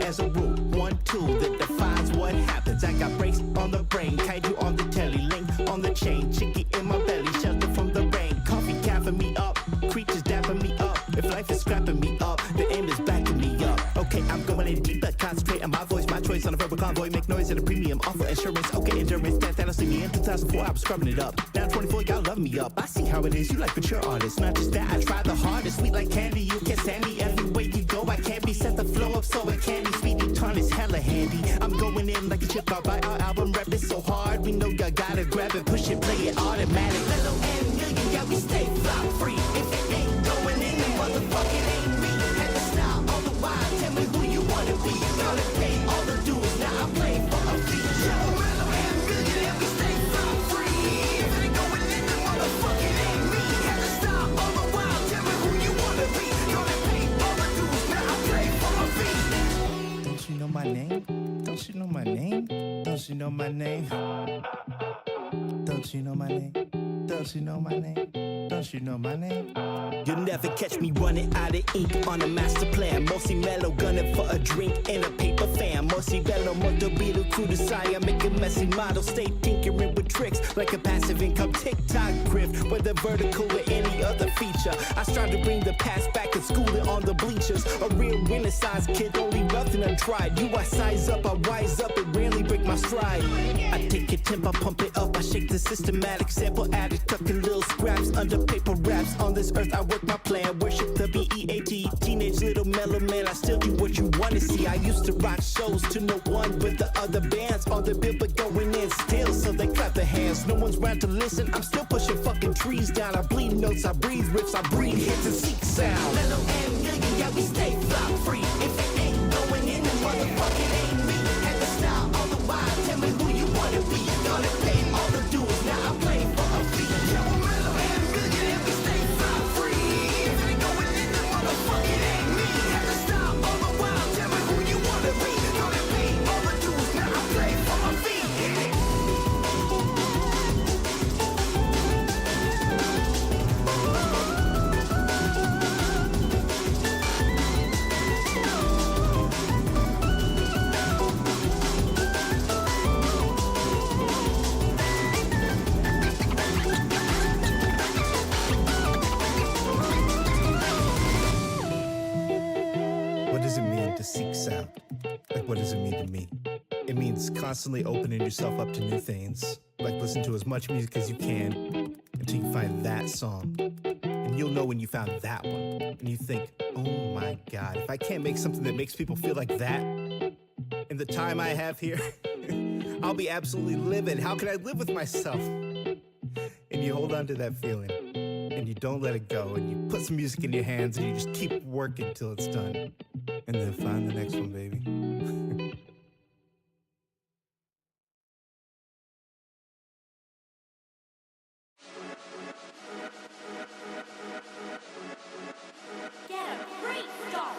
There's a rule, 1, 2, that defines what happens. I got brakes on the brain, kaiju on the telly, link on the chain, chicky in my belly, shelter from the rain. Coffee capping me up, creatures dapping me up. If life is scrapping me up, the aim is backing me up. Okay, I'm going in deeper, concentrate on my voice, my choice on a verbal convoy. Make noise at a premium, offer insurance. Okay, endurance, that'll see me in 2004. I was scrubbing it up. Now 24, y'all love me up. I see how it is. You like mature artists, not just that. I try the hardest, sweet like candy. You can stand me everywhere you go. I can't be set the flow up so it candy. Speedy turn is hella handy. I'm going in like a chip out by our album. Rap it so hard, we know y'all gotta grab it, push it, play it automatic. Little and million, yeah, we stay flop free. If it ain't going in, then motherfucking ain't me. Had to style all the while, tell me who you wanna be. You gotta pay all the dues, now I play for a fee. Yo, little and million, yeah, we stay flop free. If it ain't going in, then motherfucking ain't me. Had to style all the while, tell me who you wanna be. You gotta pay all the dues, now I play for a fee. Don't you know my name? Don't you know my name? Don't you know my name? Don't you know my name? Don't you know my name? Don't you know my name? You'll never catch me running out of ink on a master plan. Mostly mellow, gunning for a drink in a paper fan. Mostly bellow, motor beetle, crew desire. Make a messy model, stay tinkering with tricks like a passive income TikTok grift. Whether vertical or any other feature, I strive to bring the past back and school it on the bleachers. A real renaissance kid, only nothing untried. You I size up, I wise up, and rarely break my stride. I take your temp, I pump it up, I shake the systematic sample addict, tucking little scraps under paper wraps. On this earth I work my plan, worship the BEAT. Teenage little mellow man, I still do what you wanna see. I used to rock shows to no one but the other bands on the bill, but going in still, so they clap their hands. No one's around to listen, I'm still pushing fucking trees down. I bleed notes, I breathe riffs, I breathe hits and seek sound. Mellow and million, yeah, we stay flop free. If it ain't going in, then motherfucking ain't me. Had to style all the while, tell me who you wanna be. You gotta pay all the dues, now I play for a fee. Yo, mellow and million, yeah, we stay flop free. If it ain't going in, then motherfucking ain't me. Had to style all the while, tell me who you wanna be. You gotta pay all the dues, now I play for a fee. What does it mean to seek sound? Like, what does it mean to me? It means constantly opening yourself up to new things. Like, listen to as much music as you can until you find that song. And you'll know when you found that one. And you think, oh my God, if I can't make something that makes people feel like that in the time I have here, I'll be absolutely livid. How can I live with myself? And you hold on to that feeling. And you don't let it go, and you put some music in your hands, and you just keep working till it's done. And then find the next one, baby. Get a great start.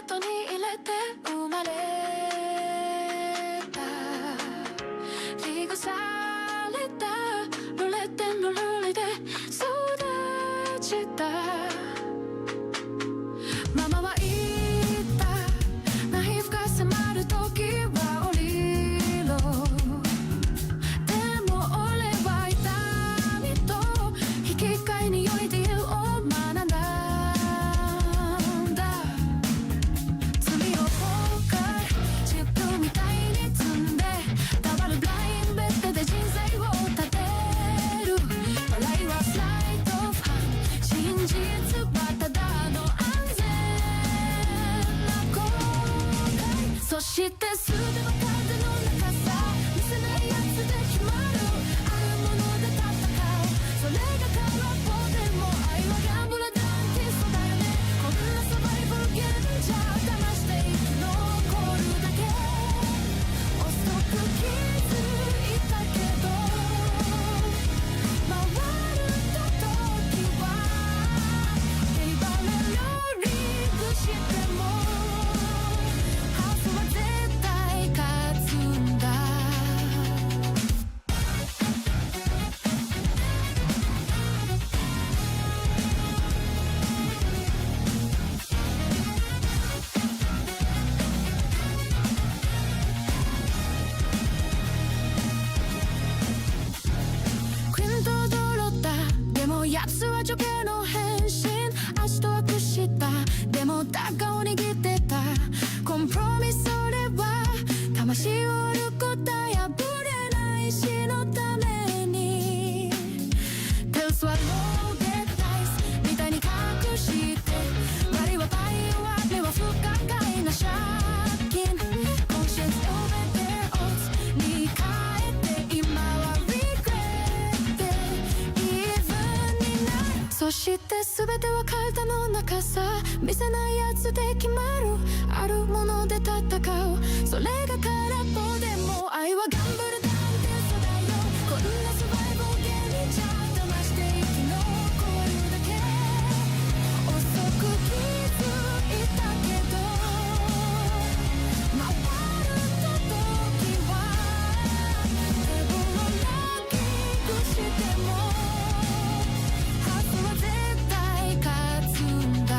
ットに入れて生まれたリグされたルレッテンのルリで育ちたママは言ったナイフが迫る時は降りろでも俺は痛みと引き換えに良いディールを学んだ罪をポーカーチップみたいに積んでたまるブラインベッドで人生を立てる笑いはスライドファン真実はただの安全な後悔そして全ての風の中さ見せないやつで決まるあるもので戦うそれが空っぽでも愛はギャンブルダンティストだよねこんなサバイバルゲームじゃ騙して生き残るだけ遅く気づいたけど回ると時は手離れローリングしてもハーフは絶対勝つんだクインとドロッタでも奴は女系の変身足と握したでもタカを握ってたコンプロミスそれは魂を折ること破れない死のために Tell swallow get dice みたいに隠して割りはパイは目は不可解な借金 Conscience over their odds に変えて今は regret even になるそして全ては体の中さ見せないやつで決まるあるもので戦うそれが空っぽでも愛はギャンブルだって嘘だよこんなサバイバルゲームじゃ騙して生き残るだけ遅く気づいたけど回ると時は手ぶらラッキングしてもハートは絶対勝つんだ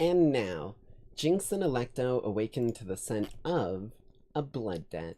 And now, Jinx and Electo awaken to the scent of a blood debt.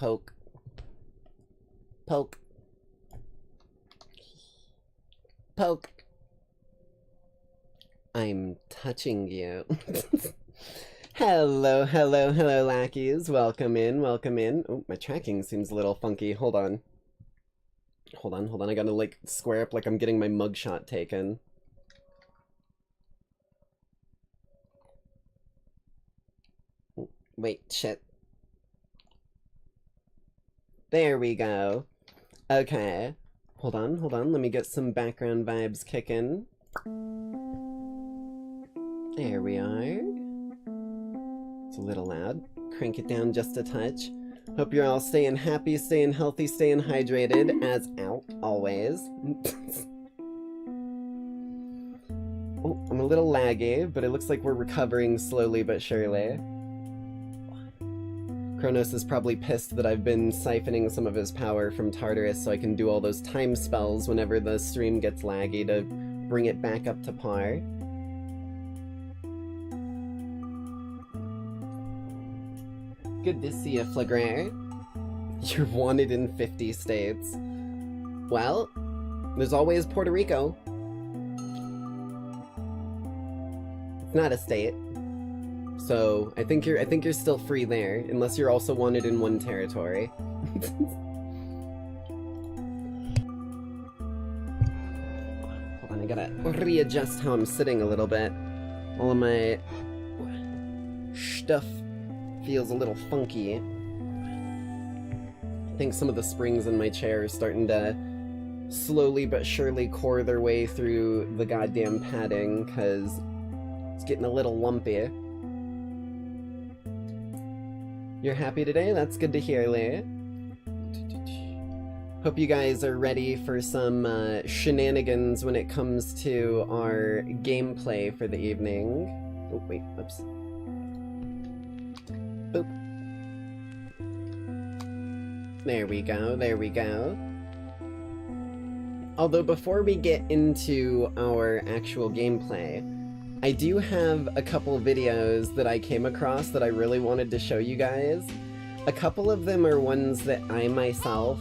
Poke. Poke. Poke. I'm touching you. Hello, hello, hello, lackeys. Welcome in, welcome in. Oh, my tracking seems a little funky. Hold on. Hold on, hold on. I gotta, like, square up like I'm getting my mugshot taken. Wait, shit. There we go. Okay. Hold on, hold on. Let me get some background vibes kicking. There we are. It's a little loud. Crank it down just a touch. Hope you're all staying happy, staying healthy, staying hydrated, as always. Oh, I'm a little laggy, but it looks like we're recovering slowly but surely. Kronos is probably pissed that I've been siphoning some of his power from Tartarus so I can do all those time spells whenever the stream gets laggy to bring it back up to par. Good to see you, Flagrant. You're wanted in 50 states. Well, there's always Puerto Rico. It's not a state. So, I think you're still free there, unless you're also wanted in one territory. Hold on, I gotta readjust how I'm sitting a little bit. All of my stuff feels a little funky. I think some of the springs in my chair are starting to slowly but surely core their way through the goddamn padding, because it's getting a little lumpy. You're happy today? That's good to hear, Leigh. Hope you guys are ready for some shenanigans when it comes to our gameplay for the evening. Oh, wait, oops. Boop. There we go, there we go. Although before we get into our actual gameplay, I do have a couple videos that I came across that I really wanted to show you guys. A couple of them are ones that I myself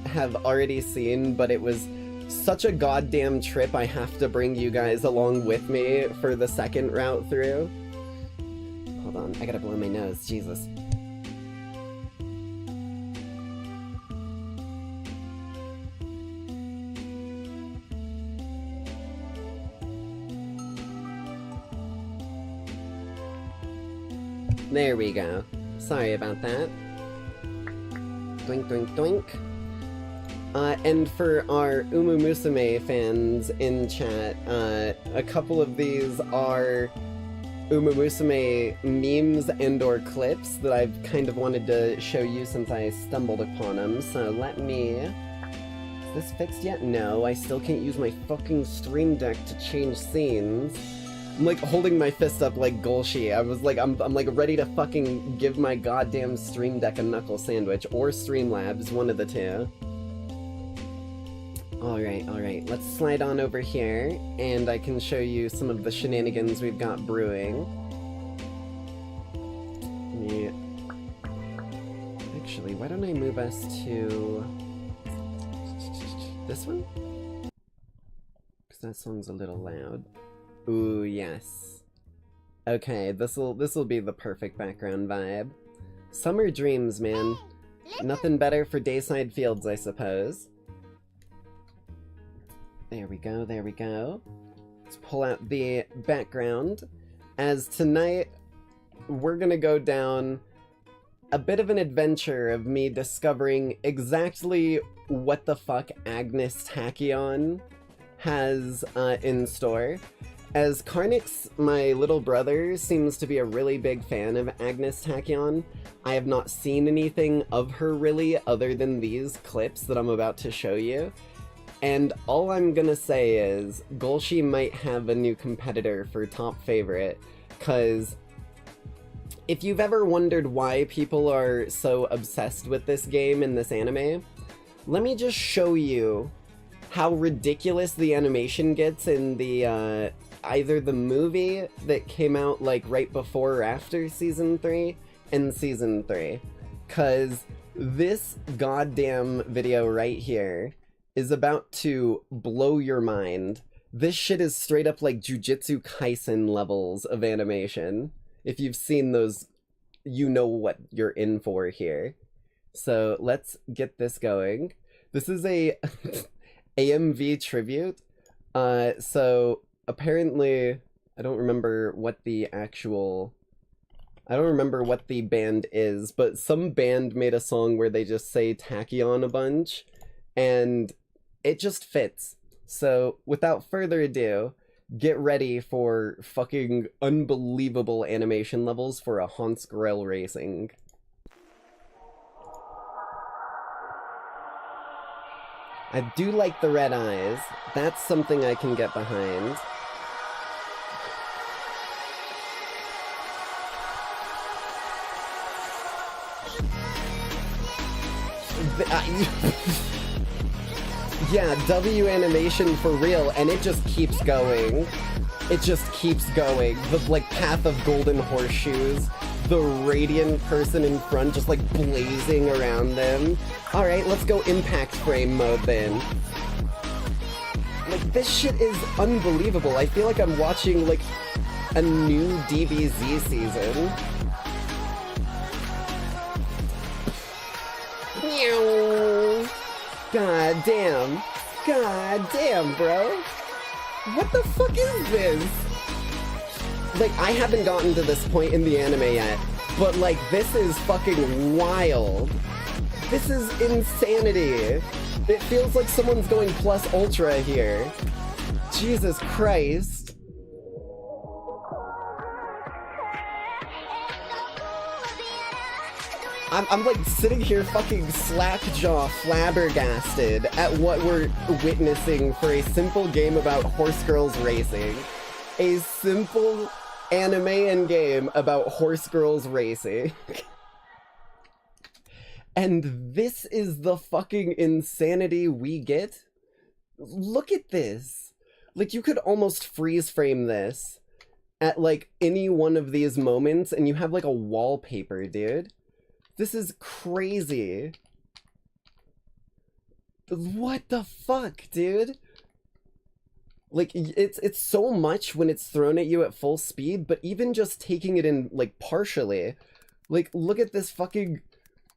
have already seen, but it was such a goddamn trip I have to bring you guys along with me for the second route through. Hold on, I gotta blow my nose, Jesus. There we go. Sorry about that. Doink, doink, doink. And for our Umu Musume fans in chat, a couple of these are Umu Musume memes and or clips that I've kind of wanted to show you since I stumbled upon them. So let me... Is this fixed yet? No, I still can't use my fucking Stream Deck to change scenes. I'm like holding my fist up like Golshi. I was like, I'm like ready to fucking give my goddamn Stream Deck a knuckle sandwich, or Streamlabs, one of the two. Alright, let's slide on over here, and I can show you some of the shenanigans we've got brewing. Actually, why don't I move us to... this one? Because that song's a little loud. Ooh, yes. Okay, this'll be the perfect background vibe. Summer dreams, man. Nothing better for dayside fields, I suppose. There we go, there we go. Let's pull out the background. As tonight, we're gonna go down a bit of an adventure of me discovering exactly what the fuck Agnes Tachyon has in store. As Karnix, my little brother, seems to be a really big fan of Agnes Tachyon, I have not seen anything of her really other than these clips that I'm about to show you. And all I'm gonna say is, Golshi might have a new competitor for top favorite, cause if you've ever wondered why people are so obsessed with this game and this anime, let me just show you how ridiculous the animation gets in the, either the movie that came out like right before or after Season 3 and Season 3. Cause This goddamn video right here is about to blow your mind. This shit is straight up like Jujutsu Kaisen levels of animation. If you've seen those, you know what you're in for here. So let's get this going. This is a AMV tribute. So apparently, I don't remember what the band is, but some band made a song where they just say tachyon a bunch, and it just fits. So without further ado, get ready for fucking unbelievable animation levels for a Hansgrel Racing. I do like the red eyes. That's something I can get behind. Yeah, W animation for real, and it just keeps going. It just keeps going. The, like, path of golden horseshoes. The radiant person in front just, like, blazing around them. Alright, let's go impact frame mode then. Like, this shit is unbelievable. I feel like I'm watching, like, a new DBZ season. Meow. God damn. God damn, bro. What the fuck is this? Like, I haven't gotten to this point in the anime yet, but, like, this is fucking wild. This is insanity. It feels like someone's going plus ultra here. Jesus Christ. I'm like sitting here fucking slackjaw flabbergasted at what we're witnessing for a simple game about horse girls racing. A simple anime and game about horse girls racing. And this is the fucking insanity we get? Look at this. Like, you could almost freeze frame this at like any one of these moments and you have like a wallpaper, dude. This is crazy. What the fuck, dude? Like, it's so much when it's thrown at you at full speed, but even just taking it in, like, partially. Like, look at this fucking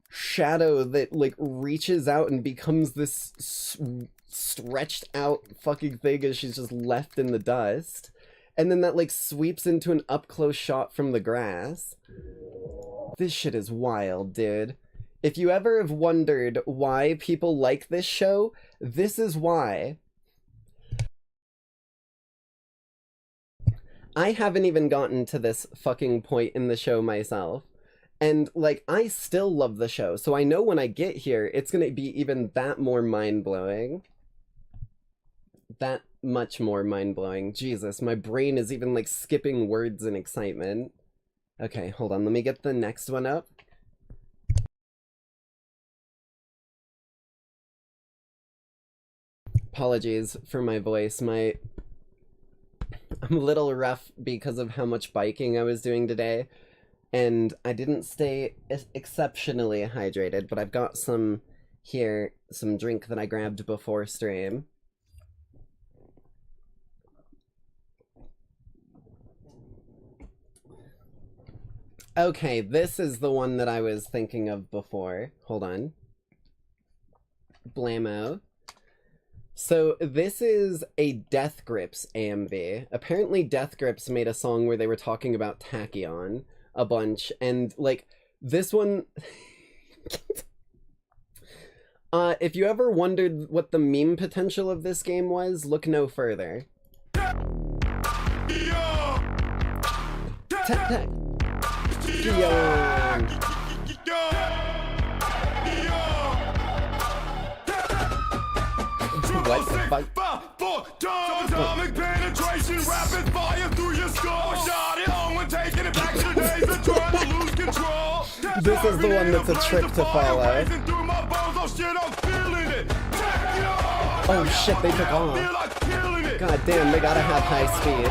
shadow that, like, reaches out and becomes this stretched out fucking thing as she's just left in the dust. And then that, like, sweeps into an up-close shot from the grass. This shit is wild, dude. If you ever have wondered why people like this show, this is why. I haven't even gotten to this fucking point in the show myself. And, like, I still love the show, so I know when I get here, it's gonna be even that more mind-blowing. That much more mind-blowing. Jesus, my brain is even, like, skipping words in excitement. Okay, hold on, let me get the next one up. Apologies for my voice, I'm a little rough because of how much biking I was doing today, and I didn't stay exceptionally hydrated, but I've got some here, some drink that I grabbed before stream. Okay, this is the one that I was thinking of before. Hold on. Blammo. So this is a Death Grips AMV. Apparently Death Grips made a song where they were talking about tachyon a bunch, and like this one if you ever wondered what the meme potential of this game was, look no further. What the fuck? Atomic penetration, rapid fire through your skull. Shot it home and taking it back to the days of trying to lose control. This is the one that's a trick to follow. Oh shit, they took off. God damn, they gotta have high speed.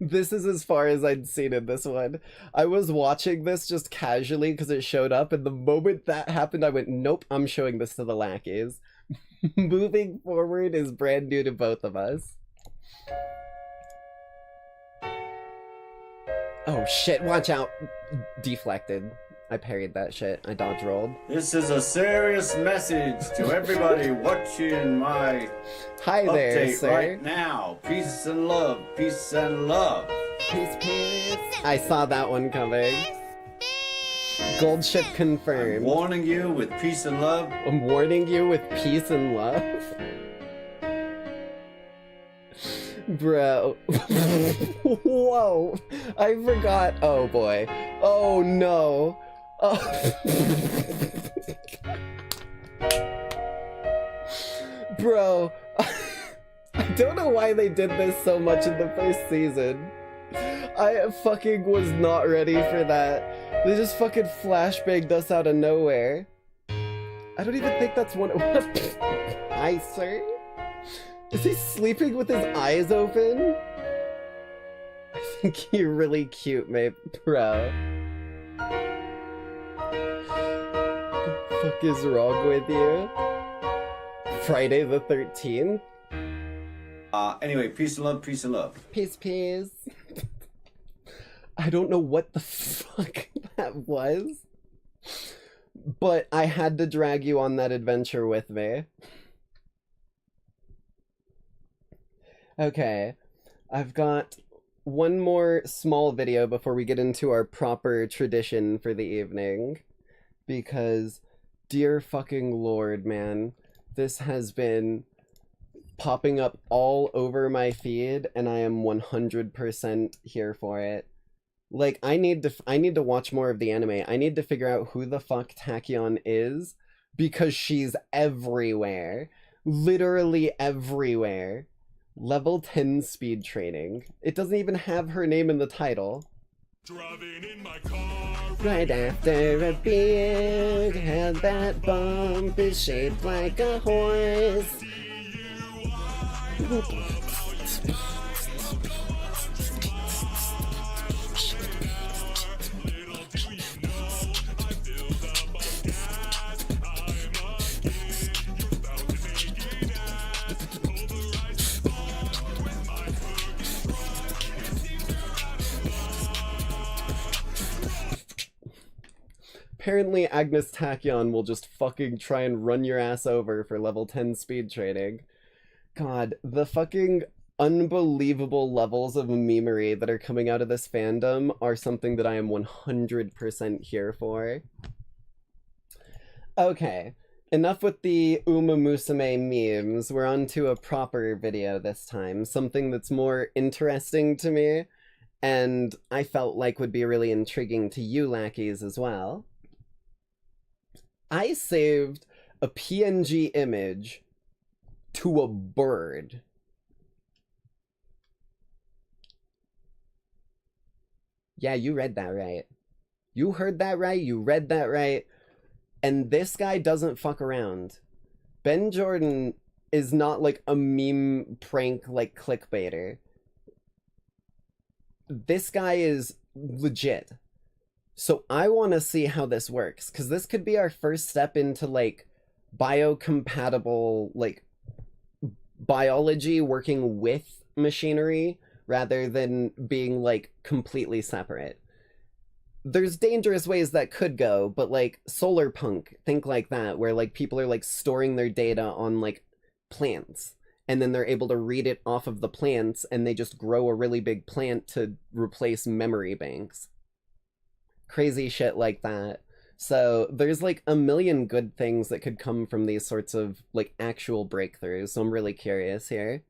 This is as far as I'd seen in this one. I was watching this just casually because it showed up, and the moment that happened, I went, nope, I'm showing this to the Lackeys. Moving forward is brand new to both of us. Oh shit, watch out. Deflected. I parried that shit. I dodge rolled. This is a serious message to everybody watching my Hi there, update sir. right now. Peace and love. Peace and love. Peace, peace. I saw that one coming. Gold ship confirmed. Warning you with peace and love. I'm warning you with peace and love. Bro. Whoa. I forgot. Oh boy. Oh no. Oh. Bro. I don't know why they did this so much in the first season. I fucking was not ready for that. They just fucking flashbanged us out of nowhere. I don't even think that's one. Hi, sir. Is he sleeping with his eyes open? I think you're really cute, mate, bro. What the fuck is wrong with you? Friday the 13th? Anyway, peace and love, peace and love. Peace, peace. I don't know what the fuck that was, but I had to drag you on that adventure with me. Okay, I've got one more small video before we get into our proper tradition for the evening, because dear fucking lord, man, this has been popping up all over my feed, and I am 100% here for it. Like, I need to watch more of the anime. I need to figure out who the fuck Tachyon is, because she's everywhere. Literally everywhere. Level 10 speed training. It doesn't even have her name in the title. Driving in my car. Right after a beard, had that bump is shaped like a horse. Apparently Agnes Tachyon will just fucking try and run your ass over for level 10 speed training. God, the fucking unbelievable levels of memery that are coming out of this fandom are something that I am 100% here for. Okay, enough with the Uma Musume memes. We're on to a proper video this time, something that's more interesting to me, and I felt like would be really intriguing to you Lackeys as well. I saved a PNG image to a bird. Yeah, you read that right. You heard that right, you read that right. And this guy doesn't fuck around. Ben Jordan is not like a meme prank like clickbaiter. This guy is legit. So I want to see how this works, because this could be our first step into like biocompatible like biology working with machinery rather than being like completely separate. There's dangerous ways that could go, but like Cyberpunk, think like that, where like people are like storing their data on like plants, and then they're able to read it off of the plants, and they just grow a really big plant to replace memory banks. Crazy shit like that. So there's like a million good things that could come from these sorts of like actual breakthroughs, so I'm really curious here.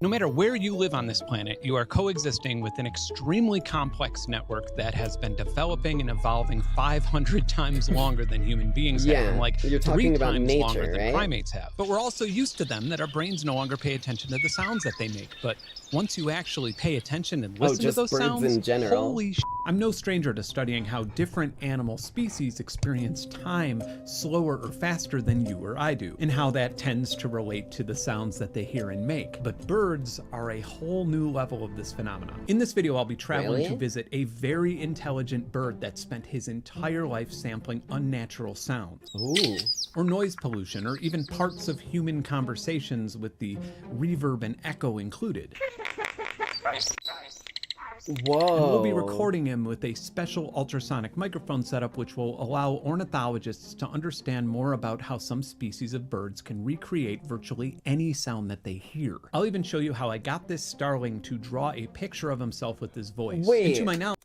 No matter where you live on this planet, you are coexisting with an extremely complex network that has been developing and evolving 500 times longer than human beings have, and like you're 3 talking about times nature, longer than right? primates have. But we're also used to them that our brains no longer pay attention to the sounds that they make. But once you actually pay attention and listen to just those birds sounds, in general. holy shit, I'm no stranger to studying how different animal species experience time slower or faster than you or I do, and how that tends to relate to the sounds that they hear and make. But birds are a whole new level of this phenomenon. In this video, I'll be traveling to visit a very intelligent bird that spent his entire life sampling unnatural sounds. Ooh. Or noise pollution, or even parts of human conversations with the reverb and echo included. Whoa. And we'll be recording him with a special ultrasonic microphone setup which will allow ornithologists to understand more about how some species of birds can recreate virtually any sound that they hear. I'll even show you how I got this starling to draw a picture of himself with his voice. Wait. And to my knowledge,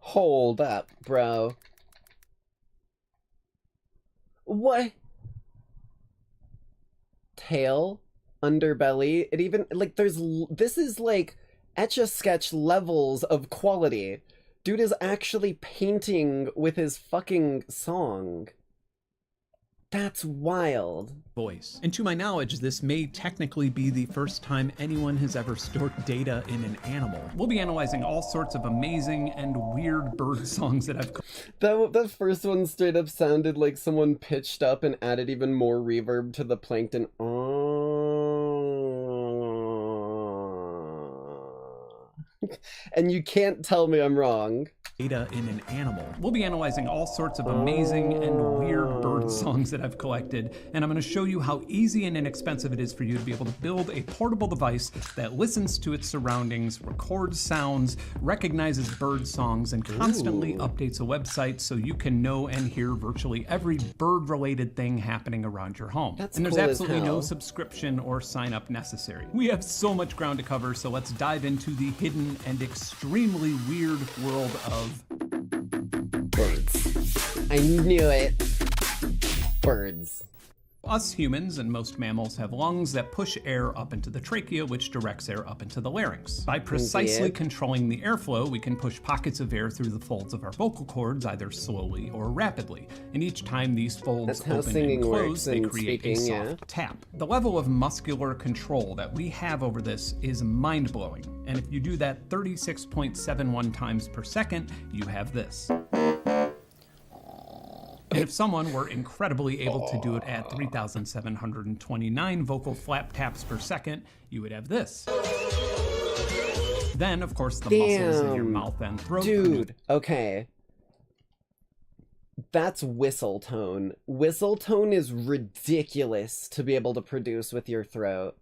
Hold up, bro. What? Tail, underbelly, it even, like, this is like Etch-a-Sketch levels of quality. Dude is actually painting with his fucking song. That's wild. voice. And to my knowledge, this may technically be the first time anyone has ever stored data in an animal. We'll be analyzing all sorts of amazing and weird bird songs that I've That first one straight up sounded like someone pitched up and added even more reverb to the plankton. And you can't tell me I'm wrong. Data in an animal. We'll be analyzing all sorts of amazing and weird bird songs that I've collected, and I'm going to show you how easy and inexpensive it is for you to be able to build a portable device that listens to its surroundings, records sounds, recognizes bird songs, and constantly updates a website so you can know and hear virtually every bird-related thing happening around your home. That's and there's cool as absolutely no hell. subscription or sign-up necessary. We have so much ground to cover, so let's dive into the hidden and extremely weird world of Birds. I knew it. Birds. us humans, and most mammals have lungs that push air up into the trachea, which directs air up into the larynx. By precisely Indeed. controlling the airflow, we can push pockets of air through the folds of our vocal cords either slowly or rapidly. And each time these folds That's how open singing and works close, they in create speaking, a soft yeah. tap. The level of muscular control that we have over this is mind-blowing. And if you do that 36.71 times per second, you have this. And if someone were incredibly able to do it at 3,729 vocal flap taps per second, you would have this. Then, of course, the muscles in your Damn. mouth and throat. Dude, okay. That's whistle tone. Whistle tone is ridiculous to be able to produce with your throat.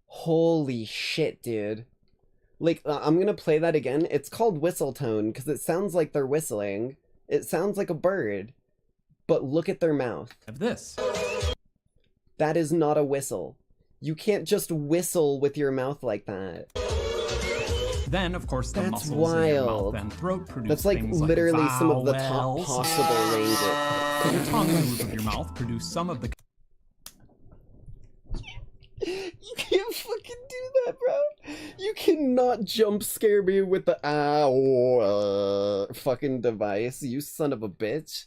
Holy shit, dude. Like, I'm gonna play that again. It's called whistle tone because it sounds like they're whistling. It sounds like a bird. But look at their mouth. Have this. That is not a whistle. You can't just whistle with your mouth like that. Then, of course, the That's muscles in your wild. mouth and throat produce That's like things literally like some of the top vowels. possible ranges. Your tongue and the roof of your mouth produce some of the You can't fucking do that, bro. You cannot jump scare me with the fucking device, you son of a bitch.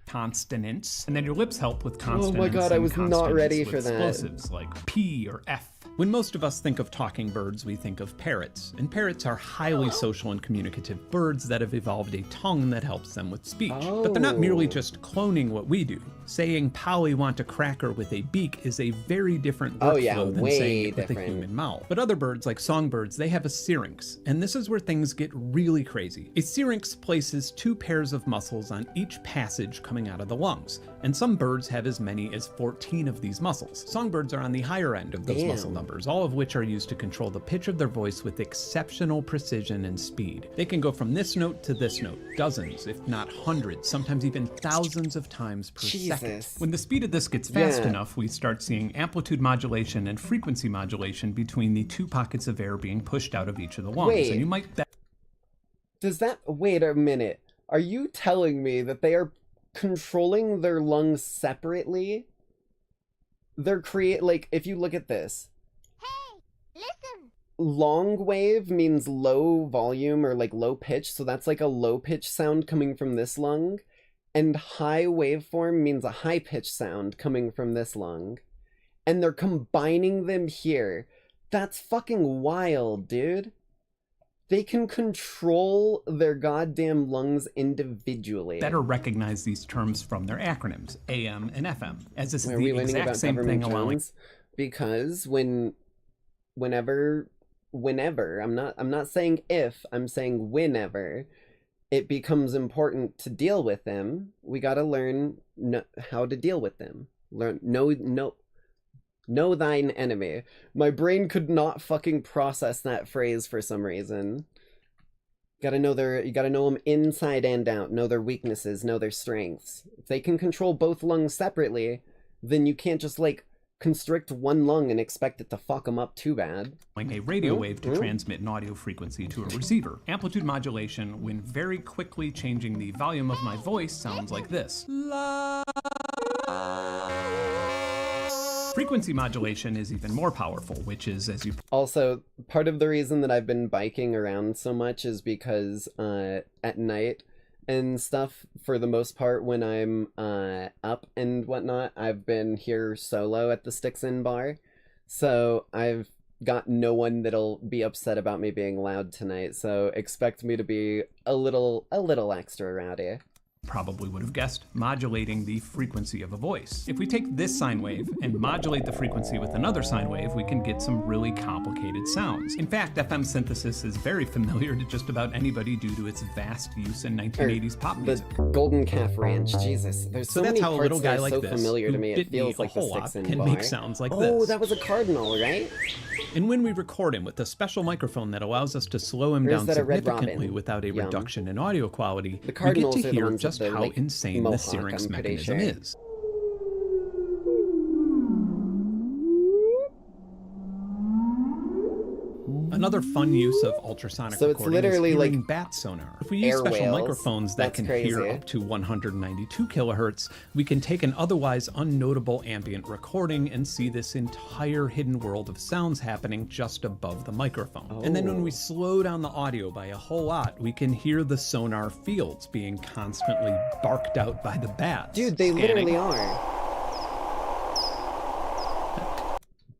consonants, and then your lips help with consonants. God, I and was not consonants ready with for that. explosives like P or F. When most of us think of talking birds, we think of parrots, and parrots are highly social and communicative birds that have evolved a tongue that helps them with speech. But they're not merely just cloning what we do. Saying Polly want a cracker with a beak is a very different workflow than way saying it with a different. human mouth. But other birds, like songbirds, they have a syrinx, and this is where things get really crazy. A syrinx places two pairs of muscles on each passage coming out of the lungs, and some birds have as many as 14 of these muscles. Songbirds are on the higher end of those Damn. muscle numbers, all of which are used to control the pitch of their voice with exceptional precision and speed. They can go from this note to this note, dozens, if not hundreds, sometimes even thousands of times per second. Jesus. When the speed of this gets fast Yeah. enough, we start seeing amplitude modulation and frequency modulation between the two pockets of air being pushed out of each of the lungs. Wait. And you might Does that... Wait a minute. Are you telling me that they are controlling their lungs separately? They're like, if you look at this. Long wave means low volume or like low pitch, so that's like a low pitch sound coming from this lung. And high waveform means a high pitch sound coming from this lung. And they're combining them here. That's fucking wild, dude. They can control their goddamn lungs individually. better recognize these terms from their acronyms, AM and FM, as this is Are we the learning exact about same thing government allowing... terms? Because whenever, I'm not saying if, I'm saying whenever it becomes important to deal with them, we gotta learn how to deal with them. Know thine enemy. My brain could not fucking process that phrase for some reason. You gotta know them inside and out, know their weaknesses, know their strengths. If they can control both lungs separately, then you can't just, like, constrict one lung and expect it to fuck them up too bad. A radio wave to transmit an audio frequency to a receiver. Amplitude modulation, when very quickly changing the volume of my voice, sounds like this. Frequency modulation is even more powerful, which is, as you... Also, part of the reason that I've been biking around so much is because at night and stuff, for the most part, when I'm up and whatnot, I've been here solo at the Sticks Inn bar. So I've got no one that'll be upset about me being loud tonight, so expect me to be a little extra rowdy. Probably would have guessed, modulating the frequency of a voice. If we take this sine wave and modulate the frequency with another sine wave, we can get some really complicated sounds. In fact, FM synthesis is very familiar to just about anybody due to its vast use in 1980s pop music. The Golden Calf Ranch, Jesus. There's so that's many how a parts little guy that are like so this, familiar to who me, it didn't feels eat a like the whole Sticks lot, Inn can bar. make sounds like Oh, this. that was a cardinal, right? And when we record him with a special microphone that allows us to slow him Or is down that a Red significantly Robin? without a Yum. reduction in audio quality, The we get Cardinals to are the hear ones just with the, how like, insane the mohawk, syrinx I'm pretty mechanism sure. is. Another fun use of ultrasonic So it's recording literally is hearing like bat sonar. If we use air special whales. microphones that That's can crazy. hear up to 192 kilohertz, we can take an otherwise unnotable ambient recording and see this entire hidden world of sounds happening just above the microphone. And then when we slow down the audio by a whole lot, we can hear the sonar fields being constantly barked out by the bats. Dude, they scanning. literally are.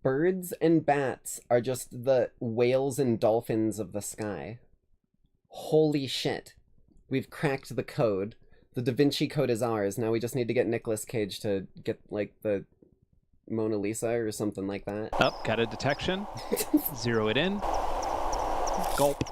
Birds and bats are just the whales and dolphins of the sky. Holy shit. We've cracked the code. The Da Vinci Code is ours. Now we just need to get Nicolas Cage to get, like, the Mona Lisa or something like that. Oh, got a detection. Zero it in. Gulp.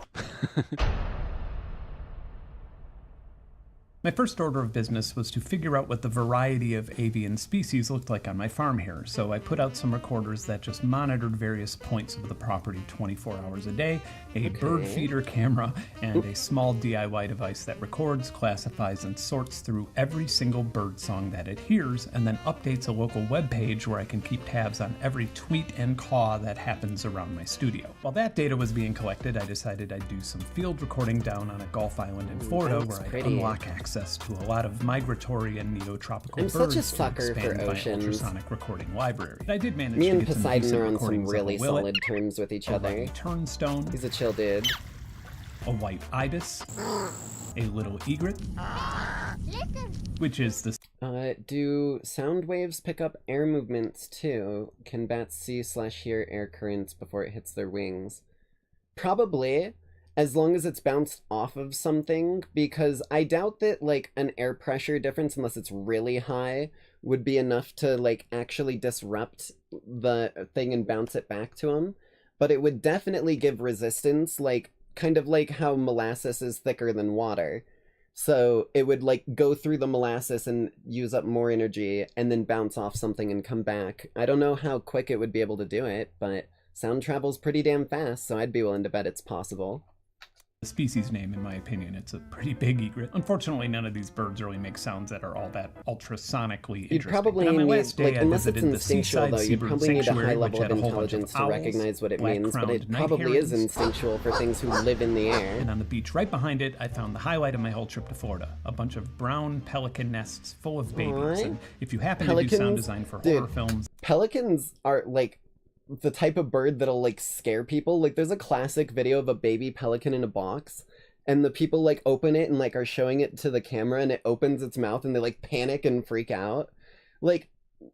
My first order of business was to figure out what the variety of avian species looked like on my farm here, so I put out some recorders that just monitored various points of the property 24 hours a day, a bird feeder camera, and a small DIY device that records, classifies, and sorts through every single bird song that it hears, and then updates a local web page where I can keep tabs on every tweet and caw that happens around my studio. While that data was being collected, I decided I'd do some field recording down on a Gulf island in Florida where I'd unlock access to a lot of migratory and neotropical I'm birds such a to sucker for expand my oceans. ultrasonic recording library. I did manage Me to and get some Poseidon decent are on some recordings really of a willet, solid terms with each a other. ruddy turnstone, He's a chill dude. a white ibis, a little egret, which is the Do sound waves pick up air movements too? Can bats see/hear air currents before it hits their wings? Probably, as long as it's bounced off of something, because I doubt that, like, an air pressure difference, unless it's really high, would be enough to, like, actually disrupt the thing and bounce it back to them. But it would definitely give resistance, like, kind of like how molasses is thicker than water. So it would, like, go through the molasses and use up more energy and then bounce off something and come back. I don't know how quick it would be able to do it, but sound travels pretty damn fast, so I'd be willing to bet it's possible. species name, in my opinion. It's a pretty big egret. Unfortunately, none of these birds really make sounds that are all that ultrasonically interesting. You'd probably But on my need, last day, like, I unless it's visited the instinctual seaside though, you'd seabird probably need a sanctuary, high which level of had a whole bunch intelligence to owls, recognize what it means, but black-crowned it night probably is herons. instinctual for things who live in the air. And on the beach right behind it, I found the highlight of my whole trip to Florida. A bunch of brown pelican nests full of babies. Aw. And if you happen to do sound Pelicans? design for Dude. horror films, Pelicans are, like, the type of bird that'll, like, scare people. Like, there's a classic video of a baby pelican in a box, and the people, like, open it and, like, are showing it to the camera, and it opens its mouth, and they, like, panic and freak out. Like,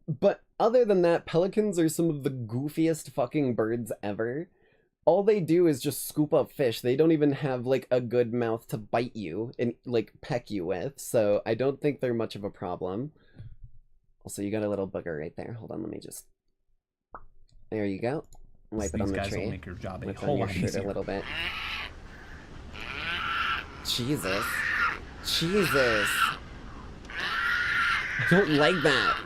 but other than that, pelicans are some of the goofiest fucking birds ever. all they do is just scoop up fish. They don't even have like a good mouth to bite you and like peck you with, so I don't think they're much of a problem. Also, you got a little booger right there. Hold on, let me just... There you go. Wipe it on the guys tree. will make your job a Wipe whole on your lot shirt easier. a little bit. Jesus. Jesus. I don't like that.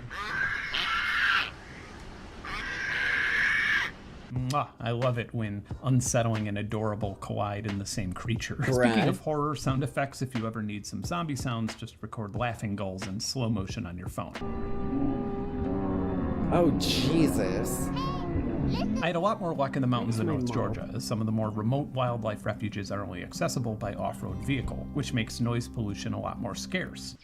Mwah. I love it when unsettling and adorable collide in the same creature. Correct. Speaking of horror sound effects, if you ever need some zombie sounds, just record laughing gulls in slow motion on your phone. Oh, Jesus. I had a lot more luck in the mountains of North Georgia, as some of the more remote wildlife refuges are only accessible by off-road vehicle, which makes noise pollution a lot more scarce.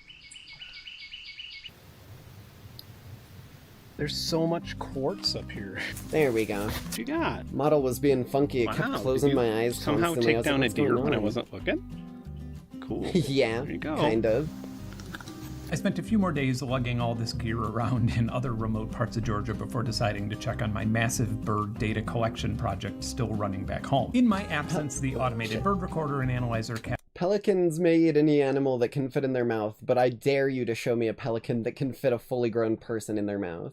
There's so much quartz up here. There we go. What you got? Model was being funky. It kept Wow, closing did you my eyes somehow constantly. I take was like, down a "What's deer going when I on?" wasn't looking? Cool. Yeah, There you go. kind of. I spent a few more days lugging all this gear around in other remote parts of Georgia before deciding to check on my massive bird data collection project still running back home. In my absence, the automated bird recorder and analyzer Pelicans may eat any animal that can fit in their mouth, but I dare you to show me a pelican that can fit a fully grown person in their mouth.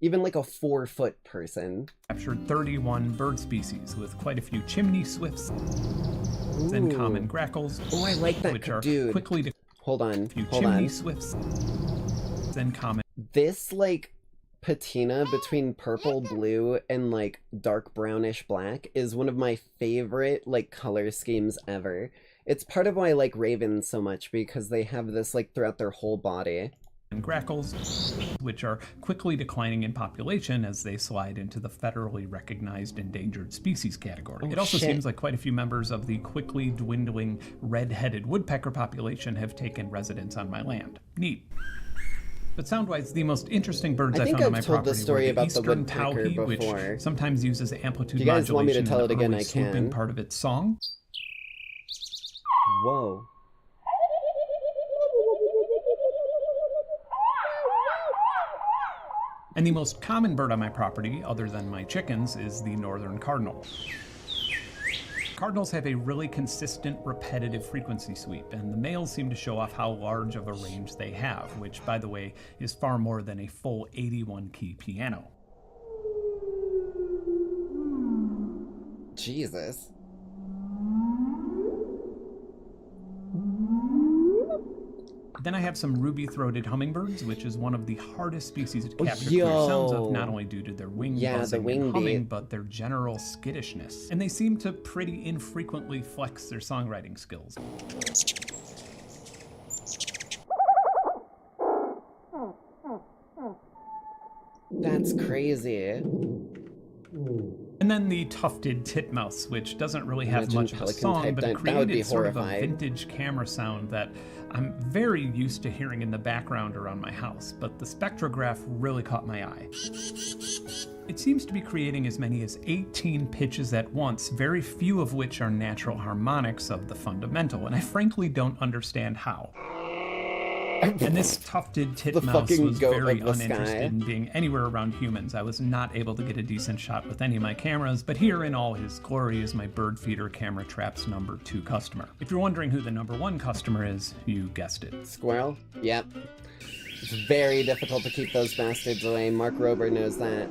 Even like a 4-foot person. captured 31 bird species, with quite a few chimney swifts and common grackles. Oh, I like that, which are dude. quickly Hold on, few hold chimney on. swifts and common. This, like, patina between purple, blue, and, like, dark brownish black is one of my favorite, like, color schemes ever. It's part of why I like ravens so much, because they have this, like, throughout their whole body. And grackles, which are quickly declining in population as they slide into the federally recognized endangered species category. Oh, it also shit. seems like quite a few members of the quickly dwindling red-headed woodpecker population have taken residence on my land. Neat. But sound-wise, the most interesting birds I I think found on my I've told property this story were the about the eastern woodpecker towhee, before. which sometimes uses amplitude If you guys want me to modulation tell in it the again, early I swooping can. part of its song. Whoa. And the most common bird on my property, other than my chickens, is the northern cardinal. Cardinals have a really consistent, repetitive frequency sweep, and the males seem to show off how large of a range they have, which, by the way, is far more than a full 81-key piano. Jesus. Then I have some ruby-throated hummingbirds, which is one of the hardest species to Oh, capture clear sounds yo. of, not only due to their wing Yeah, the buzzing wing and humming, beat. but their general skittishness. And they seem to pretty infrequently flex their songwriting skills. That's crazy. And then the tufted titmouse, which doesn't really have Imagine much of a pelican song, type but it that would be created sort of a horrifying. vintage camera sound that I'm very used to hearing in the background around my house, but the spectrograph really caught my eye. It seems to be creating as many as 18 pitches at once, very few of which are natural harmonics of the fundamental, and I frankly don't understand how. And this tufted titmouse fucking was goat very of the uninterested sky. in being anywhere around humans. I was not able to get a decent shot with any of my cameras, but here in all his glory is my bird feeder camera trap's number 2 customer. If you're wondering who the number 1 customer is, you guessed it. Squirrel? Yep. It's very difficult to keep those bastards away. Mark Rober knows that.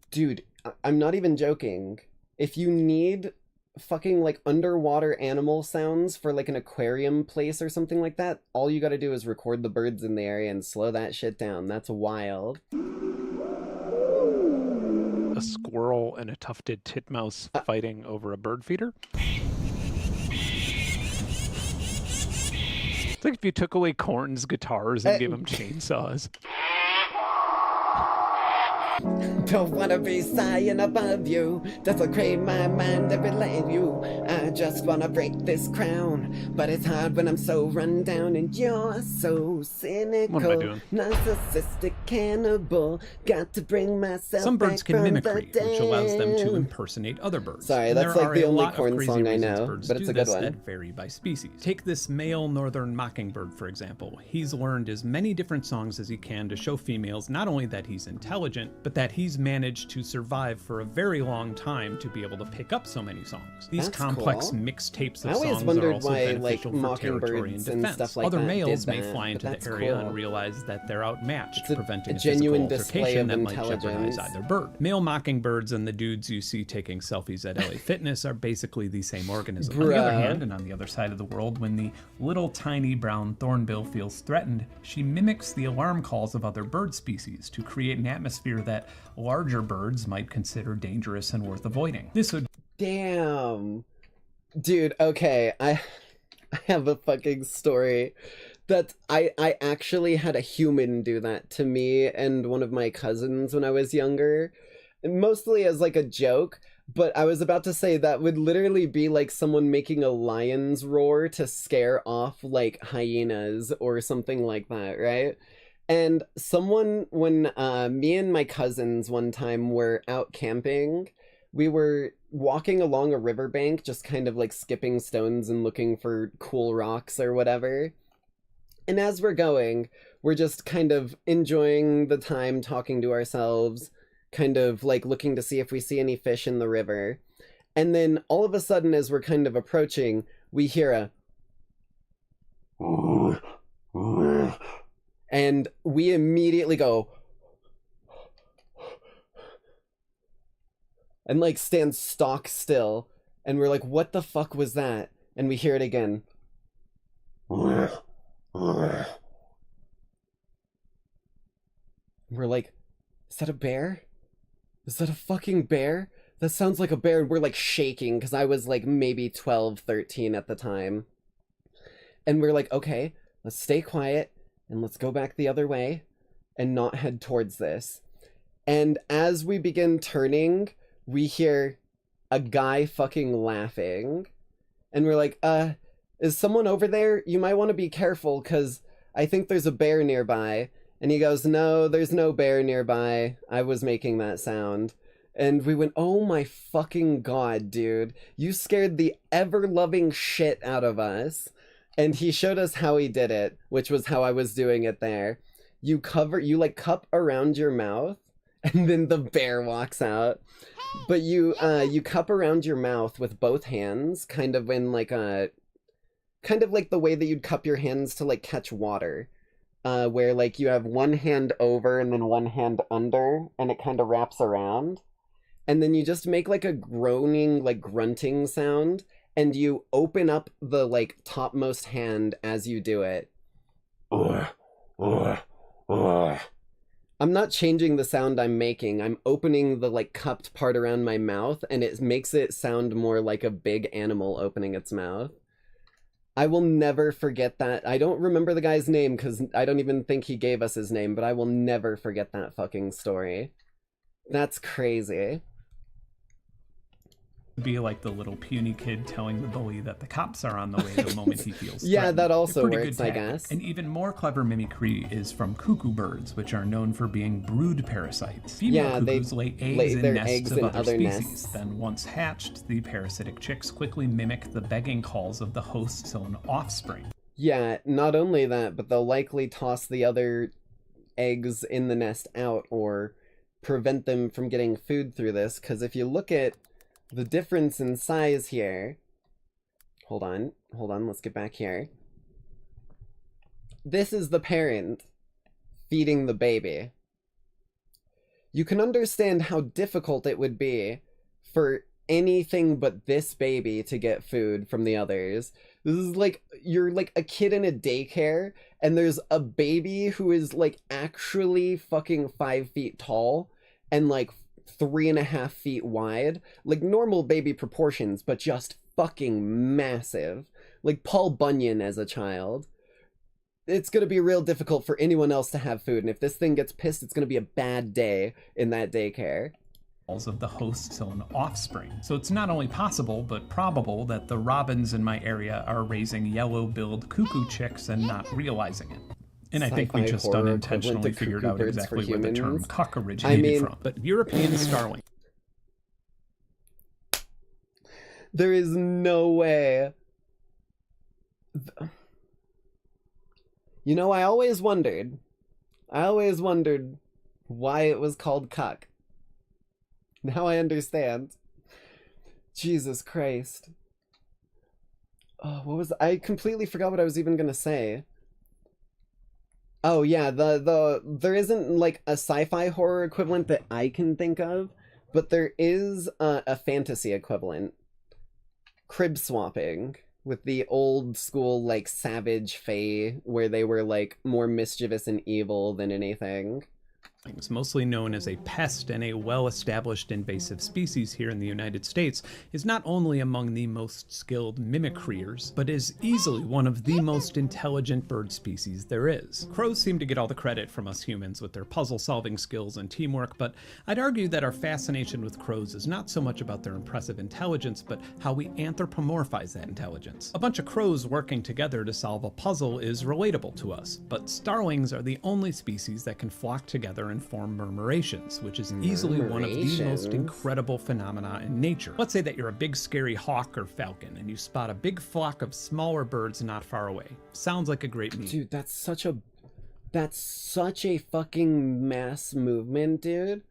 Dude, I'm not even joking. If you need fucking like underwater animal sounds for like an aquarium place or something like that, all you gotta do is record the birds in the area and slow that shit down. That's wild. A squirrel and a tufted titmouse fighting over a bird feeder? It's like if you took away Korn's guitars and gave him chainsaws. Don't wanna be sighing above you. That's what crave my mind every lane you. I just wanna break this crown, but it's hard when I'm so run down and you're so cynical. What am I doing? Narcissistic cannibal. Got to bring myself Some birds back can from mimicry, the which allows them to dead. impersonate other birds. Sorry, And that's there like are the a only lot of Korn crazy song I reasons know, birds but it's do a good this one. that vary by species. Take this male northern mockingbird, for example. He's learned as many different songs as he can to show females not only that he's intelligent, but but that he's managed to survive for a very long time to be able to pick up so many songs. These That's complex cool. mixtapes I of always songs wondered are also why, like, beneficial for territory and mockingbirds and defense. stuff like Other that males did may that, fly but into the that's area cool. and realize that they're outmatched, It's a preventing genuine a physical display altercation of that might intelligence. jeopardize either bird. Male mockingbirds and the dudes you see taking selfies at LA Fitness are basically the same organism. On the other hand, and on the other side of the world, when the little tiny brown thornbill feels threatened, she mimics the alarm calls of other bird species to create an atmosphere that larger birds might consider dangerous and worth avoiding. This would Damn. Dude, okay, I have a fucking story that I actually had a human do that to me and one of my cousins when I was younger, mostly as like a joke, but I was about to say that would literally be like someone making a lion's roar to scare off like hyenas or something like that, right? And someone, when me and my cousins one time were out camping, we were walking along a riverbank, just kind of like skipping stones and looking for cool rocks or whatever. And as we're going, we're just kind of enjoying the time, talking to ourselves, kind of like looking to see if we see any fish in the river. And then all of a sudden, as we're kind of approaching, we hear a... And we immediately go... and like stand stock still, and we're like, what the fuck was that? And we hear it again. We're like, is that a bear? Is that a fucking bear? That sounds like a bear. And we're like shaking, because I was like maybe 12, 13 at the time. And we're like, okay, let's stay quiet and let's go back the other way and not head towards this. And as we begin turning, we hear a guy fucking laughing. And we're like, is someone over there? You might want to be careful, because I think there's a bear nearby. And he goes, no, there's no bear nearby. I was making that sound. And we went, oh my fucking god, dude. You scared the ever-loving shit out of us. And he showed us how he did it, which was how I was doing it there. You like cup around your mouth, and then the bear walks out. But you cup around your mouth with both hands, kind of in like a... kind of like the way that you'd cup your hands to like catch water. Where like you have one hand over and then one hand under, and it kind of wraps around. And then you just make like a groaning, like grunting sound, and you open up the like topmost hand as you do it. I'm not changing the sound I'm making. I'm opening the like cupped part around my mouth, and it makes it sound more like a big animal opening its mouth. I will never forget that. I don't remember the guy's name because I don't even think he gave us his name, but I will never forget that fucking story. That's crazy. be like the little puny kid telling the bully that the cops are on the way the moment he feels Yeah, threatened. that also Pretty works, good I tactic. guess. An even more clever mimicry is from cuckoo birds, which are known for being brood parasites. Female cuckoos lay eggs in their nests eggs of in other other species. nests. Then once hatched, the parasitic chicks quickly mimic the begging calls of the host's own offspring. Yeah, not only that, but they'll likely toss the other eggs in the nest out or prevent them from getting food through this, because if you look at the difference in size here... Hold on, let's get back here. This is the parent feeding the baby. You can understand how difficult it would be for anything but this baby to get food from the others. This is like, you're like a kid in a daycare, and there's a baby who is like actually fucking 5 feet tall and like 3.5 feet wide. Like normal baby proportions, but just fucking massive. Like Paul Bunyan as a child. It's gonna be real difficult for anyone else to have food, and if this thing gets pissed, it's gonna be a bad day in that daycare. Of the host's own offspring. So it's not only possible, but probable that the robins in my area are raising yellow-billed cuckoo chicks and not realizing it. And I think we Sci-fi just horror unintentionally equivalent to figured cuckoo out birds exactly for where the term humans. cuck originated from. But European starling. There is no way. You know, I always wondered why it was called cuck. Now I understand. Jesus Christ. Oh, what was... I completely forgot what I was even gonna say. Oh yeah, there isn't like a sci-fi horror equivalent that I can think of, but there is a fantasy equivalent. Crib swapping, with the old school like savage fae, where they were like more mischievous and evil than anything. It's mostly known as a pest and a well-established invasive species here in the United States, is not only among the most skilled mimicryers, but is easily one of the most intelligent bird species there is. Crows seem to get all the credit from us humans with their puzzle-solving skills and teamwork, but I'd argue that our fascination with crows is not so much about their impressive intelligence, but how we anthropomorphize that intelligence. A bunch of crows working together to solve a puzzle is relatable to us, but starlings are the only species that can flock together and form murmurations, which is easily one of the most incredible phenomena in nature. Let's say that you're a big scary hawk or falcon and you spot a big flock of smaller birds not far away. Sounds like a great meme. Dude, that's such a fucking mass movement, dude.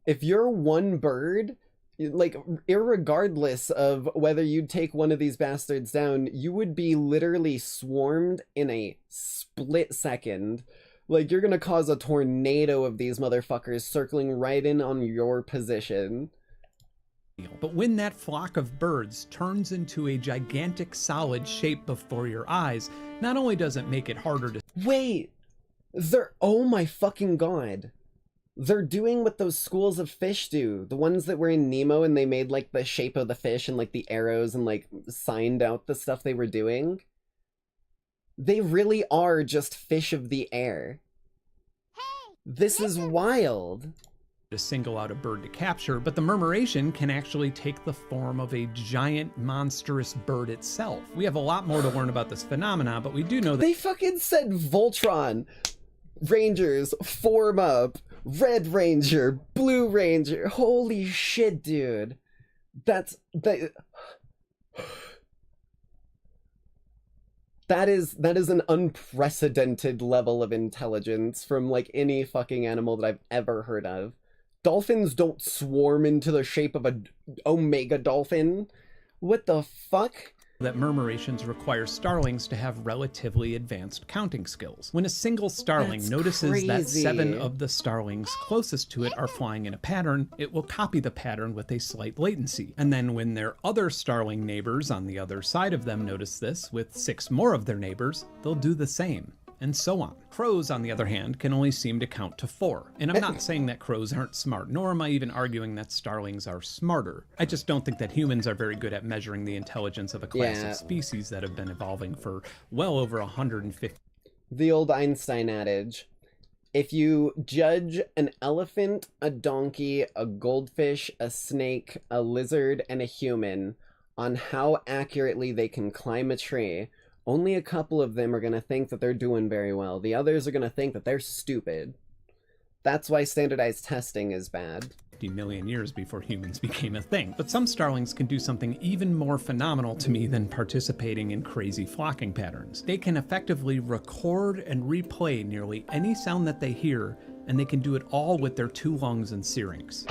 If you're one bird, like, irregardless of whether you'd take one of these bastards down, you would be literally swarmed in a split second. Like, you're gonna cause a tornado of these motherfuckers circling right in on your position. But when that flock of birds turns into a gigantic solid shape before your eyes, not only does it make it harder to... Wait! Oh my fucking god. They're doing what those schools of fish do. The ones that were in Nemo and they made, like, the shape of the fish and, like, the arrows and, like, signed out the stuff they were doing. They really are just fish of the air. This is wild. To single out a bird to capture, but the murmuration can actually take the form of a giant monstrous bird itself. We have a lot more to learn about this phenomena, but we do know that they fucking said Voltron. Rangers, form up. Red Ranger, Blue Ranger. Holy shit, dude. That is an unprecedented level of intelligence from, like, any fucking animal that I've ever heard of. Dolphins don't swarm into the shape of an omega dolphin. What the fuck? that murmurations require starlings to have relatively advanced counting skills. When a single starling That's notices that crazy. 7 of the starlings closest to it are flying in a pattern, it will copy the pattern with a slight latency. And then when their other starling neighbors on the other side of them notice this, with 6 more of their neighbors, they'll do the same. And so on. Crows, on the other hand, can only seem to count to 4. And I'm not saying that crows aren't smart, nor am I even arguing that starlings are smarter. I just don't think that humans are very good at measuring the intelligence of a class of species that have been evolving for well over 150. The old Einstein adage. If you judge an elephant, a donkey, a goldfish, a snake, a lizard, and a human on how accurately they can climb a tree, only a couple of them are going to think that they're doing very well. The others are going to think that they're stupid. That's why standardized testing is bad. 50 million years before humans became a thing. But some starlings can do something even more phenomenal to me than participating in crazy flocking patterns. They can effectively record and replay nearly any sound that they hear, and they can do it all with their 2 lungs and syrinx.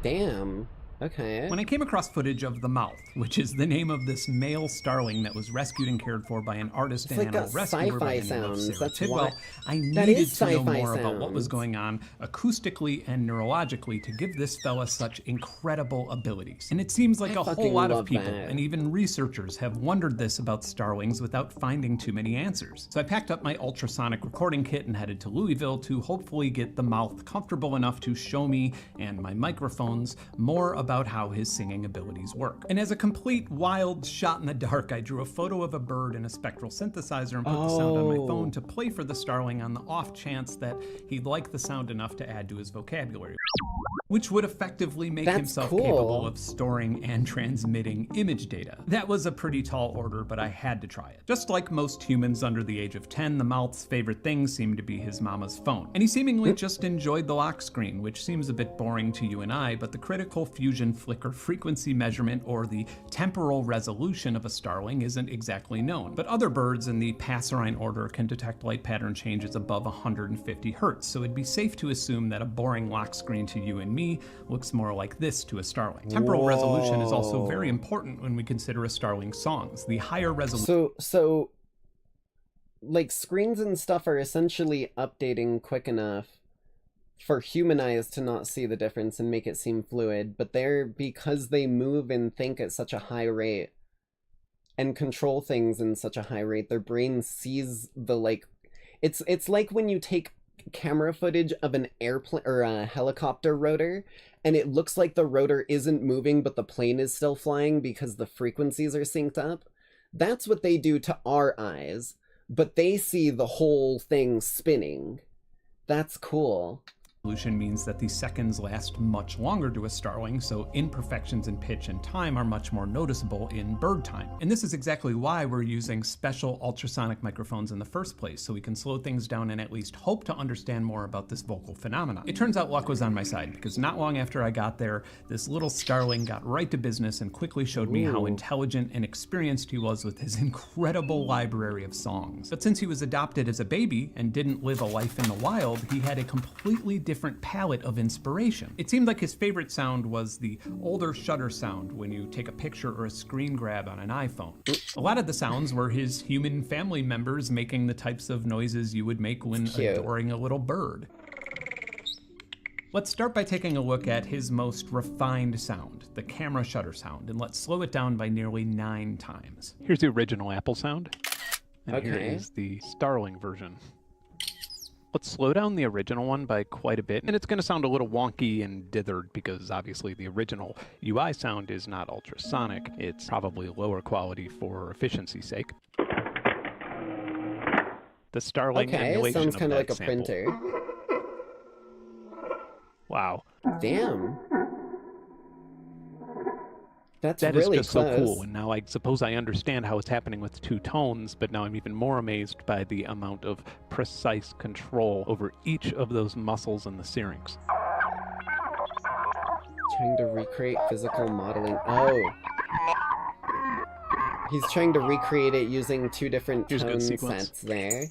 Damn. Okay. When I came across footage of the mouth, which is the name of this male starling that was rescued and cared for by an artist and animal rescuer by the name of Sarah Tidwell, I needed to know more about what was going on acoustically and neurologically to give this fella such incredible abilities. And it seems like a whole lot of people, and even researchers, have wondered this about starlings without finding too many answers. So I packed up my ultrasonic recording kit and headed to Louisville to hopefully get the mouth comfortable enough to show me and my microphones more about how his singing abilities work. And as a complete wild shot in the dark, I drew a photo of a bird in a spectral synthesizer and put the sound on my phone to play for the starling on the off chance that he'd like the sound enough to add to his vocabulary. which would effectively make That's himself cool. capable of storing and transmitting image data. That was a pretty tall order, but I had to try it. Just like most humans under the age of 10, the mouth's favorite thing seemed to be his mama's phone. And he seemingly just enjoyed the lock screen, which seems a bit boring to you and I, but the critical fusion flicker frequency measurement or the temporal resolution of a starling isn't exactly known. But other birds in the passerine order can detect light pattern changes above 150 hertz, so it'd be safe to assume that a boring lock screen to you and me looks more like this to a starling. Temporal resolution is also very important when we consider a starling's songs. The higher resolution... So, like, screens and stuff are essentially updating quick enough for human eyes to not see the difference and make it seem fluid, but because they move and think at such a high rate and control things in such a high rate, their brain sees the, like... It's like when you take camera footage of an airplane or a helicopter rotor and it looks like the rotor isn't moving but the plane is still flying because the frequencies are synced up. That's what they do to our eyes, but they see the whole thing spinning. That's cool. Resolution means that the seconds last much longer to a starling, so imperfections in pitch and time are much more noticeable in bird time. And this is exactly why we're using special ultrasonic microphones in the first place, so we can slow things down and at least hope to understand more about this vocal phenomenon. It turns out luck was on my side, because not long after I got there, this little starling got right to business and quickly showed me how intelligent and experienced he was with his incredible library of songs. But since he was adopted as a baby and didn't live a life in the wild, he had a completely different palette of inspiration. It seemed like his favorite sound was the older shutter sound when you take a picture or a screen grab on an iPhone. A lot of the sounds were his human family members making the types of noises you would make when adoring a little bird. Let's start by taking a look at his most refined sound, the camera shutter sound, and let's slow it down by nearly 9 times. Here's the original Apple sound, and here Okay. is the starling version. Let's slow down the original one by quite a bit, and it's going to sound a little wonky and dithered because obviously the original UI sound is not ultrasonic. It's probably lower quality for efficiency's sake. The starling emulation sounds of kind of that like a sample. printer. Wow. Damn. That's That is really just close. so cool, and now I suppose I understand how it's happening with 2 tones, but now I'm even more amazed by the amount of precise control over each of those muscles in the syrinx. Trying to recreate physical modeling. Oh. He's trying to recreate it using 2 different Here's a good tone sequence. sets there.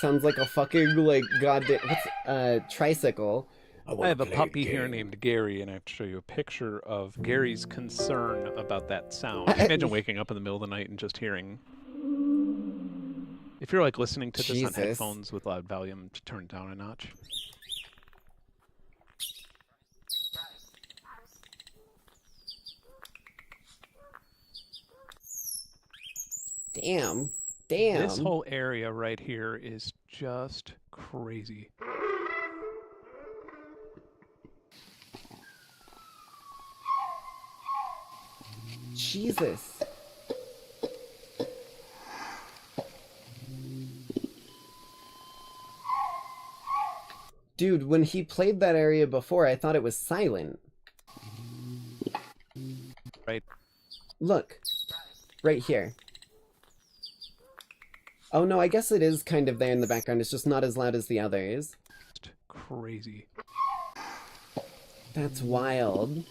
Sounds like a fucking, like, goddamn, tricycle. I have a puppy here named Gary, and I have to show you a picture of Gary's concern about that sound. Just imagine waking up in the middle of the night and just hearing... If you're like listening to this on Jesus. headphones with loud volume, just turn it down a notch. Damn. Damn. This whole area right here is just crazy. Jesus. Dude, when he played that area before, I thought it was silent. Right. Look. Right here. Oh no, I guess it is kind of there in the background. It's just not as loud as the others. Just crazy. That's wild.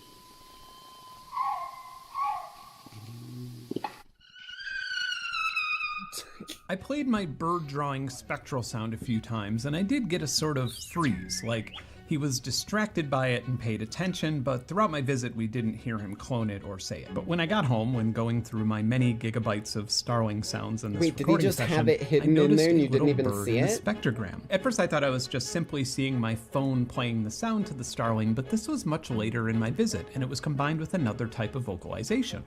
I played my bird drawing spectral sound a few times, and I did get a sort of freeze, like he was distracted by it and paid attention, but throughout my visit we didn't hear him clone it or say it. But when I got home, when going through my many gigabytes of starling sounds in this Wait, did he recording just session, have it hidden I in noticed there and a you didn't little even bird see in the it? spectrogram. At first I thought I was just simply seeing my phone playing the sound to the starling, but this was much later in my visit, and it was combined with another type of vocalization.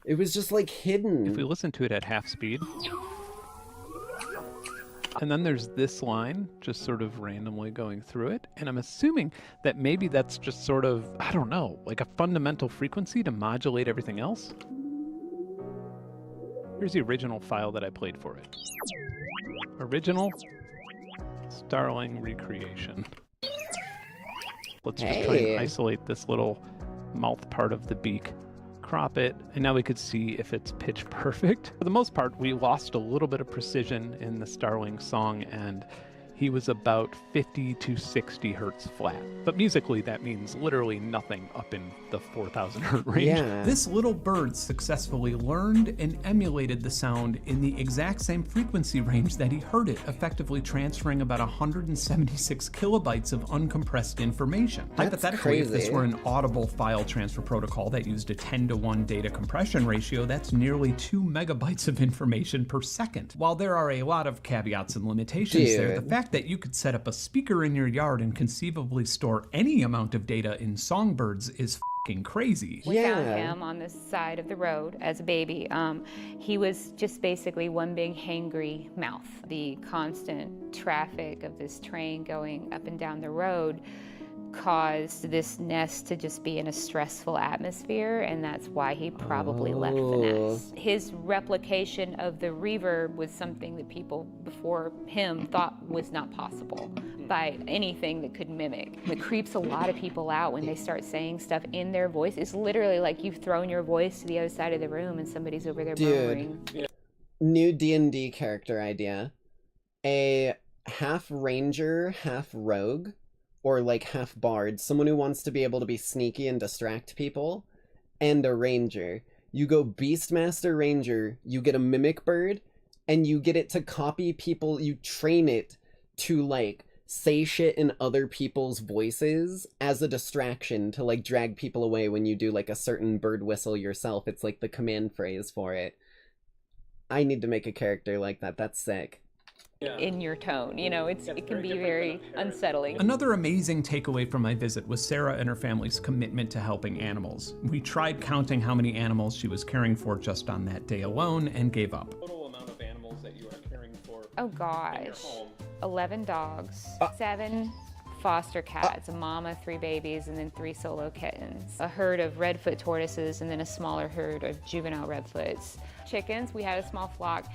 It was just like hidden. If we listen to it at half speed, and then there's this line just sort of randomly going through it, and I'm assuming that maybe that's just sort of, I don't know, like a fundamental frequency to modulate everything else. Here's the original file that I played for it. original, starling recreation. Let's just try Hey. and isolate this little mouth part of the beak, crop it, and now we could see if it's pitch perfect. For the most part, we lost a little bit of precision in the starling song, and he was about 50 to 60 hertz flat. But musically, that means literally nothing up in the 4,000 hertz range. Yeah. This little bird successfully learned and emulated the sound in the exact same frequency range that he heard it, effectively transferring about 176 kilobytes of uncompressed information. That's Hypothetically, if this crazy. were an audible file transfer protocol that used a 10-to-1 data compression ratio, that's nearly 2 megabytes of information per second. While there are a lot of caveats and limitations there, the Dude. fact that you could set up a speaker in your yard and conceivably store any amount of data in songbirds is f***ing crazy. We found Yeah. him on the side of the road as a baby. He was just basically one big hangry mouth. The constant traffic of this train going up and down the road caused this nest to just be in a stressful atmosphere, and that's why he probably left the nest. His replication of the reverb was something that people before him thought was not possible by anything that could mimic. It creeps a lot of people out when they start saying stuff in their voice. It's literally like you've thrown your voice to the other side of the room and somebody's over there murmuring. New D&D character idea. A half ranger, half rogue, or like half bard, someone who wants to be able to be sneaky and distract people, and a ranger. You go Beastmaster Ranger, you get a mimic bird, and you get it to copy people, you train it to like say shit in other people's voices as a distraction to like drag people away when you do like a certain bird whistle yourself. It's like the command phrase for it. I need to make a character like that. That's sick. In your tone, you know, it can be very unsettling. Another amazing takeaway from my visit was Sarah and her family's commitment to helping animals. We tried counting how many animals she was caring for just on that day alone and gave up. Total amount of animals that you are caring for. Oh gosh, 11 dogs, 7 foster cats, a mama, 3 babies, and then 3 solo kittens. A herd of redfoot tortoises, and then a smaller herd of juvenile redfoots. Chickens, we had a small flock.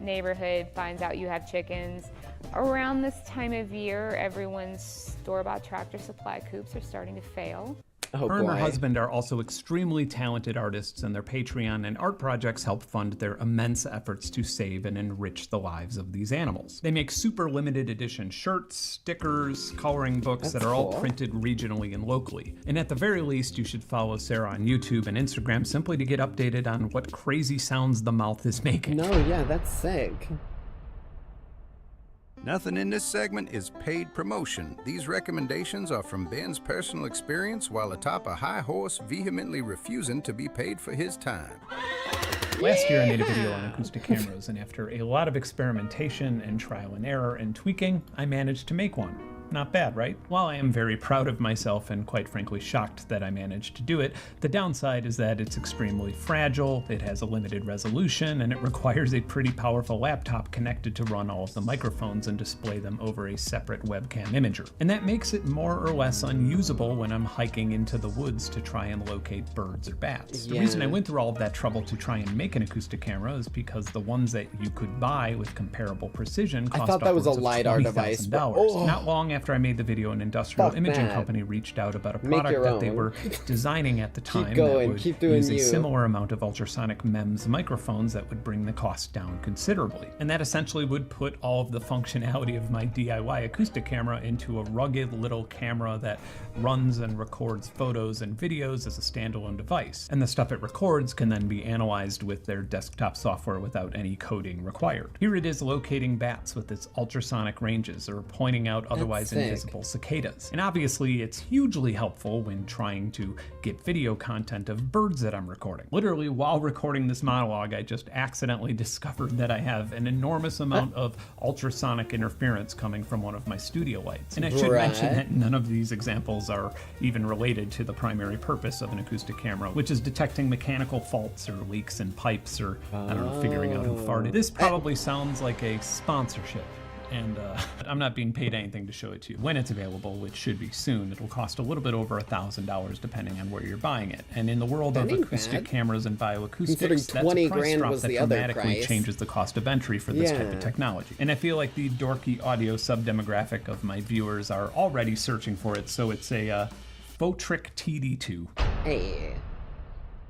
Neighborhood finds out you have chickens. Around this time of year, everyone's store-bought Tractor Supply coops are starting to fail. Oh Her and her boy. husband are also extremely talented artists, and their Patreon and art projects help fund their immense efforts to save and enrich the lives of these animals. They make super limited edition shirts, stickers, coloring books that That's are all cool. printed regionally and locally. And at the very least, you should follow Sarah on YouTube and Instagram simply to get updated on what crazy sounds the mouth is making. No, yeah, that's sick. Nothing in this segment is paid promotion. These recommendations are from Ben's personal experience while atop a high horse vehemently refusing to be paid for his time. Last year I made a video on acoustic cameras, and after a lot of experimentation and trial and error and tweaking, I managed to make one. Not bad, right? While I am very proud of myself and quite frankly shocked that I managed to do it, the downside is that it's extremely fragile, it has a limited resolution, and it requires a pretty powerful laptop connected to run all of the microphones and display them over a separate webcam imager. And that makes it more or less unusable when I'm hiking into the woods to try and locate birds or bats. The reason I went through all of that trouble to try and make an acoustic camera is because the ones that you could buy with comparable precision cost thought that was a upwards of LiDAR device, but $20,000. Not long after I made the video, an industrial Fuck imaging that. company reached out about a Make product your that they own. were designing at the time going, that would keep doing use a you. similar amount of ultrasonic MEMS microphones that would bring the cost down considerably. And that essentially would put all of the functionality of my DIY acoustic camera into a rugged little camera that runs and records photos and videos as a standalone device. And the stuff it records can then be analyzed with their desktop software without any coding required. Here it is locating bats with its ultrasonic ranges or pointing out otherwise sick. invisible cicadas. And obviously it's hugely helpful when trying to get video content of birds that I'm recording. Literally while recording this monologue, I just accidentally discovered that I have an enormous amount of ultrasonic interference coming from one of my studio lights. And I should mention that none of these examples are even related to the primary purpose of an acoustic camera, which is detecting mechanical faults or leaks in pipes or, I don't know, figuring out who farted. This probably sounds like a sponsorship. and I'm not being paid anything to show it to you. When it's available, which should be soon, it'll cost a little bit over $1,000 depending on where you're buying it. And in the world of acoustic cameras and bioacoustics, that's a price drop that dramatically changes the cost of entry for this type of technology. And I feel like the dorky audio sub-demographic of my viewers are already searching for it, so it's a Photric TD2. Hey.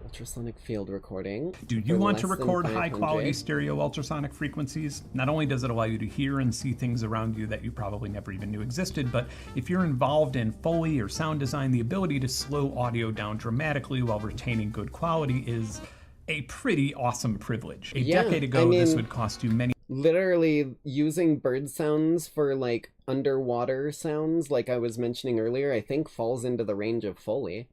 Ultrasonic field recording. Do you want to record high-quality stereo ultrasonic frequencies? Not only does it allow you to hear and see things around you that you probably never even knew existed, but if you're involved in Foley or sound design, the ability to slow audio down dramatically while retaining good quality is a pretty awesome privilege. A decade ago, this would cost you many... Literally, using bird sounds for, like, underwater sounds, like I was mentioning earlier, I think falls into the range of Foley.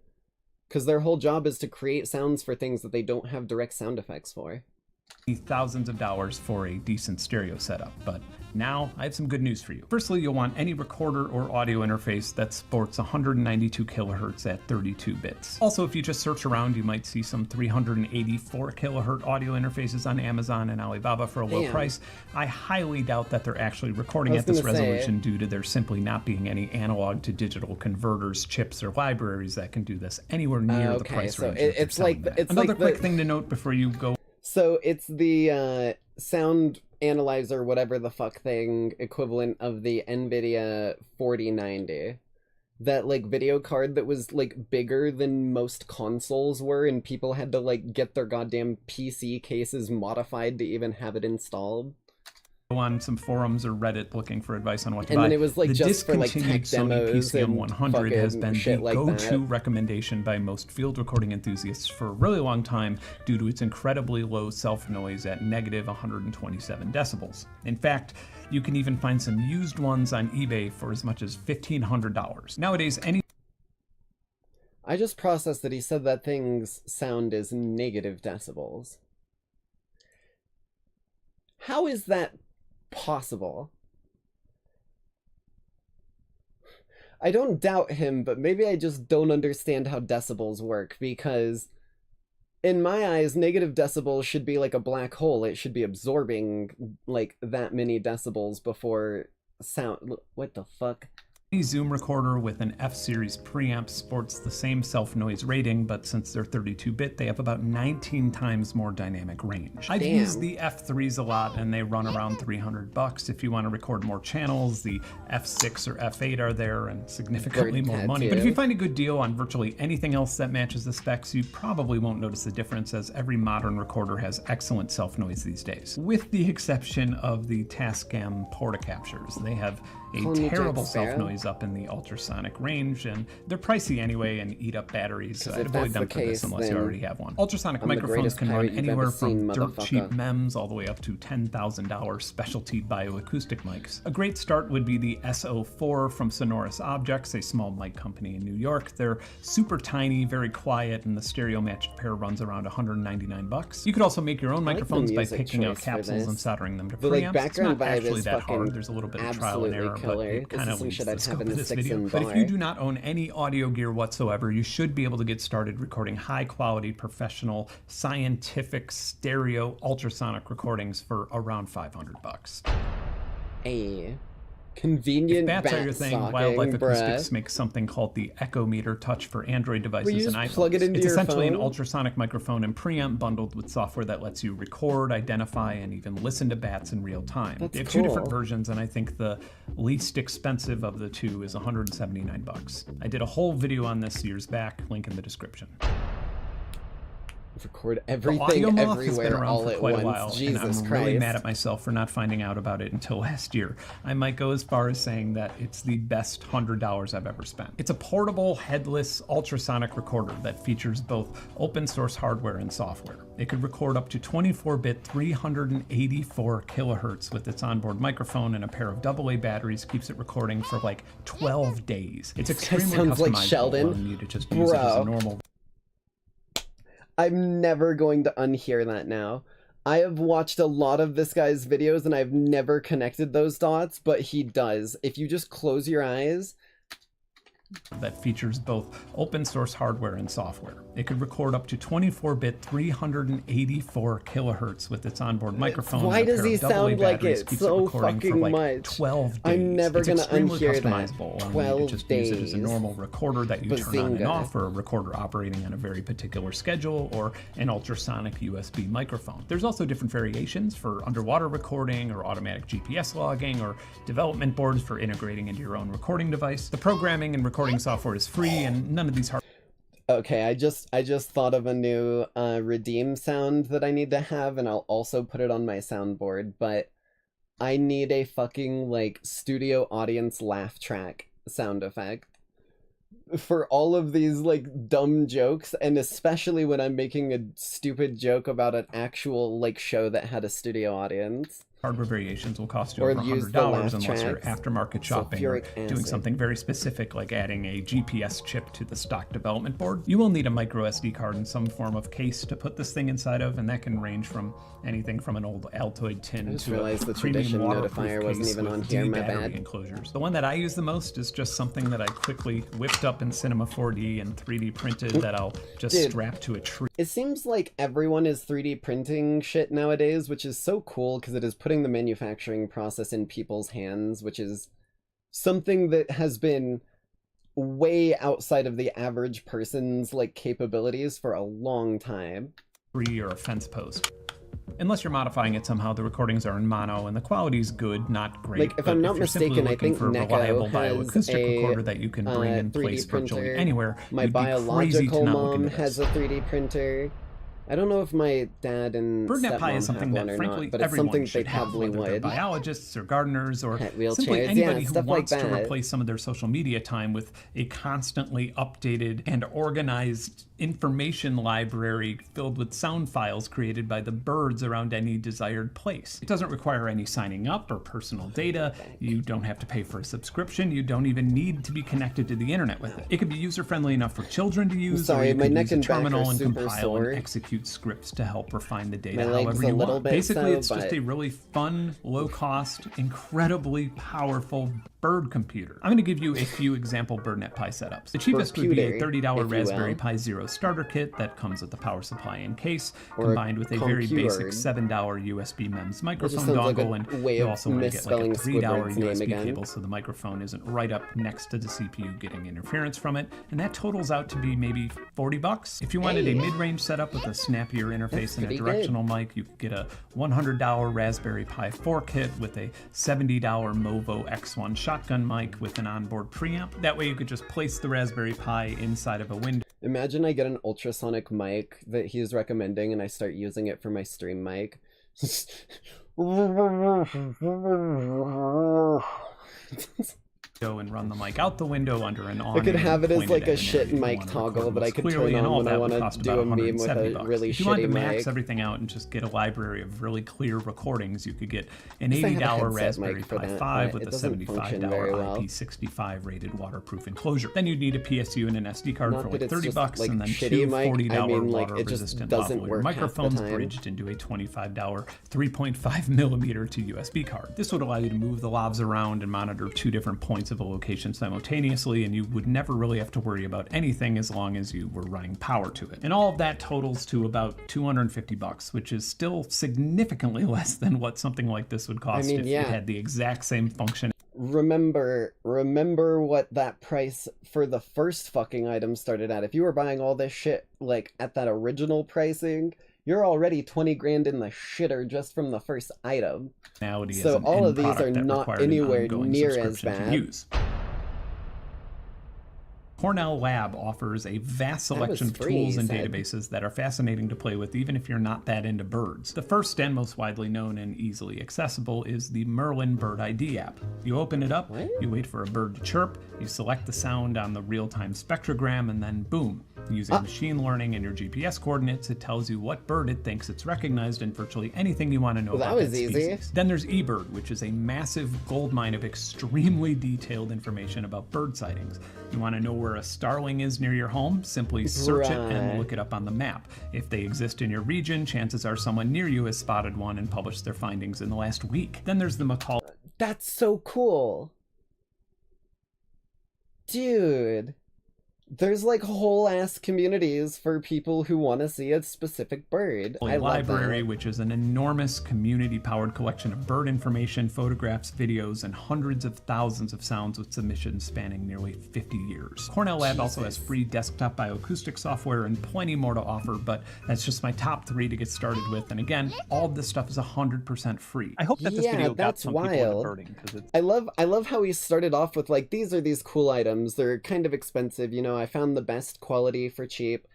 Because their whole job is to create sounds for things that they don't have direct sound effects for. Thousands of dollars for a decent stereo setup, but now I have some good news for you. Firstly, you'll want any recorder or audio interface that sports 192 kilohertz at 32 bits. Also, if you just search around, you might see some 384 kilohertz audio interfaces on Amazon and Alibaba for a low price. I highly doubt that they're actually recording at this resolution due to there simply not being any analog to digital converters, chips, or libraries that can do this anywhere near the price range. It's like another quick thing to note before you go. So it's the sound analyzer, whatever the fuck thing, equivalent of the NVIDIA 4090. That, like, video card that was, like, bigger than most consoles were, and people had to, like, get their goddamn PC cases modified to even have it installed. On some forums or Reddit looking for advice on what to buy. And then it was like the just for like tech Sony demos PCM and 100 has been the like go-to recommendation by most field recording enthusiasts for a really long time due to its incredibly low self-noise at negative 127 decibels. In fact, you can even find some used ones on eBay for as much as $1,500. Nowadays, I just processed that he said that thing's sound is negative decibels. How is that possible? I don't doubt him, but maybe I just don't understand how decibels work, because in my eyes, negative decibels should be like a black hole. It should be absorbing like that many decibels before sound. What the fuck? Any Zoom recorder with an F-series preamp sports the same self-noise rating, but since they're 32-bit, they have about 19 times more dynamic range. I've used the F3s a lot, and they run around $300. If you want to record more channels, the F6 or F8 are there, and significantly more money. But if you find a good deal on virtually anything else that matches the specs, you probably won't notice the difference, as every modern recorder has excellent self-noise these days. With the exception of the Tascam Portacaptures. They have a terrible self-noise up in the ultrasonic range, and they're pricey anyway and eat up batteries, so I'd avoid them for this unless you already have one. Ultrasonic microphones can run anywhere from dirt-cheap MEMS all the way up to $10,000 specialty bioacoustic mics. A great start would be the SO4 from Sonorous Objects, a small mic company in New York. They're super tiny, very quiet, and the stereo-matched pair runs around $199. You could also make your own microphones by picking out capsules and soldering them to preamps. It's not actually that hard. There's a little bit of trial and error, but it kind of leaves the scope of this video. But if you do not own any audio gear whatsoever, you should be able to get started recording high-quality, professional, scientific, stereo, ultrasonic recordings for around $500. Hey. Convenient if bats are your thing, Wildlife Acoustics bruh. makes something called the Echo Meter Touch for Android devices and iPhones. Plug it into it's your essentially phone? an ultrasonic microphone and preamp bundled with software that lets you record, identify, and even listen to bats in real time. That's They have cool. two different versions, and I think the least expensive of the two is $179. I did a whole video on this years back, link in the description. Record The everything audio moth has been everywhere around all for at quite once. a while, Jesus and I'm Christ. really mad at myself for not finding out about it until last year. I might go as far as saying that it's the best $100 I've ever spent. It's a portable, headless, ultrasonic recorder that features both open source hardware and software. It could record up to 24-bit 384 kilohertz with its onboard microphone, and a pair of AA batteries keeps it recording for like 12 days. It's extremely sounds like customizable, Sheldon. allowing you to just use it as a normal I'm never going to unhear that now. I have watched a lot of this guy's videos and I've never connected those dots, but he does. If you just close your eyes, that features both open source hardware and software. It could record up to 24-bit 384 kilohertz with its onboard microphone. Why does he sound like it so fucking much? 12 days. I'm never gonna unhear that. Customizable. 12 you could just days. use it as a normal recorder that you turn on and Bazinga. off, or a recorder operating on a very particular schedule, or an ultrasonic USB microphone. There's also different variations for underwater recording, or automatic GPS logging, or development boards for integrating into your own recording device. The programming and recording software is free, and none of these Okay, I just thought of a new redeem sound that I need to have, and I'll also put it on my soundboard, but I need a fucking, like, studio audience laugh track sound effect for all of these, like, dumb jokes, and especially when I'm making a stupid joke about an actual, like, show that had a studio audience. hardware variations will cost you Or over use the $100 laugh unless you're tracks, aftermarket shopping or sulfuric doing acid. something very specific like adding a GPS chip to the stock development board. You will need a micro SD card in some form of case to put this thing inside of, and that can range from anything from an old Altoid tin I just to realized a the premium tradition waterproof notifier wasn't case even with on here, my battery bad. enclosures. The one that I use the most is just something that I quickly whipped up in Cinema 4D and 3D printed that I'll just Dude. strap to a tree. It seems like everyone is 3D printing shit nowadays, which is so cool because it is putting the manufacturing process in people's hands, which is something that has been way outside of the average person's, like, capabilities for a long time. Tree or a fence post. Unless you're modifying it somehow, the recordings are in mono and the quality's good, not great. Like, if but I'm not you're simply mistaken, I looking think for a Neko reliable has bioacoustic a recorder that you can bring in 3D place virtually printer. anywhere, My you'd be crazy to biological not look mom into has this. a 3D printer. I don't know if my dad and BirdNet Pi stepmom is something have that, one or frankly, not, but it's everyone something they should have, probably whether they're would. biologists or gardeners or Pet simply wheelchairs, anybody yeah, who stuff like wants to that. replace some of their social media time with a constantly updated and organized information library filled with sound files created by the birds around any desired place. It doesn't require any signing up or personal data. You don't have to pay for a subscription. You don't even need to be connected to the internet with it. It can be user-friendly enough for children to use, sorry, or you my can neck use a and back terminal are and super compile sore. and execute scripts to help refine the data My leg's however a you little want. bit Basically, so, it's just but- a really fun, low-cost, incredibly powerful bird computer. I'm going to give you a few example BirdNet Pi setups. The cheapest would be a Computer, $30 if you Raspberry will. Pi Zero starter kit that comes with the power supply and case, Or a combined with a very basic computer. $7 USB MEMS microphone sounds like a dongle, and way you of also want to get like a misspelling $3 Squidward's name USB again. cable so the microphone isn't right up next to the CPU getting interference from it, and that totals out to be maybe $40. If you wanted a Hey. mid-range setup with a snappier interface and a pretty good. directional mic, you could get a $100 Raspberry Pi 4 kit with a $70 Movo X1 shotgun mic with an onboard preamp. That way you could just place the Raspberry Pi inside of a window. Imagine I get an ultrasonic mic that he's recommending and I start using it for my stream mic. And run the mic out the window under an I awning. could have it and as point like at a an shit area you mic wanna toggle record that I most could clearly, turn and all on when I that would want to cost do about a meme with a $170. really If you wanted shitty to max mic. everything out and just get a library of really clear recordings, you could get an Guess I have a $80 headset Raspberry mic for Pi that, 5 but with it a doesn't function $75 very well. IP65 rated waterproof enclosure. Then you'd need a PSU and an SD card Not for that like it's just, $30, like, and then shitty two mic, $40 I mean, like, it just water-resistant doesn't lavalier work half the microphones time. bridged into a $25 3.5 millimeter to USB card. This would allow you to move the lavs around and monitor two different points of a location simultaneously, and you would never really have to worry about anything as long as you were running power to it. And all of that totals to about $250, which is still significantly less than what something like this would cost mean, if yeah. it had the exact same function. Remember what that price for the first fucking item started at. If you were buying all this shit like at that original pricing, you're already 20 grand in the shitter just from the first item. So all of these are not anywhere near as bad. Use. Cornell Lab offers a vast selection of free, tools he and said. databases that are fascinating to play with even if you're not that into birds. The first and most widely known and easily accessible is the Merlin Bird ID app. You open it up, you wait for a bird to chirp, you select the sound on the real-time spectrogram, and then boom. Using machine learning and your GPS coordinates, it tells you what bird it thinks it's recognized and virtually anything you want to know Well, about that was that easy. species. Then there's eBird, which is a massive goldmine of extremely detailed information about bird sightings. You want to know where a starling is near your home? Simply search it and Right. look it up on the map. If they exist in your region, chances are someone near you has spotted one and published their findings in the last week. Then there's the Macaulay That's so cool. Dude, there's like whole ass communities for people who want to see a specific bird. I love Library, that. which is an enormous community-powered collection of bird information, photographs, videos, and hundreds of thousands of sounds with submissions spanning nearly 50 years. Cornell Lab also has free desktop bioacoustic software and plenty more to offer, but that's just my top 3 to get started with. And again, all of this stuff is 100% free. I hope that this video got that's some people into wild. birding, because it's I love how he started off with like, these are these cool items. They're kind of expensive, you know. I found the best quality for cheap.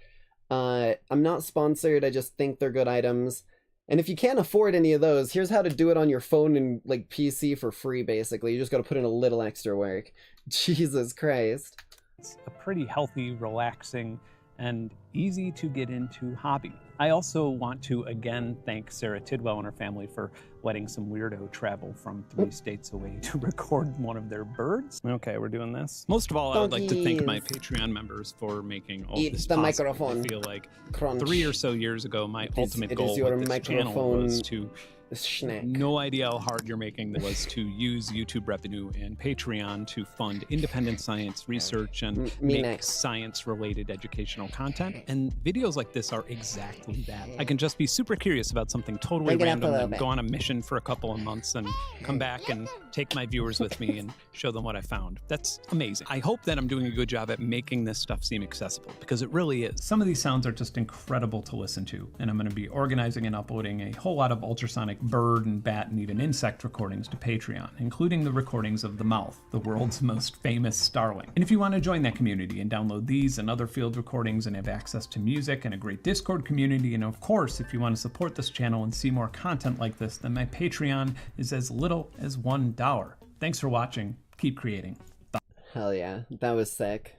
I'm not sponsored, I just think they're good items. And if you can't afford any of those, here's how to do it on your phone and like PC for free, basically. You just gotta put in a little extra work. Jesus Christ. It's a pretty healthy, relaxing, and easy to get into hobby. I also want to again thank Sarah Tidwell and her family for letting some weirdo travel from 3 states away to record one of their birds. Okay, we're doing this. Most of all, I would like to thank my Patreon members for making all Eat this the possible. microphone. I feel like Crunch. 3 or so years ago, my ultimate it goal is your with this channel microphone was to snack. no idea how hard you're making this was to use YouTube revenue and Patreon to fund independent science research and Me make next. science-related educational content. And videos like this are exactly that. I can just be super curious about something totally Bring it up a random little and bit. go on a mission for a couple of months and come back and take my viewers with me and show them what I found. That's amazing. I hope that I'm doing a good job at making this stuff seem accessible, because it really is. Some of these sounds are just incredible to listen to, and I'm going to be organizing and uploading a whole lot of ultrasonic bird and bat and even insect recordings to Patreon, including the recordings of the mouth, the world's most famous starling. And if you want to join that community and download these and other field recordings and have access to music and a great Discord community, and of course, if you want to support this channel and see more content like this, then my Patreon is as little as $1. Thanks for watching. Keep creating. Bye. Hell yeah, that was sick.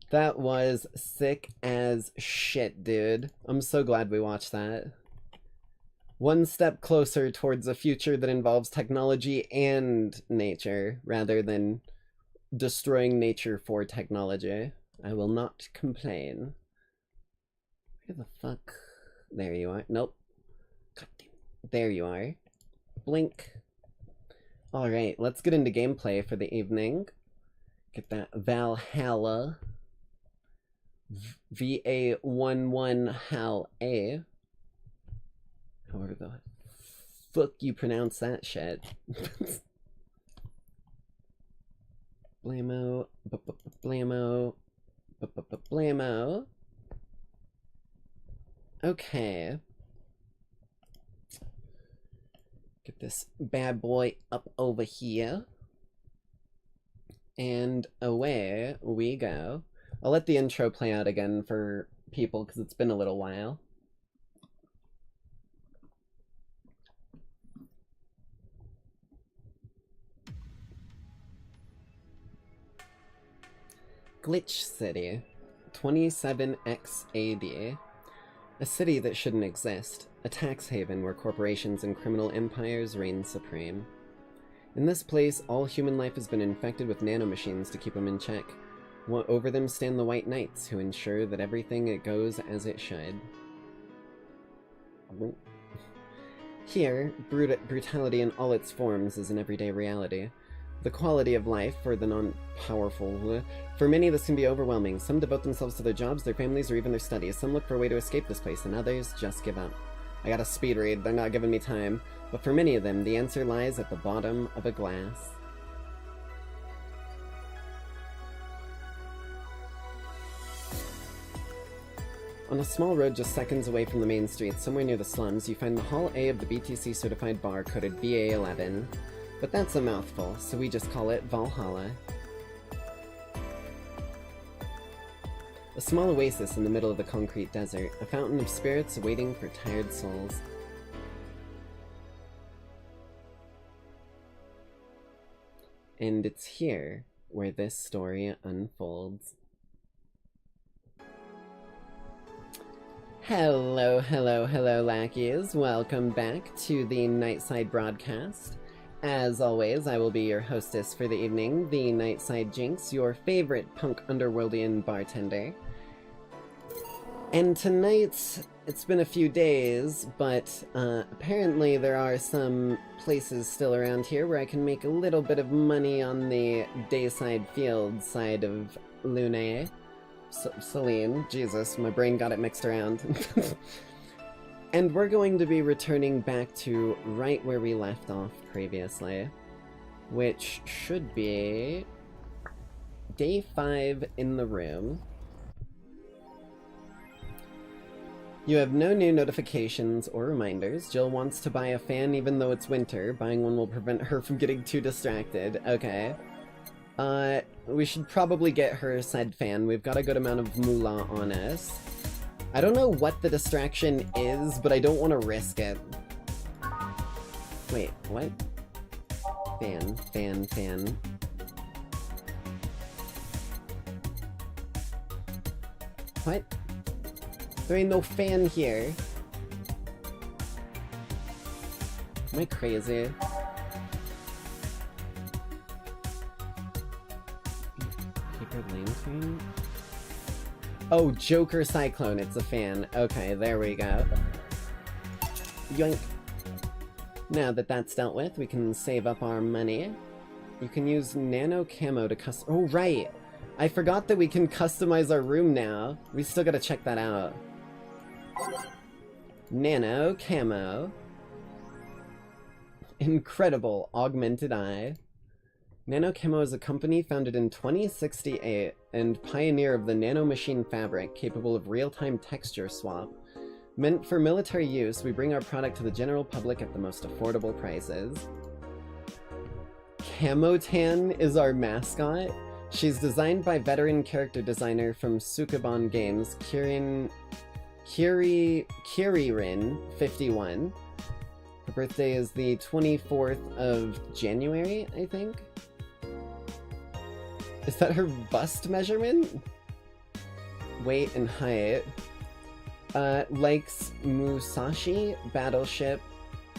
That was sick as shit, dude. I'm so glad we watched that. One step closer towards a future that involves technology and nature, rather than destroying nature for technology. I will not complain. Where the fuck? There you are. Nope. God damn. There you are. Blink. Alright, let's get into gameplay for the evening. Get that Valhalla. VA-11 Hal A. However the fuck you pronounce that shit. Blammo. Blammo. Blammo. Okay. Get this bad boy up over here. And away we go. I'll let the intro play out again for people because it's been a little while. Glitch City, 27XAD. A city that shouldn't exist. A tax haven where corporations and criminal empires reign supreme. In this place, all human life has been infected with nanomachines to keep them in check. Over them stand the White Knights, who ensure that everything goes as it should. Here, brutality in all its forms is an everyday reality. The quality of life for the non-powerful. For many, this can be overwhelming. Some devote themselves to their jobs, their families, or even their studies. Some look for a way to escape this place, and others just give up. I got a speed read, they're not giving me time. But for many of them, the answer lies at the bottom of a glass. On a small road just seconds away from the main street, somewhere near the slums, you find the Hall A of the BTC certified bar coded VA-11. But that's a mouthful, so we just call it Valhalla. A small oasis in the middle of the concrete desert, a fountain of spirits waiting for tired souls. And it's here where this story unfolds. Hello, hello, hello, lackeys. Welcome back to the Nightside broadcast. As always, I will be your hostess for the evening, the Nightside Jinx, your favorite punk underworldian bartender. And tonight, it's been a few days, but apparently there are some places still around here where I can make a little bit of money on the dayside field side of Lune. Celine, Jesus, my brain got it mixed around. And we're going to be returning back to right where we left off previously, which should be day 5 in the room. You have no new notifications or reminders. Jill wants to buy a fan even though it's winter. Buying one will prevent her from getting too distracted. Okay. We should probably get her said fan. We've got a good amount of moolah on us. I don't know what the distraction is, but I don't want to risk it. Wait, what? Fan. What? There ain't no fan here. Am I crazy? Paper lantern? Oh, Joker Cyclone, it's a fan. Okay, there we go. Yoink. Now that that's dealt with, we can save up our money. You can use Nano Camo to custom- Oh, right! I forgot that we can customize our room now. We still gotta check that out. Nano Camo. Incredible augmented eye. Nano Camo is a company founded in 2068 and pioneer of the nanomachine fabric capable of real-time texture swap. Meant for military use, we bring our product to the general public at the most affordable prices. Camotan is our mascot. She's designed by veteran character designer from Sukeban Games, Kiririn51. Her birthday is the 24th of January, I think? Is that her bust measurement? Weight and height. Likes Musashi, Battleship,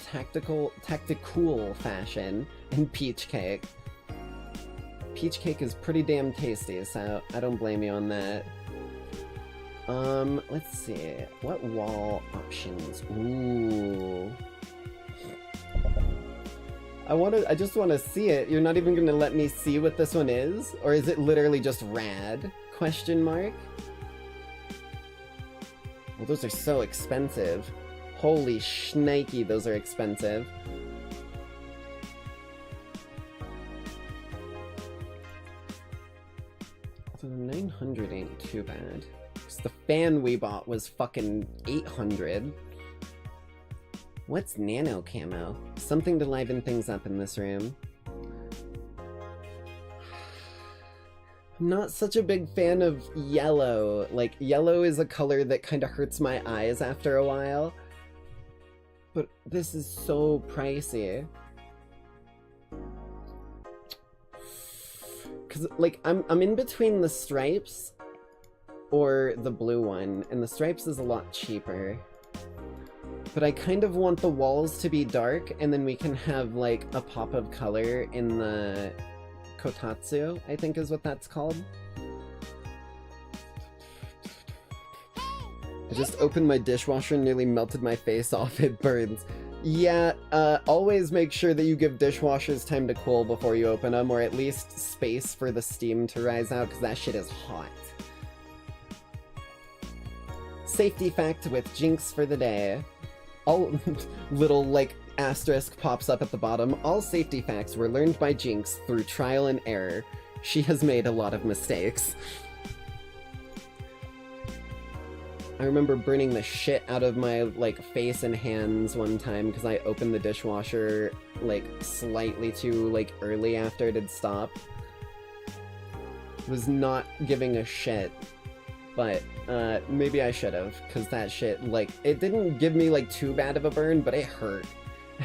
tactical fashion, and Peach Cake. Peach Cake is pretty damn tasty, so I don't blame you on that. Let's see. What wall options? Ooh. I just wanna see it. You're not even gonna let me see what this one is? Or is it literally just rad? Question mark? Well, those are so expensive. Holy shnikey, those are expensive. So 900 ain't too bad. Because the fan we bought was fucking 800. What's Nano Camo? Something to liven things up in this room. I'm not such a big fan of yellow. Like, yellow is a color that kind of hurts my eyes after a while. But this is so pricey. Cause, like, I'm in between the stripes or the blue one, and the stripes is a lot cheaper. But I kind of want the walls to be dark, and then we can have, like, a pop of color in the kotatsu, I think is what that's called. I just opened my dishwasher and nearly melted my face off. It burns. Yeah, always make sure that you give dishwashers time to cool before you open them, or at least space for the steam to rise out, because that shit is hot. Safety fact with Jinx for the day. All little, like, asterisk pops up at the bottom. All safety facts were learned by Jinx through trial and error. She has made a lot of mistakes. I remember burning the shit out of my, like, face and hands one time because I opened the dishwasher, like, slightly too, like, early after it had stopped. Was not giving a shit. But, maybe I should've, because that shit, like, it didn't give me, like, too bad of a burn, but it hurt.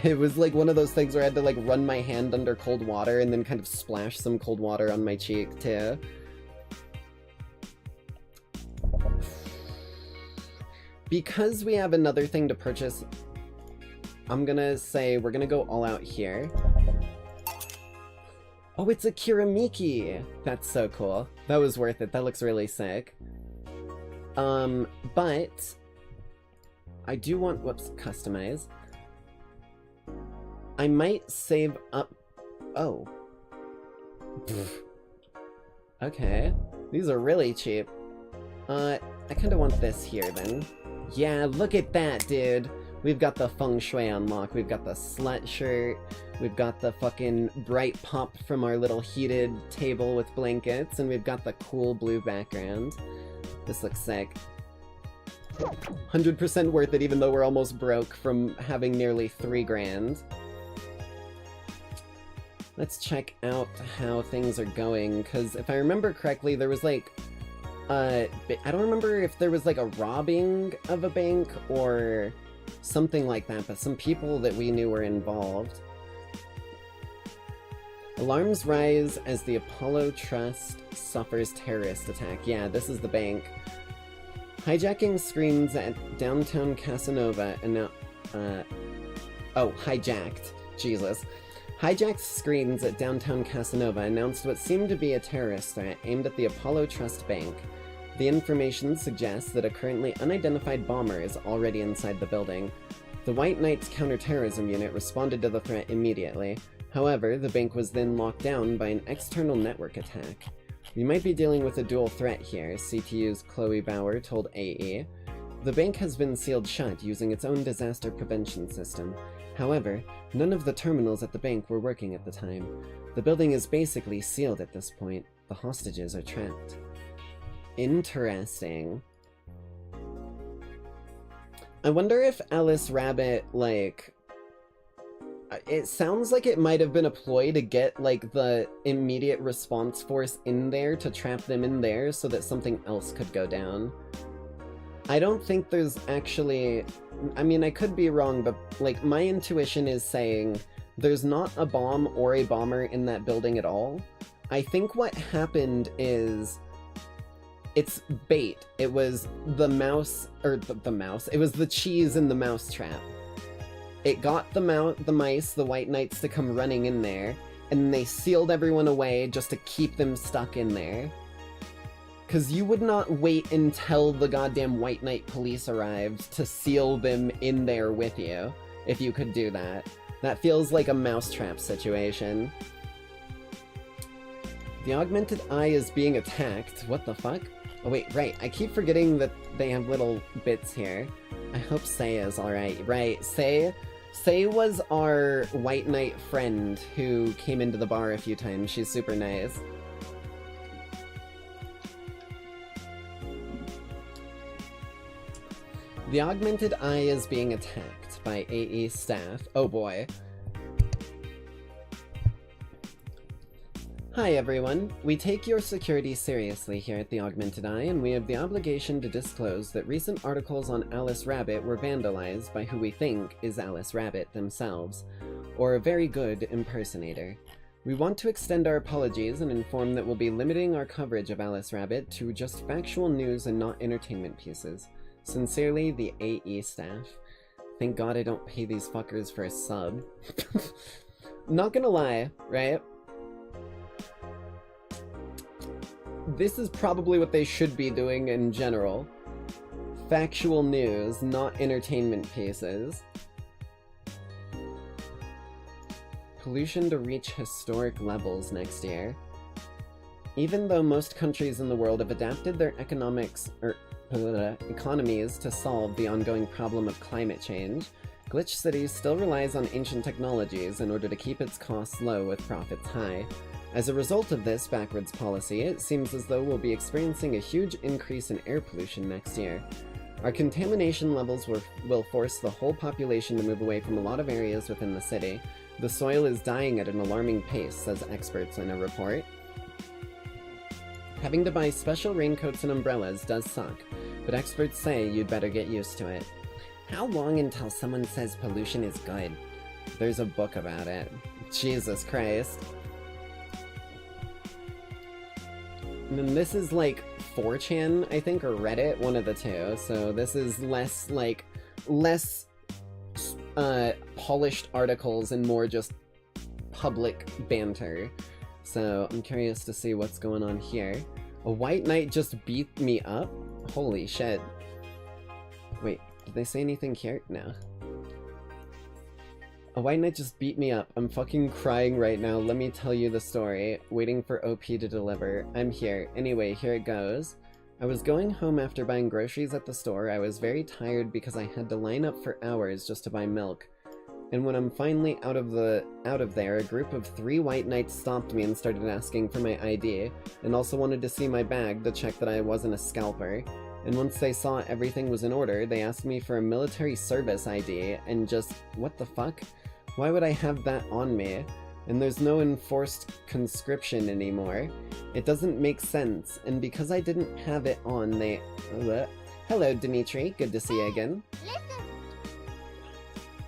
It was, like, one of those things where I had to, like, run my hand under cold water and then kind of splash some cold water on my cheek, too. Because we have another thing to purchase, I'm gonna say we're gonna go all out here. Oh, it's a Kiramiki! That's so cool. That was worth it. That looks really sick. But I do want, whoops, customize. I might save up, oh. Okay, these are really cheap. I kinda want this here then. Yeah, look at that, dude. We've got the feng shui unlock, we've got the slut shirt, we've got the fucking bright pop from our little heated table with blankets, and we've got the cool blue background. This looks sick. 100% worth it, even though we're almost broke from having nearly 3 grand. Let's check out how things are going, because if I remember correctly, there was like, I don't remember if there was like a robbing of a bank or something like that, but some people that we knew were involved. Alarms rise as the Apollo Trust suffers terrorist attack. Yeah, this is the bank. Hijacking screens at downtown Casanova and now, hijacked. Jesus. Hijacked screens at downtown Casanova announced what seemed to be a terrorist threat aimed at the Apollo Trust Bank. The information suggests that a currently unidentified bomber is already inside the building. The White Knights counterterrorism unit responded to the threat immediately. However, the bank was then locked down by an external network attack. We might be dealing with a dual threat here, CTU's Chloe Bauer told AE. The bank has been sealed shut using its own disaster prevention system. However, none of the terminals at the bank were working at the time. The building is basically sealed at this point. The hostages are trapped. Interesting. I wonder if Alice Rabbit, like... It sounds like it might have been a ploy to get, like, the immediate response force in there to trap them in there so that something else could go down. I don't think there's actually... I mean, I could be wrong, but, like, my intuition is saying there's not a bomb or a bomber in that building at all. I think what happened is... It's bait. It was the mouse... Or the mouse. It was the cheese in the mouse trap. It got the mice, the White Knights, to come running in there, and they sealed everyone away just to keep them stuck in there. Because you would not wait until the goddamn White Knight police arrived to seal them in there with you, if you could do that. That feels like a mousetrap situation. The augmented eye is being attacked. What the fuck? Oh wait, right, I keep forgetting that they have little bits here. I hope Say is alright. Right, Say was our White Knight friend who came into the bar a few times. She's super nice. The augmented eye is being attacked by AE staff. Oh boy. Hi everyone, we take your security seriously here at the Augmented Eye, and we have the obligation to disclose that recent articles on Alice Rabbit were vandalized by who we think is Alice Rabbit themselves, or a very good impersonator. We want to extend our apologies and inform that we'll be limiting our coverage of Alice Rabbit to just factual news and not entertainment pieces. Sincerely, the AE staff. Thank God I don't pay these fuckers for a sub. Not gonna lie, right? This is probably what they should be doing in general. Factual news, not entertainment pieces. Pollution to reach historic levels next year. Even though most countries in the world have adapted their economies to solve the ongoing problem of climate change, Glitch City still relies on ancient technologies in order to keep its costs low with profits high. As a result of this backwards policy, it seems as though we'll be experiencing a huge increase in air pollution next year. Our contamination levels will force the whole population to move away from a lot of areas within the city. The soil is dying at an alarming pace, says experts in a report. Having to buy special raincoats and umbrellas does suck, but experts say you'd better get used to it. How long until someone says pollution is good? There's a book about it. Jesus Christ. And then this is like 4chan, I think, or Reddit, one of the two. So this is less polished articles and more just public banter. So I'm curious to see what's going on here. A White Knight just beat me up? Holy shit. Wait, did they say anything here? No. A white knight just beat me up. I'm fucking crying right now. Let me tell you the story. Waiting for OP to deliver. I'm here. Anyway, here it goes. I was going home after buying groceries at the store. I was very tired because I had to line up for hours just to buy milk. And when I'm finally out of there, a group of 3 white knights stopped me and started asking for my ID, and also wanted to see my bag to check that I wasn't a scalper. And once they saw everything was in order, they asked me for a military service ID, and just, what the fuck? Why would I have that on me? And there's no enforced conscription anymore. It doesn't make sense, and because I didn't have it on, they... Hello, Dimitri. Good to see you again.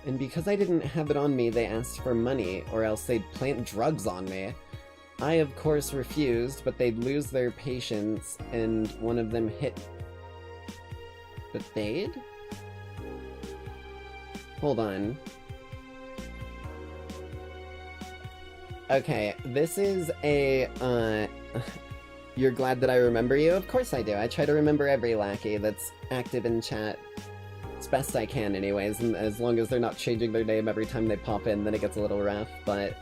And because I didn't have it on me, they asked for money, or else they'd plant drugs on me. I, of course, refused, but they'd lose their patience, and one of them hit... But they'd? Hold on. Okay, this is a, You're glad that I remember you? Of course I do. I try to remember every lackey that's active in chat. As best I can, anyways, and as long as they're not changing their name every time they pop in, then it gets a little rough, but...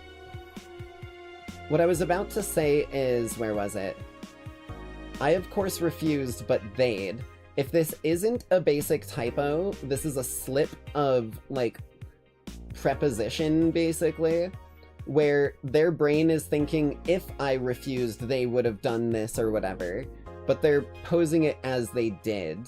What I was about to say is... Where was it? I, of course, refused, but they'd. If this isn't a basic typo, this is a slip of, like, preposition, basically, where their brain is thinking, if I refused, they would have done this or whatever, but they're posing it as they did.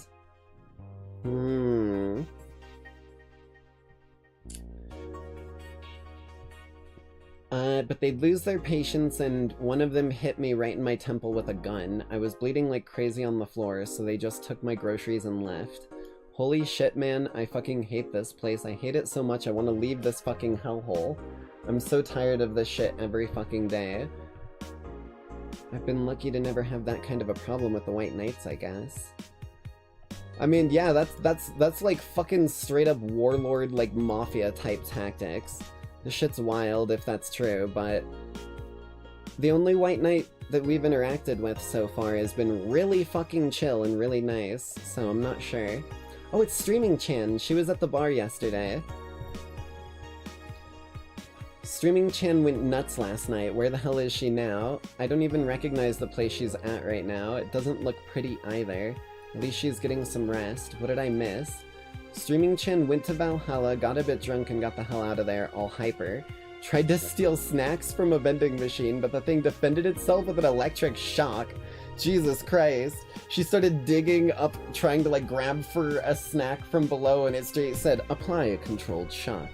But they'd lose their patience, and one of them hit me right in my temple with a gun. I was bleeding like crazy on the floor, so they just took my groceries and left. Holy shit, man, I fucking hate this place. I hate it so much I want to leave this fucking hellhole. I'm so tired of this shit every fucking day. I've been lucky to never have that kind of a problem with the White Knights, I guess. I mean, yeah, that's like fucking straight up warlord, like, mafia type tactics. This shit's wild if that's true, but the only White Knight that we've interacted with so far has been really fucking chill and really nice, so I'm not sure. Oh, it's Streaming Chan. She was at the bar yesterday. Streaming Chan went nuts last night. Where the hell is she now? I don't even recognize the place she's at right now. It doesn't look pretty either. At least she's getting some rest. What did I miss? Streaming Chan went to Valhalla, got a bit drunk, and got the hell out of there, all hyper. Tried to steal snacks from a vending machine, but the thing defended itself with an electric shock. Jesus Christ. She started digging up, trying to, like, grab for a snack from below, and it straight said, apply a controlled shock.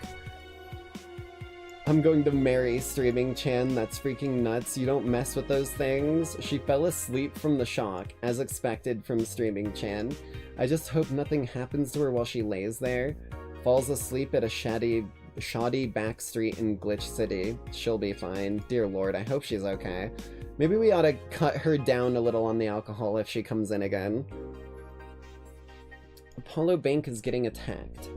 I'm going to marry Streaming Chan, that's freaking nuts. You don't mess with those things. She fell asleep from the shock, as expected from Streaming Chan. I just hope nothing happens to her while she lays there. Falls asleep at a shoddy back street in Glitch City. She'll be fine. Dear Lord, I hope she's okay. Maybe we ought to cut her down a little on the alcohol if she comes in again. Apollo Bank is getting attacked.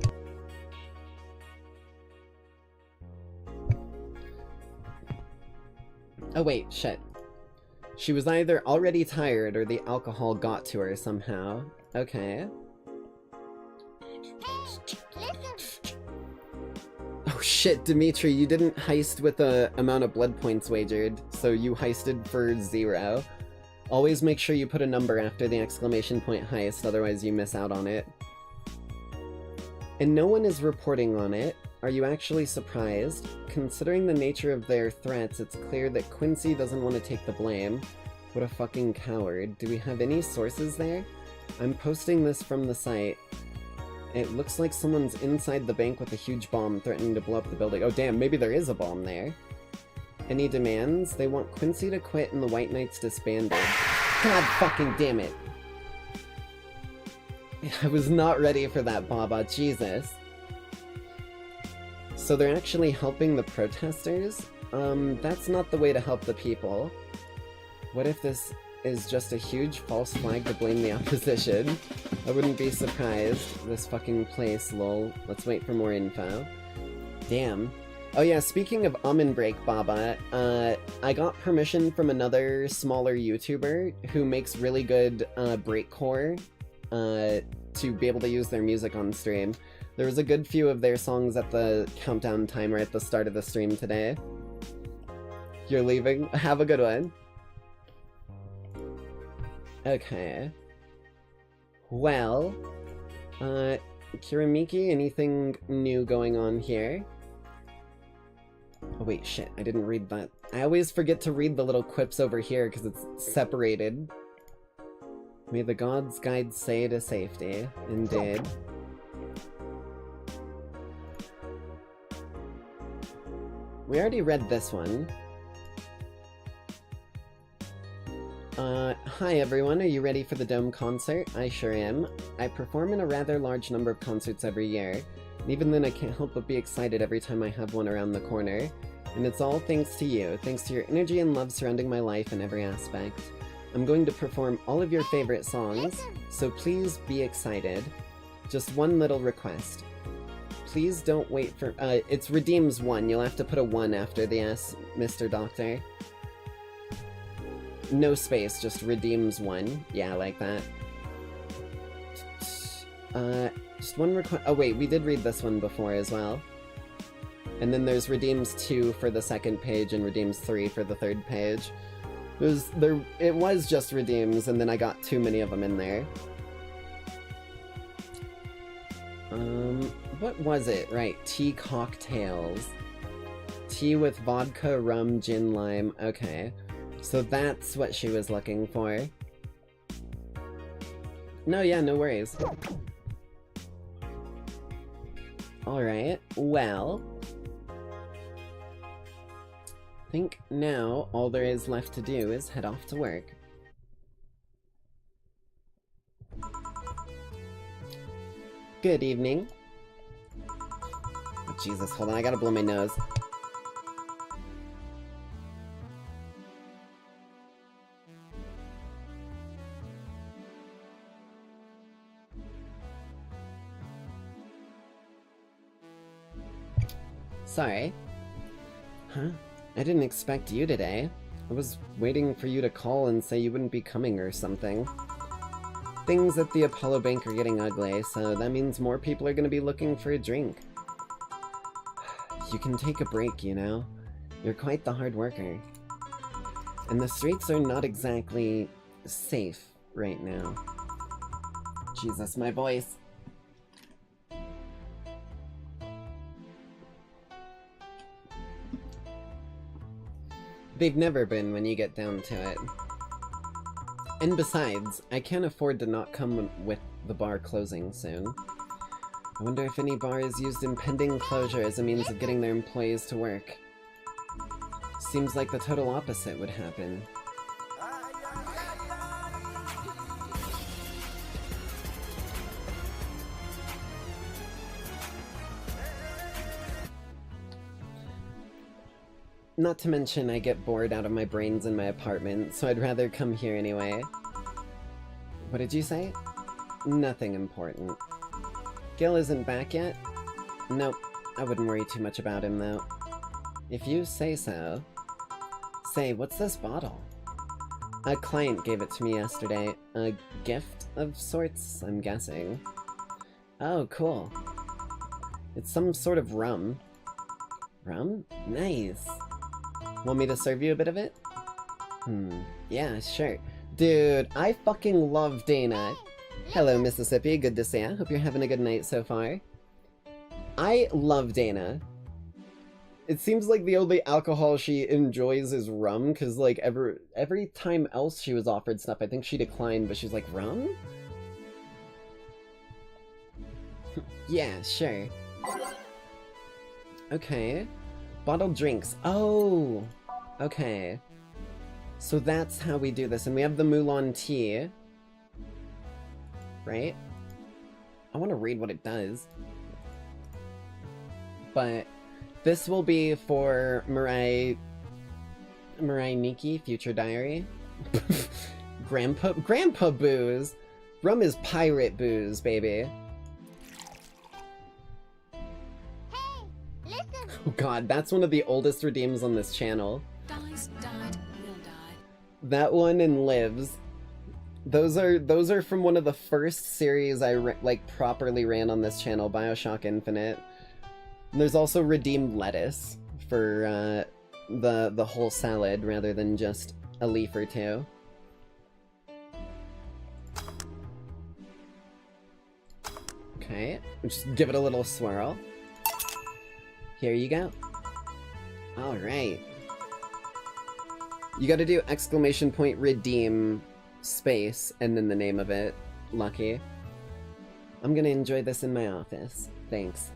Oh wait, shit. She was either already tired or the alcohol got to her somehow. Okay. Oh shit, Dimitri, you didn't heist with the amount of blood points wagered, so you heisted for 0. Always make sure you put a number after the exclamation point heist, otherwise you miss out on it. And no one is reporting on it. Are you actually surprised? Considering the nature of their threats, it's clear that Quincy doesn't want to take the blame. What a fucking coward. Do we have any sources there? I'm posting this from the site. It looks like someone's inside the bank with a huge bomb threatening to blow up the building. Oh damn, maybe there is a bomb there. Any demands? They want Quincy to quit and the White Knights disbanded. God fucking damn it. I was not ready for that, Baba. Jesus. So they're actually helping the protesters? That's not the way to help the people. What if this is just a huge false flag to blame the opposition? I wouldn't be surprised. This fucking place, lol. Let's wait for more info. Damn. Oh yeah, speaking of Almond Break, Baba, I got permission from another smaller YouTuber who makes really good breakcore to be able to use their music on stream. There was a good few of their songs at the countdown timer at the start of the stream today. You're leaving? Have a good one. Okay. Well, Kiramiki, anything new going on here? Oh wait, shit, I didn't read that. I always forget to read the little quips over here because it's separated. May the gods guide Sei to safety. Indeed. We already read this one. Hi everyone, are you ready for the Dome concert? I sure am. I perform in a rather large number of concerts every year, and even then I can't help but be excited every time I have one around the corner. And it's all thanks to you, thanks to your energy and love surrounding my life in every aspect. I'm going to perform all of your favorite songs, so please be excited. Just one little request. Please don't wait for- it's redeems 1, you'll have to put a 1 after the S, Mr. Doctor. No space, just redeems 1. Yeah, like that. Just one request- oh wait, we did read this one before as well. And then there's redeems 2 for the second page and redeems 3 for the third page. It was just redeems, and then I got too many of them in there. What was it? Right, tea cocktails. Tea with vodka, rum, gin, lime. Okay. So that's what she was looking for. No, yeah, no worries. Alright, well... I think now all there is left to do is head off to work. Good evening. Oh, Jesus, hold on, I gotta blow my nose. Sorry. Huh? I didn't expect you today. I was waiting for you to call and say you wouldn't be coming or something. Things at the Apollo Bank are getting ugly, so that means more people are gonna be looking for a drink. You can take a break, you know? You're quite the hard worker. And the streets are not exactly safe right now. Jesus, my voice. They've never been when you get down to it. And besides, I can't afford to not come with the bar closing soon. I wonder if any bars used impending closure as a means of getting their employees to work. Seems like the total opposite would happen. Not to mention I get bored out of my brains in my apartment, so I'd rather come here anyway. What did you say? Nothing important. Gil isn't back yet? Nope, I wouldn't worry too much about him though. If you say so. Say, what's this bottle? A client gave it to me yesterday. A gift of sorts, I'm guessing. Oh, cool. It's some sort of rum. Rum? Nice. Want me to serve you a bit of it? Yeah, sure. Dude, I fucking love Dana. Hello, Mississippi. Good to see ya. Hope you're having a good night so far. I love Dana. It seems like the only alcohol she enjoys is rum, because, like, every time else she was offered stuff, I think she declined, but she's like, rum? Yeah, sure. Okay. Bottled drinks. Oh! Okay. So that's how we do this. And we have the Mulan tea. Right? I want to read what it does. But this will be for Mirai Nikki, Future Diary. Grandpa booze! Rum is pirate booze, baby. Oh god, that's one of the oldest redeems on this channel. Dies, died, will die. That one and lives. Those are from one of the first series I like properly ran on this channel, BioShock Infinite. There's also redeemed lettuce for the whole salad rather than just a leaf or two. Okay, just give it a little swirl. Here you go. Alright. You gotta do exclamation point redeem space and then the name of it. Lucky. I'm gonna enjoy this in my office. Thanks.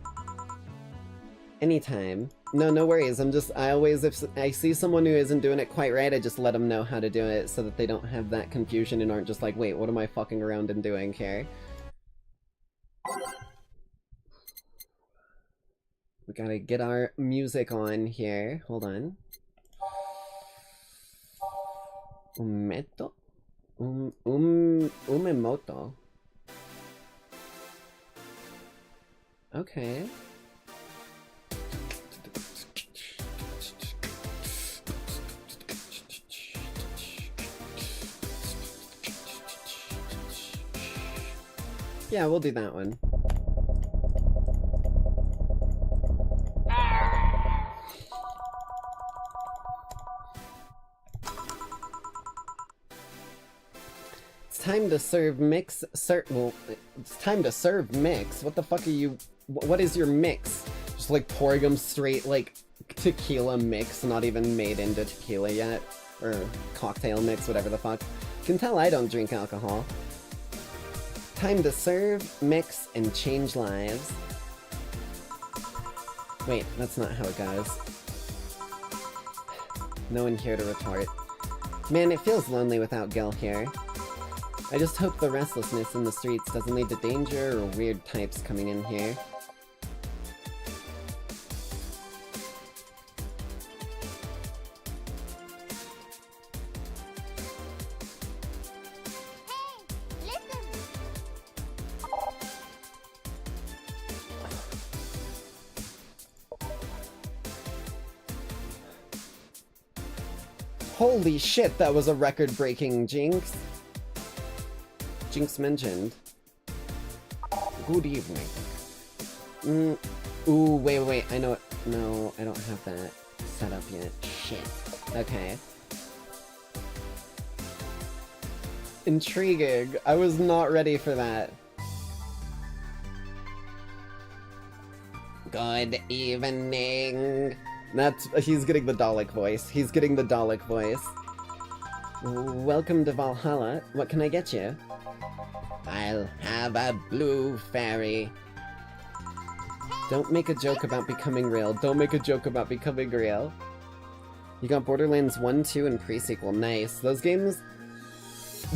Anytime. No worries. I always, if I see someone who isn't doing it quite right, I just let them know how to do it so that they don't have that confusion and aren't just like, wait, what am I fucking around and doing here? We gotta get our music on here. Hold on. Umeto? Umemoto. Okay. Yeah, we'll do that one. It's time to serve mix. Well, it's time to serve mix. What the fuck are you? What is your mix? Just like pouring them straight like tequila mix, not even made into tequila yet, or cocktail mix, whatever the fuck. You can tell I don't drink alcohol. Time to serve, mix, and change lives. Wait, that's not how it goes. No one here to retort. Man, it feels lonely without Gil here. I just hope the restlessness in the streets doesn't lead to danger or weird types coming in here. Holy shit, that was a record-breaking Jinx. Jinx mentioned. Good evening. Ooh, wait, I know it. No, I don't have that set up yet. Shit. Okay. Intriguing. I was not ready for that. Good evening. He's getting the Dalek voice. He's getting the Dalek voice. Welcome to Valhalla. What can I get you? I'll have a blue fairy. Don't make a joke about becoming real. Don't make a joke about becoming real. You got Borderlands 1, 2, and pre-sequel. Nice. Those games...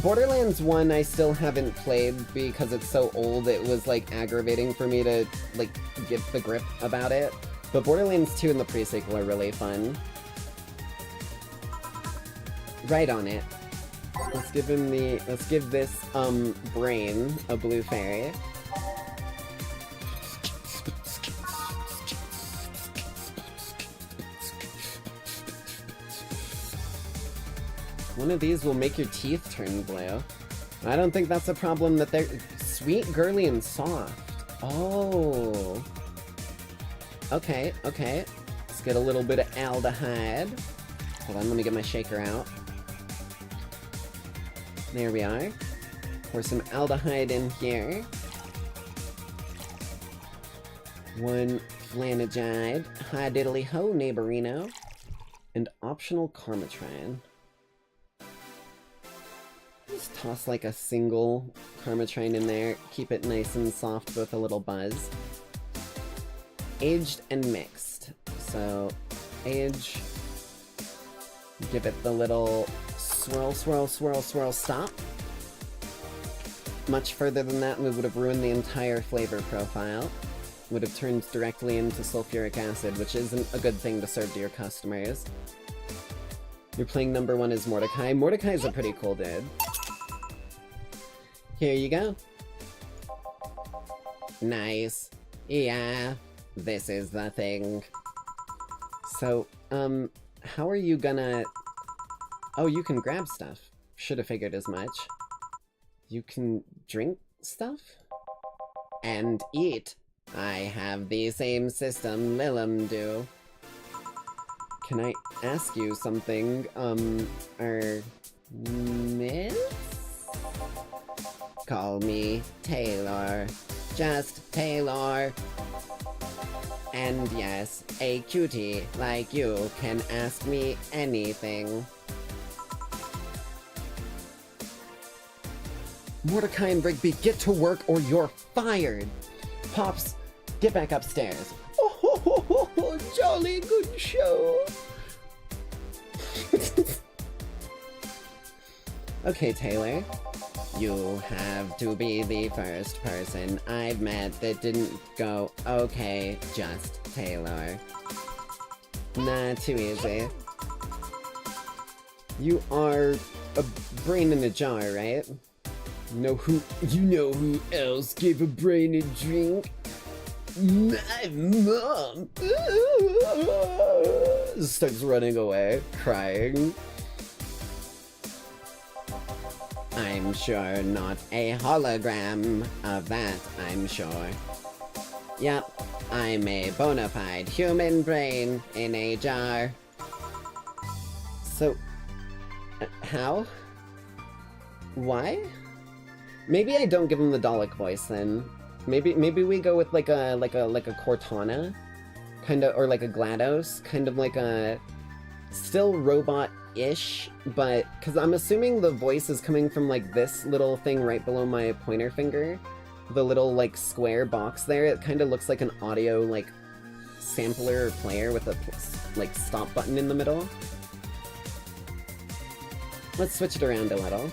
Borderlands 1 I still haven't played because it's so old it was, like, aggravating for me to, like, get the grip about it. But Borderlands 2 and the pre-sequel are really fun. Right on it. Let's give this, brain a blue fairy. One of these will make your teeth turn blue. I don't think that's a problem that they're... Sweet, girly, and soft. Oh... Okay. Let's get a little bit of aldehyde. Hold on, let me get my shaker out. There we are. Pour some aldehyde in here. One flanagide. Hi diddly ho, neighborino. And optional karmatrine. Just toss like a single karmatrine in there. Keep it nice and soft with a little buzz. Aged and mixed. So, age. Give it the little swirl, stop. Much further than that, we would have ruined the entire flavor profile. Would have turned directly into sulfuric acid, which isn't a good thing to serve to your customers. You're playing number 1 as Mordecai. Mordecai's a pretty cool dude. Here you go. Nice. Yeah. This is the thing. So, how are you gonna... Oh, you can grab stuff. Should have figured as much. You can drink stuff? And eat. I have the same system Lilum do. Can I ask you something, miss? Call me Taylor. Just Taylor. And yes, a cutie like you can ask me anything. Mordecai and Rigby, get to work or you're fired! Pops, get back upstairs. Oh, jolly good show! Okay, Taylor. You have to be the first person I've met that didn't go, okay, just Taylor. Nah, too easy. You are a brain in a jar, right? You know who else gave a brain a drink? My mom! Starts running away, crying. I'm sure not a hologram of that, I'm sure. Yep, I'm a bona fide human brain in a jar. So, how? Why? Maybe I don't give him the Dalek voice then. Maybe we go with like a Cortana, kind of, or like a GLaDOS, kind of like a still robot-ish, but because I'm assuming the voice is coming from like this little thing right below my pointer finger, the little like square box there. It kind of looks like an audio like sampler or player with a like stop button in the middle. Let's switch it around a little.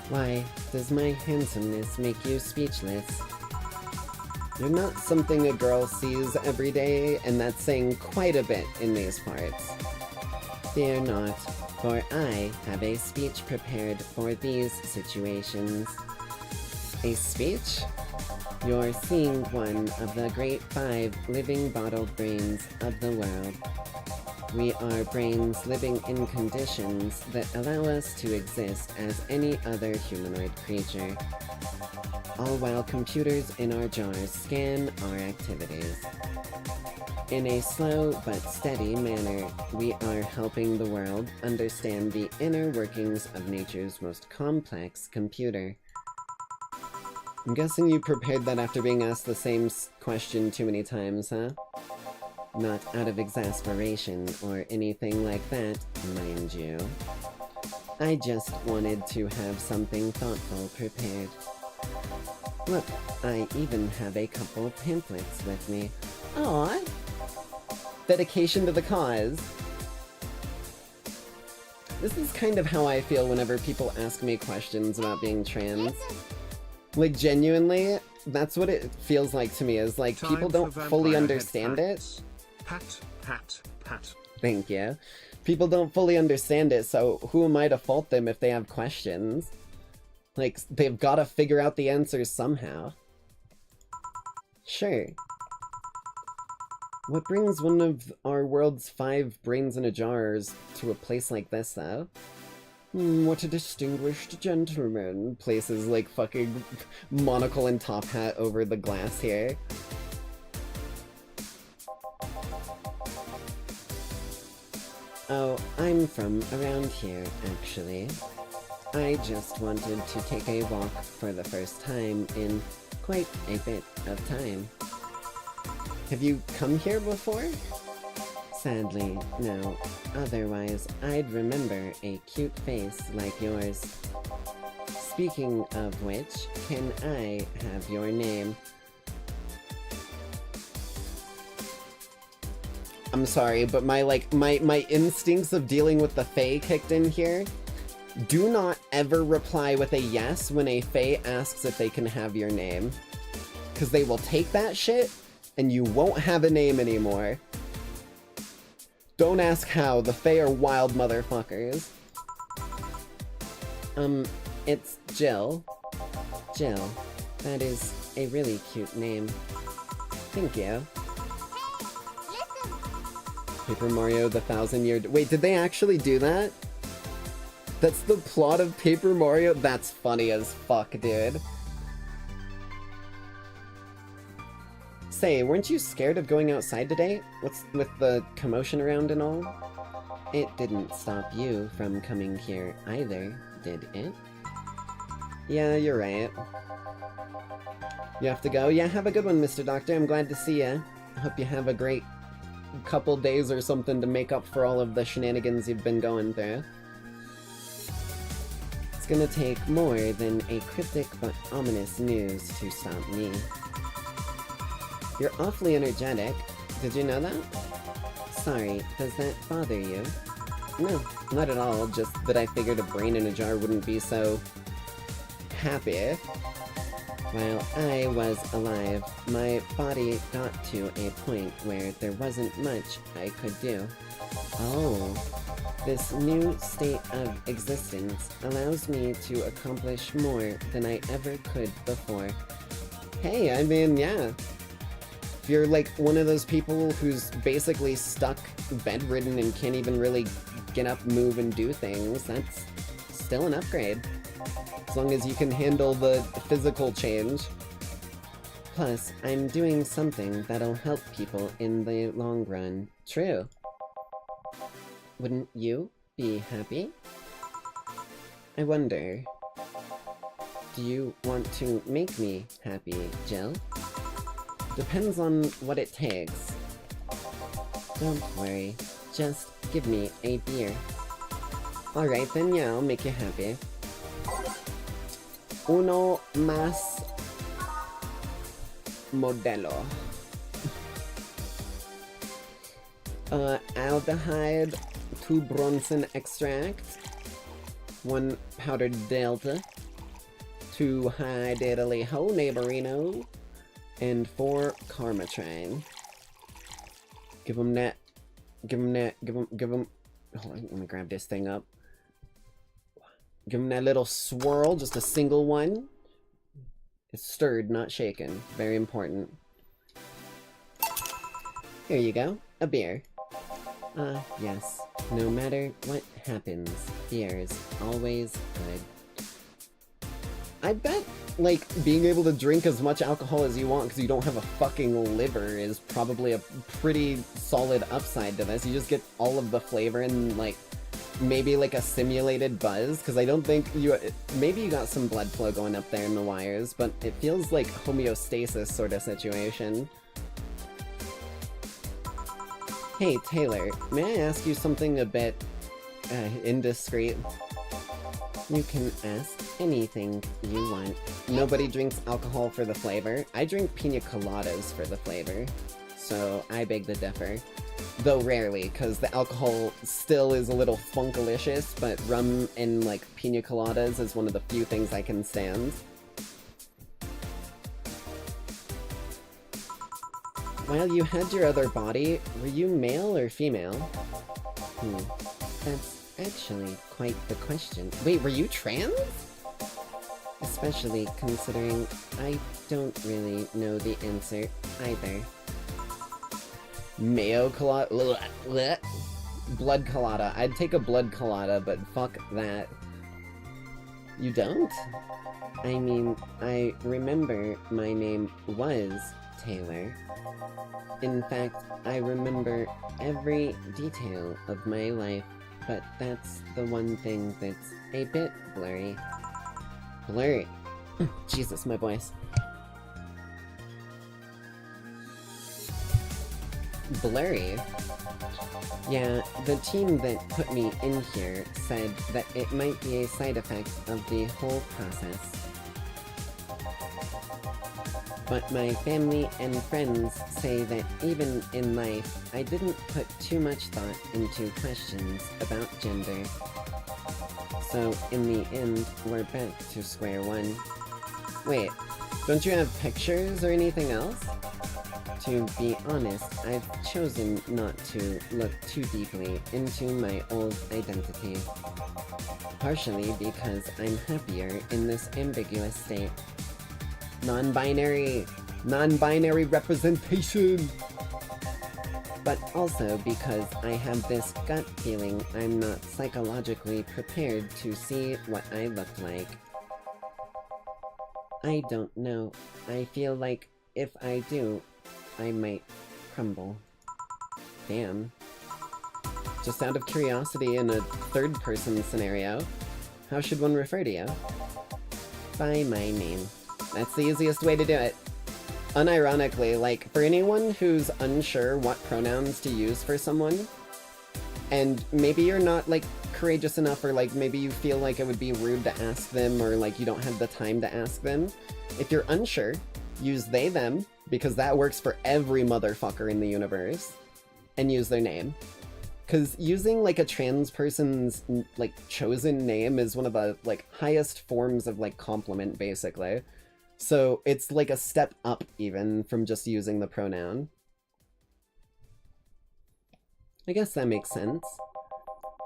Why does my handsomeness make you speechless? You're not something a girl sees every day, and that's saying quite a bit in these parts. Fear not, for I have a speech prepared for these situations. A speech? You're seeing one of the great 5 living bottled brains of the world. We are brains living in conditions that allow us to exist as any other humanoid creature, all while computers in our jars scan our activities. In a slow but steady manner, we are helping the world understand the inner workings of nature's most complex computer. I'm guessing you prepared that after being asked the same question too many times, huh? Not out of exasperation or anything like that, mind you. I just wanted to have something thoughtful prepared. Look, I even have a couple pamphlets with me. Aww! Dedication to the cause. This is kind of how I feel whenever people ask me questions about being trans. Like, genuinely, that's what it feels like to me, is like, people don't fully understand it. Pat, pat, pat. Thank you. People don't fully understand it, so who am I to fault them if they have questions? Like, they've gotta figure out the answers somehow. Sure. What brings one of our world's 5 brains in a jars to a place like this, though? What a distinguished gentleman. Places like fucking monocle and top hat over the glass here. Oh, I'm from around here, actually. I just wanted to take a walk for the first time in quite a bit of time. Have you come here before? Sadly, no. Otherwise, I'd remember a cute face like yours. Speaking of which, can I have your name? I'm sorry, but my instincts of dealing with the Fae kicked in here. Do not ever reply with a yes when a Fae asks if they can have your name. Because they will take that shit, and you won't have a name anymore. Don't ask how, the Fae are wild motherfuckers. It's Jill. Jill. That is a really cute name. Thank you. Paper Mario, the 1000-Year... Wait, did they actually do that? That's the plot of Paper Mario? That's funny as fuck, dude. Say, weren't you scared of going outside today? What's with the commotion around and all? It didn't stop you from coming here either, did it? Yeah, you're right. You have to go? Yeah, have a good one, Mr. Doctor. I'm glad to see ya. I hope you have a great couple days or something to make up for all of the shenanigans you've been going through. It's gonna take more than a cryptic but ominous news to stop me. You're awfully energetic. Did you know that? Sorry, does that bother you? No, not at all, just that I figured a brain in a jar wouldn't be so... happy. While I was alive, my body got to a point where there wasn't much I could do. Oh, this new state of existence allows me to accomplish more than I ever could before. Hey, I mean, yeah. If you're like one of those people who's basically stuck bedridden and can't even really get up, move, and do things, that's still an upgrade. As long as you can handle the physical change. Plus, I'm doing something that'll help people in the long run. True. Wouldn't you be happy? I wonder... Do you want to make me happy, Jill? Depends on what it takes. Don't worry. Just give me a beer. Alright then, yeah, I'll make you happy. Uno más modelo. Aldehyde, 2 Bronson extract, 1 powdered delta, 2 high diddly ho neighborino, and 4 Karmatrine. Give him that. Give him that. Give him. Hold on, let me grab this thing up. Give him that little swirl, just a single one. It's stirred, not shaken. Very important. Here you go, a beer. Yes. No matter what happens, beer's always good. I bet, like, being able to drink as much alcohol as you want because you don't have a fucking liver is probably a pretty solid upside to this. You just get all of the flavor and, like, maybe like a simulated buzz, because I don't think you... Maybe you got some blood flow going up there in the wires, but it feels like homeostasis sort of situation. Hey, Taylor, may I ask you something a bit, indiscreet? You can ask anything you want. Nobody drinks alcohol for the flavor. I drink pina coladas for the flavor, so I beg to differ. Though rarely, because the alcohol still is a little funkalicious, but rum and, like, pina coladas is one of the few things I can stand. While you had your other body, were you male or female? That's actually quite the question. Wait, were you trans? Especially considering I don't really know the answer either. Mayo colada? Blood colada. I'd take a blood colada, but fuck that. You don't? I mean, I remember my name was Taylor. In fact, I remember every detail of my life, but that's the one thing that's a bit blurry. Blurry. Jesus, my voice. Blurry? Yeah, the team that put me in here said that it might be a side effect of the whole process. But my family and friends say that even in life, I didn't put too much thought into questions about gender. So in the end, we're back to square one. Wait, don't you have pictures or anything else? To be honest, I've chosen not to look too deeply into my old identity. Partially because I'm happier in this ambiguous state. Non-binary representation! but also because I have this gut feeling I'm not psychologically prepared to see what I look like. I don't know. I feel like if I do, I might crumble. Damn. Just out of curiosity, in a third-person scenario, how should one refer to you? By my name. That's the easiest way to do it. Unironically, like, for anyone who's unsure what pronouns to use for someone, and maybe you're not, like, courageous enough, or, like, maybe you feel like it would be rude to ask them, or, like, you don't have the time to ask them, if you're unsure, use they, them, because that works for every motherfucker in the universe, and use their name. Because using, like, a trans person's, like, chosen name is one of the, like, highest forms of, like, compliment, basically. So it's, like, a step up, even, from just using the pronoun. I guess that makes sense.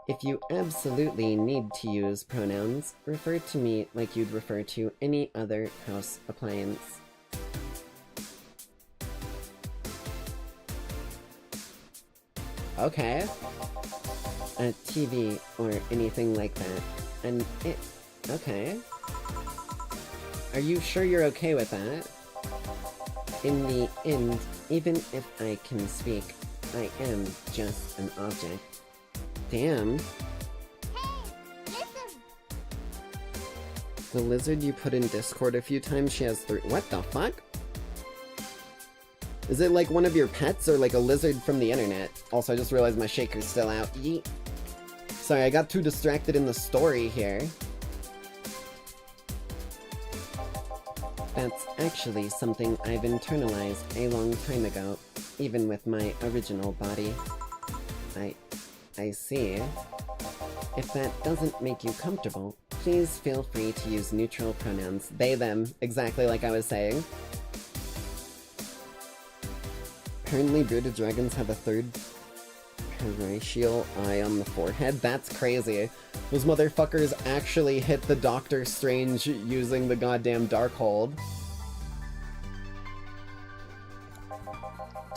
If you absolutely need to use pronouns, refer to me like you'd refer to any other house appliance. Okay. A TV or anything like that. And it... okay. Are you sure you're okay with that? In the end, even if I can speak, I am just an object. Damn. The lizard you put in Discord a few times, she has 3... what the fuck? Is it like one of your pets or like a lizard from the internet? Also, I just realized my shaker's still out. Yeet. Sorry, I got too distracted in the story here. That's actually something I've internalized a long time ago, even with my original body. I see. If that doesn't make you comfortable, please feel free to use neutral pronouns. They, them, exactly like I was saying. Apparently bearded dragons have a third parietal eye on the forehead. That's crazy. Those motherfuckers actually hit the Doctor Strange using the goddamn Darkhold.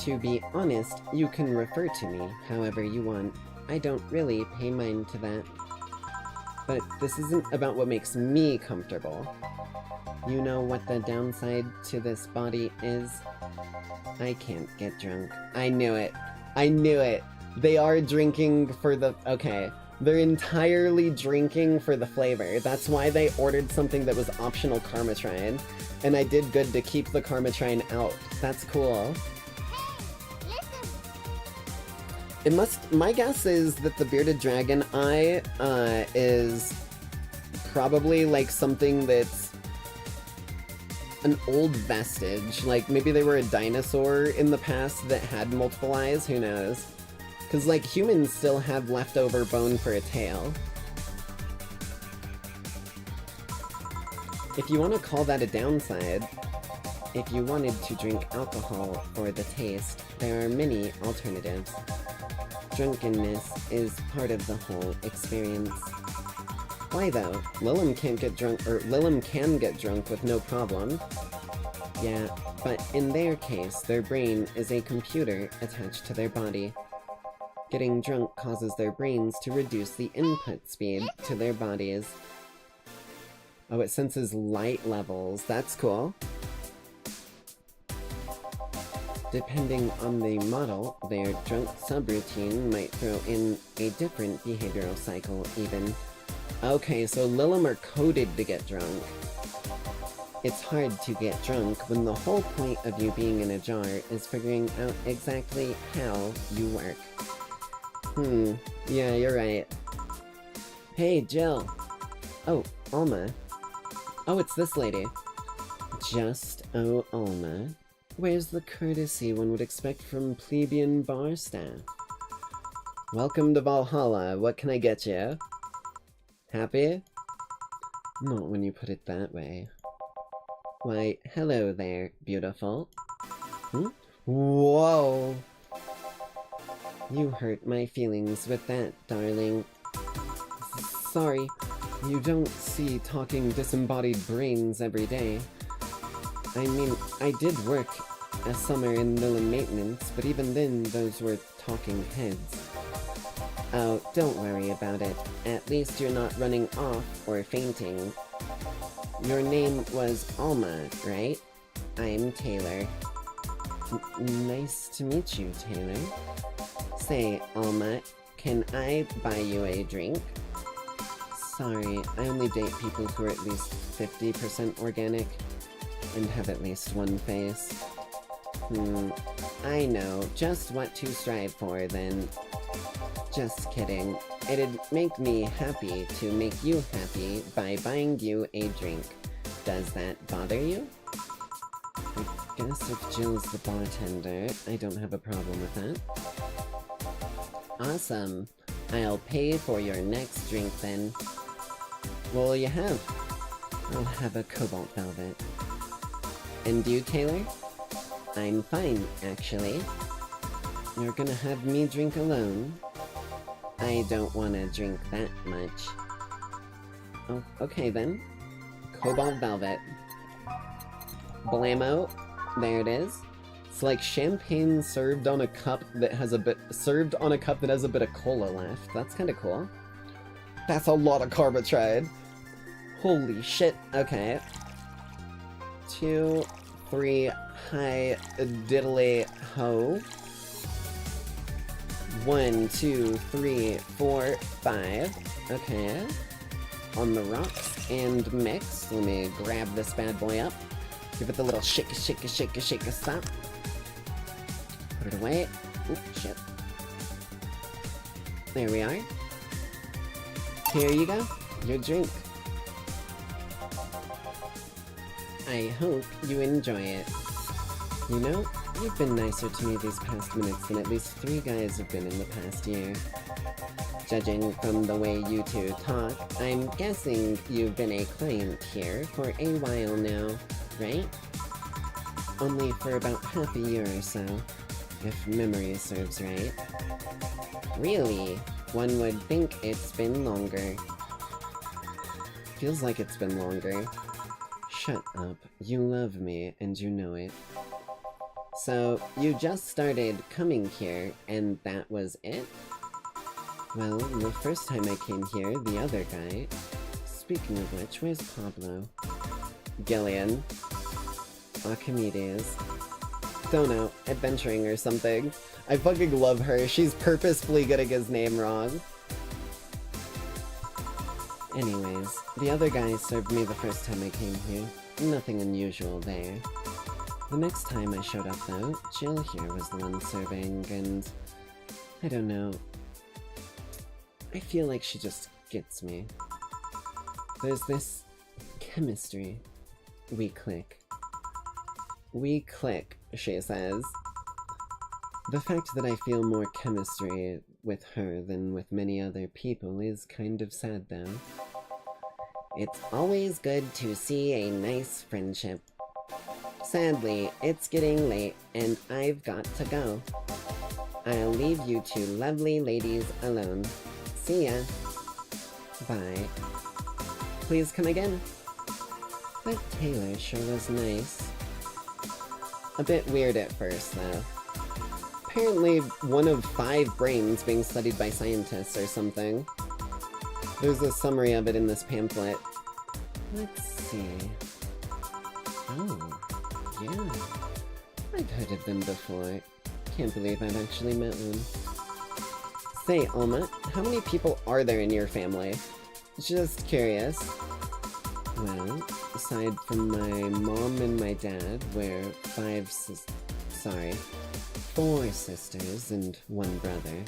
To be honest, you can refer to me however you want. I don't really pay mind to that. But this isn't about what makes me comfortable. You know what the downside to this body is? I can't get drunk. I knew it. I knew it. They are drinking for the... okay. They're entirely drinking for the flavor. That's why they ordered something that was optional Karmatrine. And I did good to keep the Karmatrine out. That's cool. It must... my guess is that the bearded dragon eye is probably like something that's an old vestige. Like maybe they were a dinosaur in the past that had multiple eyes, who knows? Because like humans still have leftover bone for a tail. If you want to call that a downside, if you wanted to drink alcohol for the taste, there are many alternatives. Drunkenness is part of the whole experience. Why though? Lilim can't get drunk, or Lilim can get drunk with no problem. Yeah, but in their case, their brain is a computer attached to their body. Getting drunk causes their brains to reduce the input speed to their bodies. Oh, it senses light levels. That's cool. Depending on the model, their drunk subroutine might throw in a different behavioral cycle even. Okay, so Lilim are coded to get drunk. It's hard to get drunk when the whole point of you being in a jar is figuring out exactly how you work. Yeah, you're right. Hey, Jill. Oh, Alma. Oh, it's this lady. Just, oh, Alma. Where's the courtesy one would expect from plebeian bar staff? Welcome to Valhalla. What can I get you? Happy? Not when you put it that way. Why, hello there, beautiful. Whoa! You hurt my feelings with that, darling. Sorry, you don't see talking disembodied brains every day. I mean, I did work a summer in mill and maintenance, but even then, those were talking heads. Oh, don't worry about it. At least you're not running off or fainting. Your name was Alma, right? I'm Taylor. Nice to meet you, Taylor. Say, Alma, can I buy you a drink? Sorry, I only date people who are at least 50% organic and have at least one face. I know just what to strive for then. Just kidding. It'd make me happy to make you happy by buying you a drink. Does that bother you? I guess if Jill's the bartender, I don't have a problem with that. Awesome. I'll pay for your next drink then. What will you have? I'll have a cobalt velvet. And you, Taylor? I'm fine, actually. You're gonna have me drink alone? I don't want to drink that much. Oh, okay then. Cobalt velvet. Blammo. There it is. It's like champagne served on a cup that has a bit of cola left. That's kind of cool. That's a lot of carbotride. Holy shit. Okay. 2, 3, hi diddly ho. 1, 2, 3, 4, 5. Okay. On the rocks and mix. Let me grab this bad boy up. Give it the little shake stop. Put it away. Oop, shit. There we are. Here you go. Your drink. I hope you enjoy it. You know, you've been nicer to me these past minutes than at least 3 guys have been in the past year. Judging from the way you two talk, I'm guessing you've been a client here for a while now, right? Only for about half a year or so, if memory serves right. Really? One would think it's been longer. Feels like it's been longer. Shut up. You love me, and you know it. So, you just started coming here, and that was it? Well, the first time I came here, the other guy... Speaking of which, where's Pablo? Gillian. Archimedes. Don't know, adventuring or something. I fucking love her, she's purposefully getting his name wrong. Anyways, the other guy served me the first time I came here. Nothing unusual there. The next time I showed up though, Jill here was the one serving, and... I don't know. I feel like she just gets me. There's this... chemistry. We click. We click, she says. The fact that I feel more chemistry with her than with many other people is kind of sad though. It's always good to see a nice friendship. Sadly, it's getting late and I've got to go. I'll leave you two lovely ladies alone. See ya. Bye. Please come again. That Taylor sure was nice. A bit weird at first though. Apparently one of 5 brains being studied by scientists or something. There's a summary of it in this pamphlet. Let's see. Oh, yeah. I've heard of them before. Can't believe I've actually met one. Say, Alma, how many people are there in your family? Just curious. Well, aside from my mom and my dad, we're 4 sisters and 1 brother.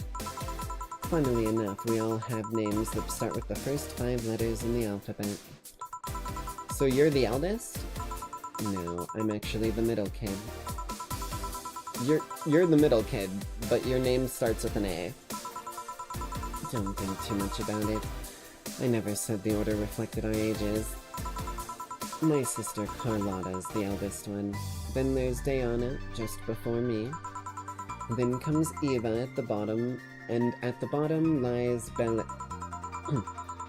Funnily enough, we all have names that start with the first 5 letters in the alphabet. So you're the eldest? No, I'm actually the middle kid. You're the middle kid, but your name starts with an A. Don't think too much about it. I never said the order reflected our ages. My sister Carlotta's the eldest one. Then there's Diana, just before me. Then comes Eva at the bottom, and at the bottom lies Bella...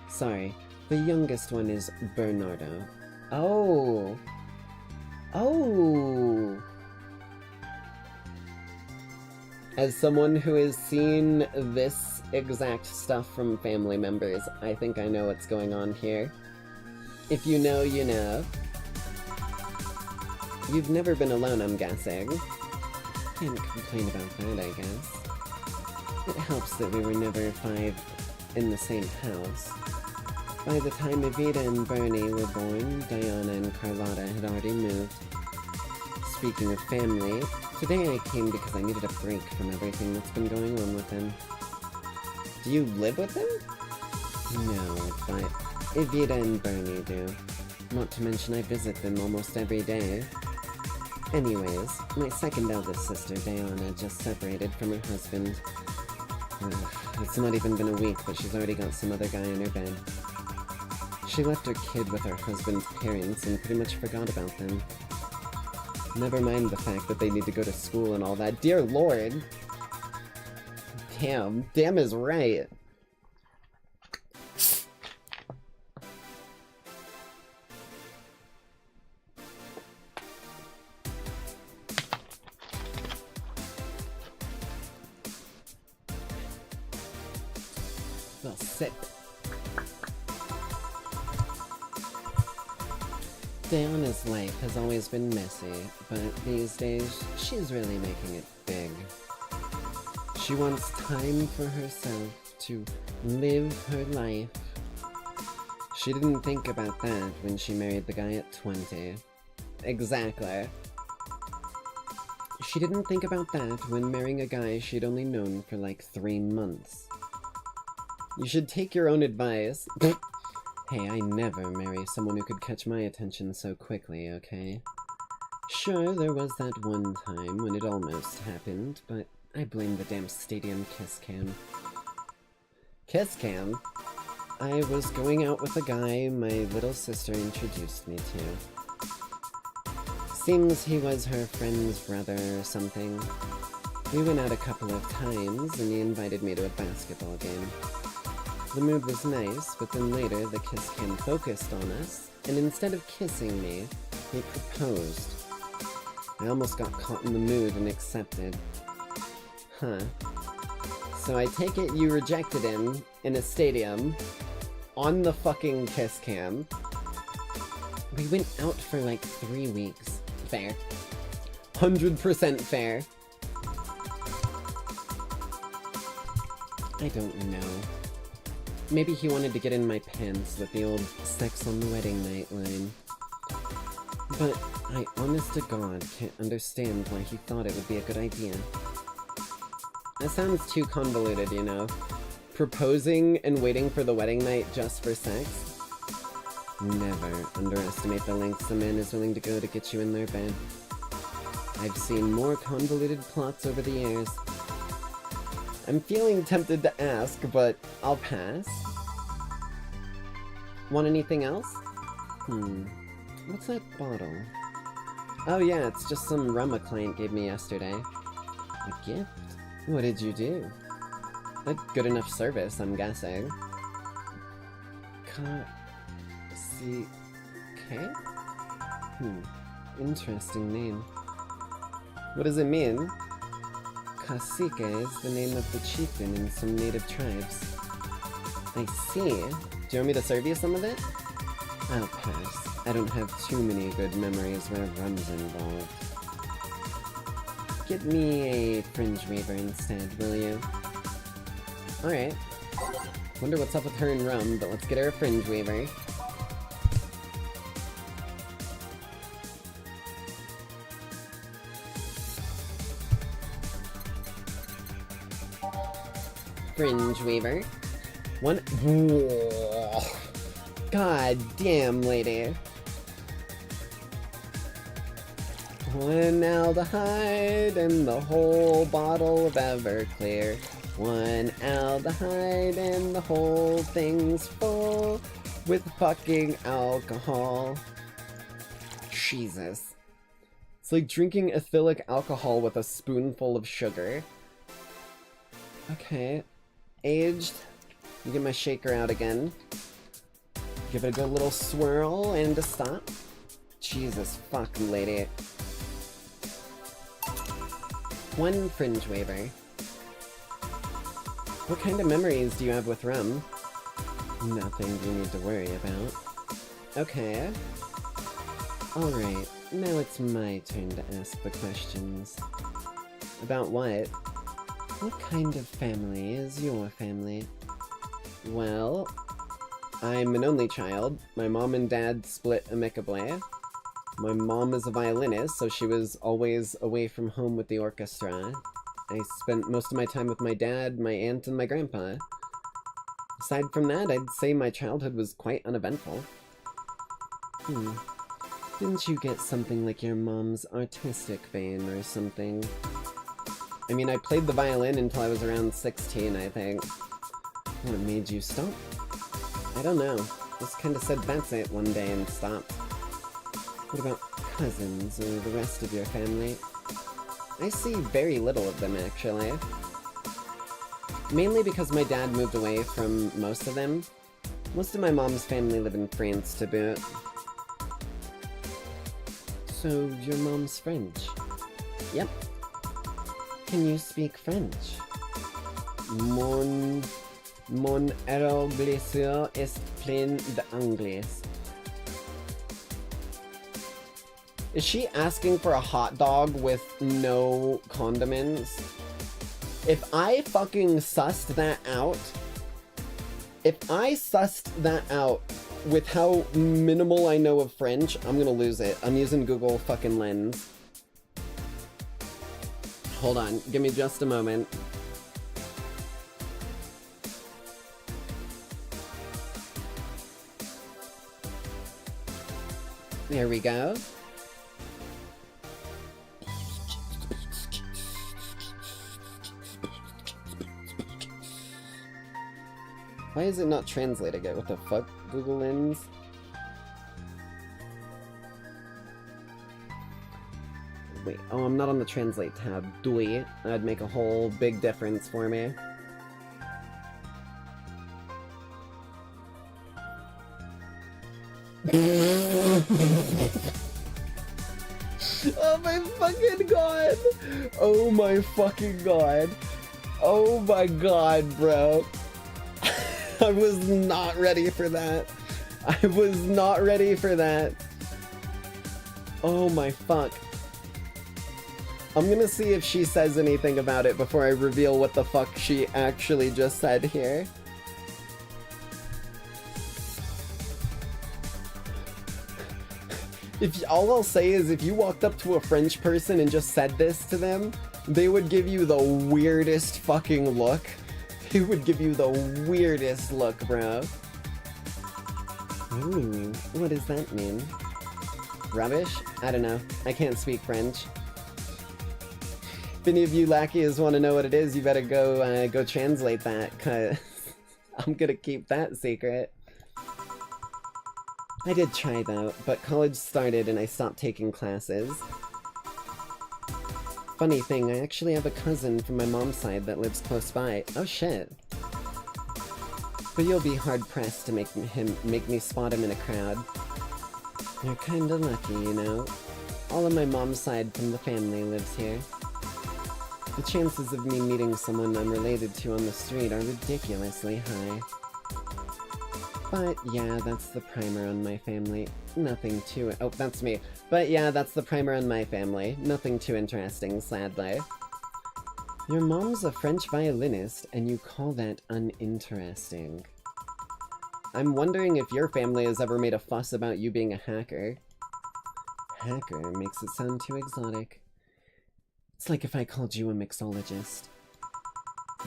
Sorry, the youngest one is Bernardo. Oh! Oh! As someone who has seen this exact stuff from family members, I think I know what's going on here. If you know, you know. You've never been alone, I'm guessing. Can't complain about that, I guess. It helps that we were never 5 in the same house. By the time Evita and Bernie were born, Diana and Carlotta had already moved. Speaking of family, today I came because I needed a break from everything that's been going on with him. Do you live with him? No, but Evita and Bernie do. Not to mention I visit them almost every day. Anyways, my second eldest sister, Diana, just separated from her husband. It's not even been a week, but she's already got some other guy in her bed. She left her kid with her husband's parents and pretty much forgot about them. Never mind the fact that they need to go to school and all that. Dear Lord! Damn. Damn is right. Well, sit. Diana's life has always been messy, but these days, she's really making it big. She wants time for herself to live her life. She didn't think about that when she married the guy at 20. Exactly. She didn't think about that when marrying a guy she'd only known for like 3 months. You should take your own advice. Hey, I never marry someone who could catch my attention so quickly, okay? Sure, there was that one time when it almost happened, but I blame the damn stadium kiss cam. Kiss cam? I was going out with a guy my little sister introduced me to. Seems he was her friend's brother or something. We went out a couple of times, and he invited me to a basketball game. The mood was nice, but then later the kiss cam focused on us, and instead of kissing me, he proposed. I almost got caught in the mood and accepted. Huh. So I take it you rejected him in a stadium on the fucking kiss cam. We went out for like 3 weeks. Fair. 100% fair. I don't know. Maybe he wanted to get in my pants with the old sex on the wedding night line. But I honest to God can't understand why he thought it would be a good idea. That sounds too convoluted, you know? Proposing and waiting for the wedding night just for sex? Never underestimate the lengths a man is willing to go to get you in their bed. I've seen more convoluted plots over the years. I'm feeling tempted to ask, but I'll pass. Want anything else? What's that bottle? Oh yeah, it's just some rum a client gave me yesterday. A gift? What did you do? A good enough service, I'm guessing. K? Interesting name. What does it mean? Cacique is the name of the chieftain in some native tribes. I see. Do you want me to serve you some of it? I'll pass. I don't have too many good memories where rum's involved. Get me a fringe weaver instead, will you? Alright. Wonder what's up with her and rum, but let's get her a fringe weaver. Fringe weaver. One. Whoa. God damn, lady. One aldehyde and the whole bottle of Everclear. One aldehyde and the whole thing's full with fucking alcohol. Jesus. It's like drinking ethylic alcohol with a spoonful of sugar. Okay. Aged. You get my shaker out again. Give it a good little swirl and a stop. Jesus fuck, lady. One fringe waiver. What kind of memories do you have with rum? Nothing you need to worry about. Okay. Alright, now it's my turn to ask the questions. About what? What kind of family is your family? Well, I'm an only child. My mom and dad split amicably. My mom is a violinist, so she was always away from home with the orchestra. I spent most of my time with my dad, my aunt, and my grandpa. Aside from that, I'd say my childhood was quite uneventful. Didn't you get something like your mom's artistic vein or something? I mean, I played the violin until I was around 16, I think. What made you stop? I don't know. Just kinda said that's it one day and stopped. What about cousins or the rest of your family? I see very little of them, actually. Mainly because my dad moved away from most of them. Most of my mom's family live in France to boot. So, your mom's French? Yep. Can you speak French? Mon aéroglisseur est plein d'anglais. Is she asking for a hot dog with no condiments? If I fucking sussed that out, with how minimal I know of French, I'm gonna lose it. I'm using Google fucking Lens. Hold on, give me just a moment. There we go. Why is it not translating it? What the fuck, Google Lens? Wait, oh, I'm not on the translate tab. Doi. That'd make a whole big difference for me. Oh my fucking god! Oh my fucking god! Oh my god, bro! I was not ready for that. I was not ready for that. Oh my fuck. I'm gonna see if she says anything about it before I reveal what the fuck she actually just said here. All I'll say is if you walked up to a French person and just said this to them, they would give you the weirdest fucking look. They would give you the weirdest look, bro. Ooh, what does that mean? Rubbish? I don't know. I can't speak French. If any of you lackeys want to know what it is, you better go translate that, cause I'm gonna keep that secret. I did try though, but college started and I stopped taking classes. Funny thing, I actually have a cousin from my mom's side that lives close by. Oh shit. But you'll be hard-pressed to make me spot him in a crowd. You're kinda lucky, you know? All of my mom's side from the family lives here. The chances of me meeting someone I'm related to on the street are ridiculously high. But yeah, that's the primer on my family. Nothing too— oh, that's me. But yeah, that's the primer on my family. Nothing too interesting, sadly. Your mom's a French violinist, and you call that uninteresting. I'm wondering if your family has ever made a fuss about you being a hacker. Hacker makes it sound too exotic. It's like if I called you a mixologist.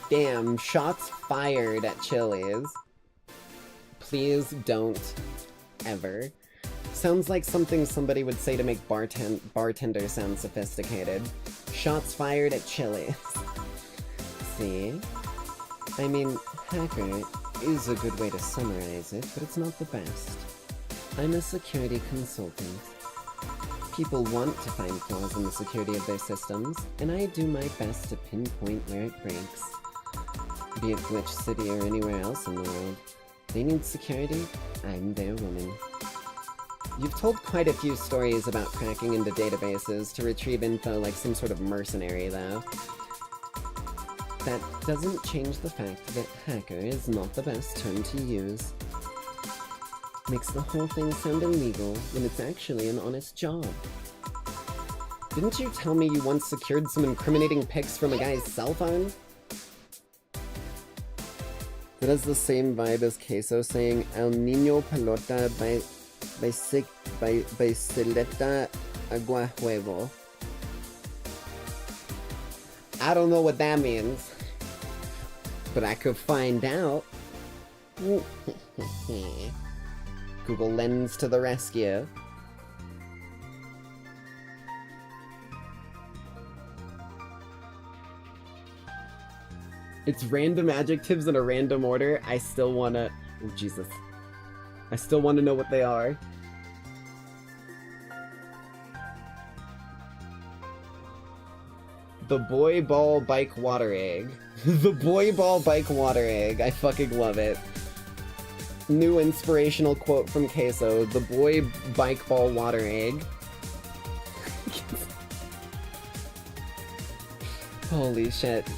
Damn, shots fired at Chili's. Please don't. Ever. Sounds like something somebody would say to make bartender sound sophisticated. Shots fired at Chili's. See? I mean, hacker is a good way to summarize it, but it's not the best. I'm a security consultant. People want to find flaws in the security of their systems, and I do my best to pinpoint where it breaks. Be it Glitch City or anywhere else in the world. They need security, I'm their woman. You've told quite a few stories about cracking into databases to retrieve info like some sort of mercenary, though. that doesn't change the fact that hacker is not the best term to use. Makes the whole thing sound illegal when it's actually an honest job. Didn't you tell me you once secured some incriminating pics from a guy's cell phone? That has the same vibe as Queso saying El Niño Pelota Bicicleta Agua Juego. I don't know what that means, but I could find out. Google Lens to the rescue. It's random adjectives in a random order. I still wanna... Oh, Jesus. I still want to know what they are. The boy ball bike water egg. The boy ball bike water egg. I fucking love it. New inspirational quote from Queso. The boy bike ball water egg. Holy shit.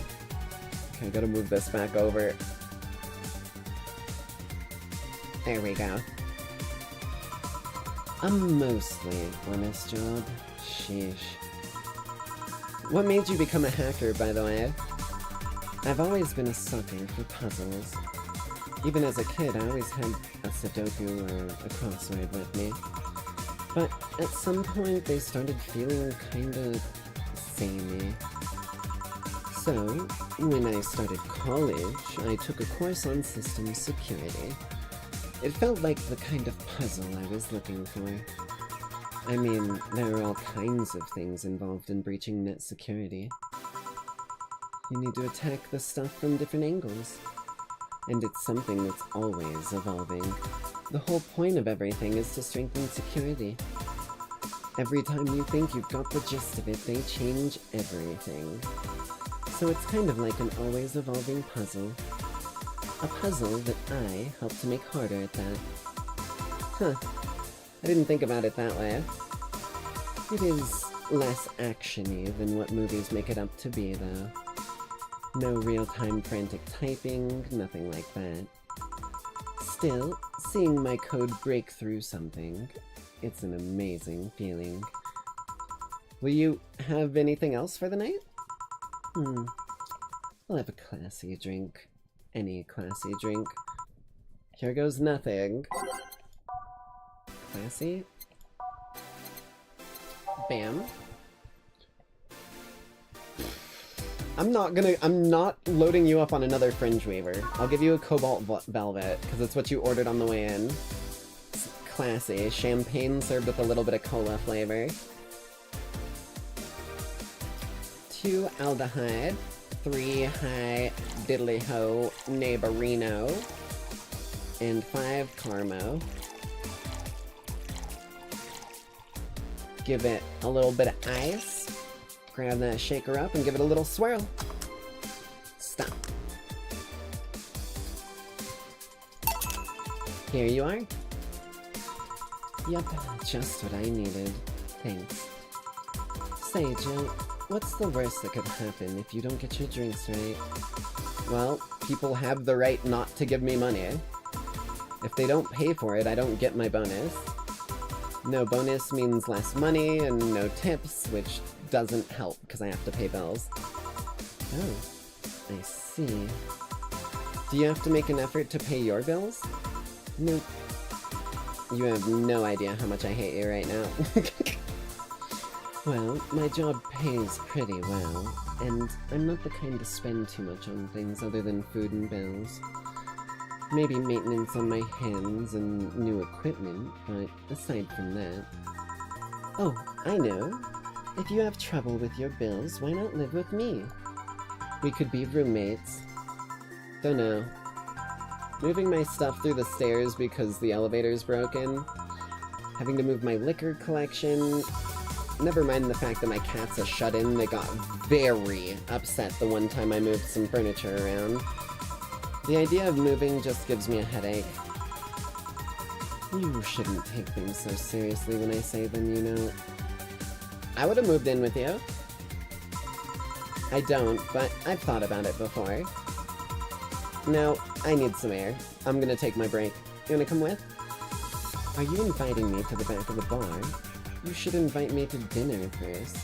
Okay, I gotta move this back over. There we go. A mostly honest job. Sheesh. What made you become a hacker, by the way? I've always been a sucker for puzzles. Even as a kid, I always had a Sudoku or a crossword with me. But at some point, they started feeling kinda samey. So, when I started college, I took a course on systems security. It felt like the kind of puzzle I was looking for. I mean, there are all kinds of things involved in breaching net security. You need to attack the stuff from different angles. And it's something that's always evolving. The whole point of everything is to strengthen security. Every time you think you've got the gist of it, they change everything. So it's kind of like an always evolving puzzle. A puzzle that I help to make harder at that. Huh. I didn't think about it that way. It is less action-y than what movies make it up to be, though. No real-time frantic typing, nothing like that. Still, seeing my code break through something, it's an amazing feeling. Will you have anything else for the night? I'll have a classy drink. Any classy drink. Here goes nothing. Classy. Bam. I'm not loading you up on another Fringe Weaver. I'll give you a Cobalt Velvet, because it's what you ordered on the way in. It's classy. Champagne served with a little bit of cola flavor. 2 aldehyde. 3 high diddly ho neighborino. And 5 carmo. Give it a little bit of ice. Grab that shaker up and give it a little swirl. Stop. Here you are. Yep, just what I needed. Thanks. Say, Jill, what's the worst that could happen if you don't get your drinks right? Well, people have the right not to give me money. If they don't pay for it, I don't get my bonus. No bonus means less money and no tips, which doesn't help because I have to pay bills. Oh, I see. Do you have to make an effort to pay your bills? Nope. You have no idea how much I hate you right now. Well, my job pays pretty well, and I'm not the kind to spend too much on things other than food and bills. Maybe maintenance on my hands and new equipment, but aside from that... Oh, I know! If you have trouble with your bills, why not live with me? We could be roommates. Don't know. Moving my stuff through the stairs because the elevator's broken. Having to move my liquor collection. Never mind the fact that my cat's a shut-in, they got very upset the one time I moved some furniture around. The idea of moving just gives me a headache. You shouldn't take things so seriously when I say them, you know. I would have moved in with you. I don't, but I've thought about it before. No, I need some air. I'm gonna take my break. You wanna come with? Are you inviting me to the back of the bar? You should invite me to dinner first.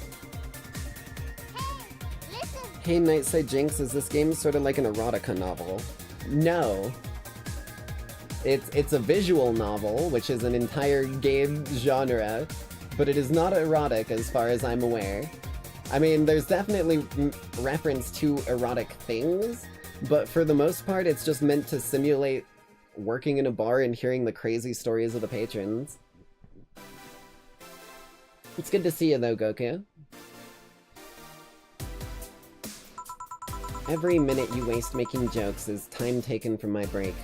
Hey, Nightside Jinx, is this game sort of like an erotica novel? No. It's a visual novel, which is an entire game genre, but it is not erotic as far as I'm aware. I mean, there's definitely reference to erotic things, but for the most part, it's just meant to simulate working in a bar and hearing the crazy stories of the patrons. It's good to see you though, Goku. Every minute you waste making jokes is time taken from my break.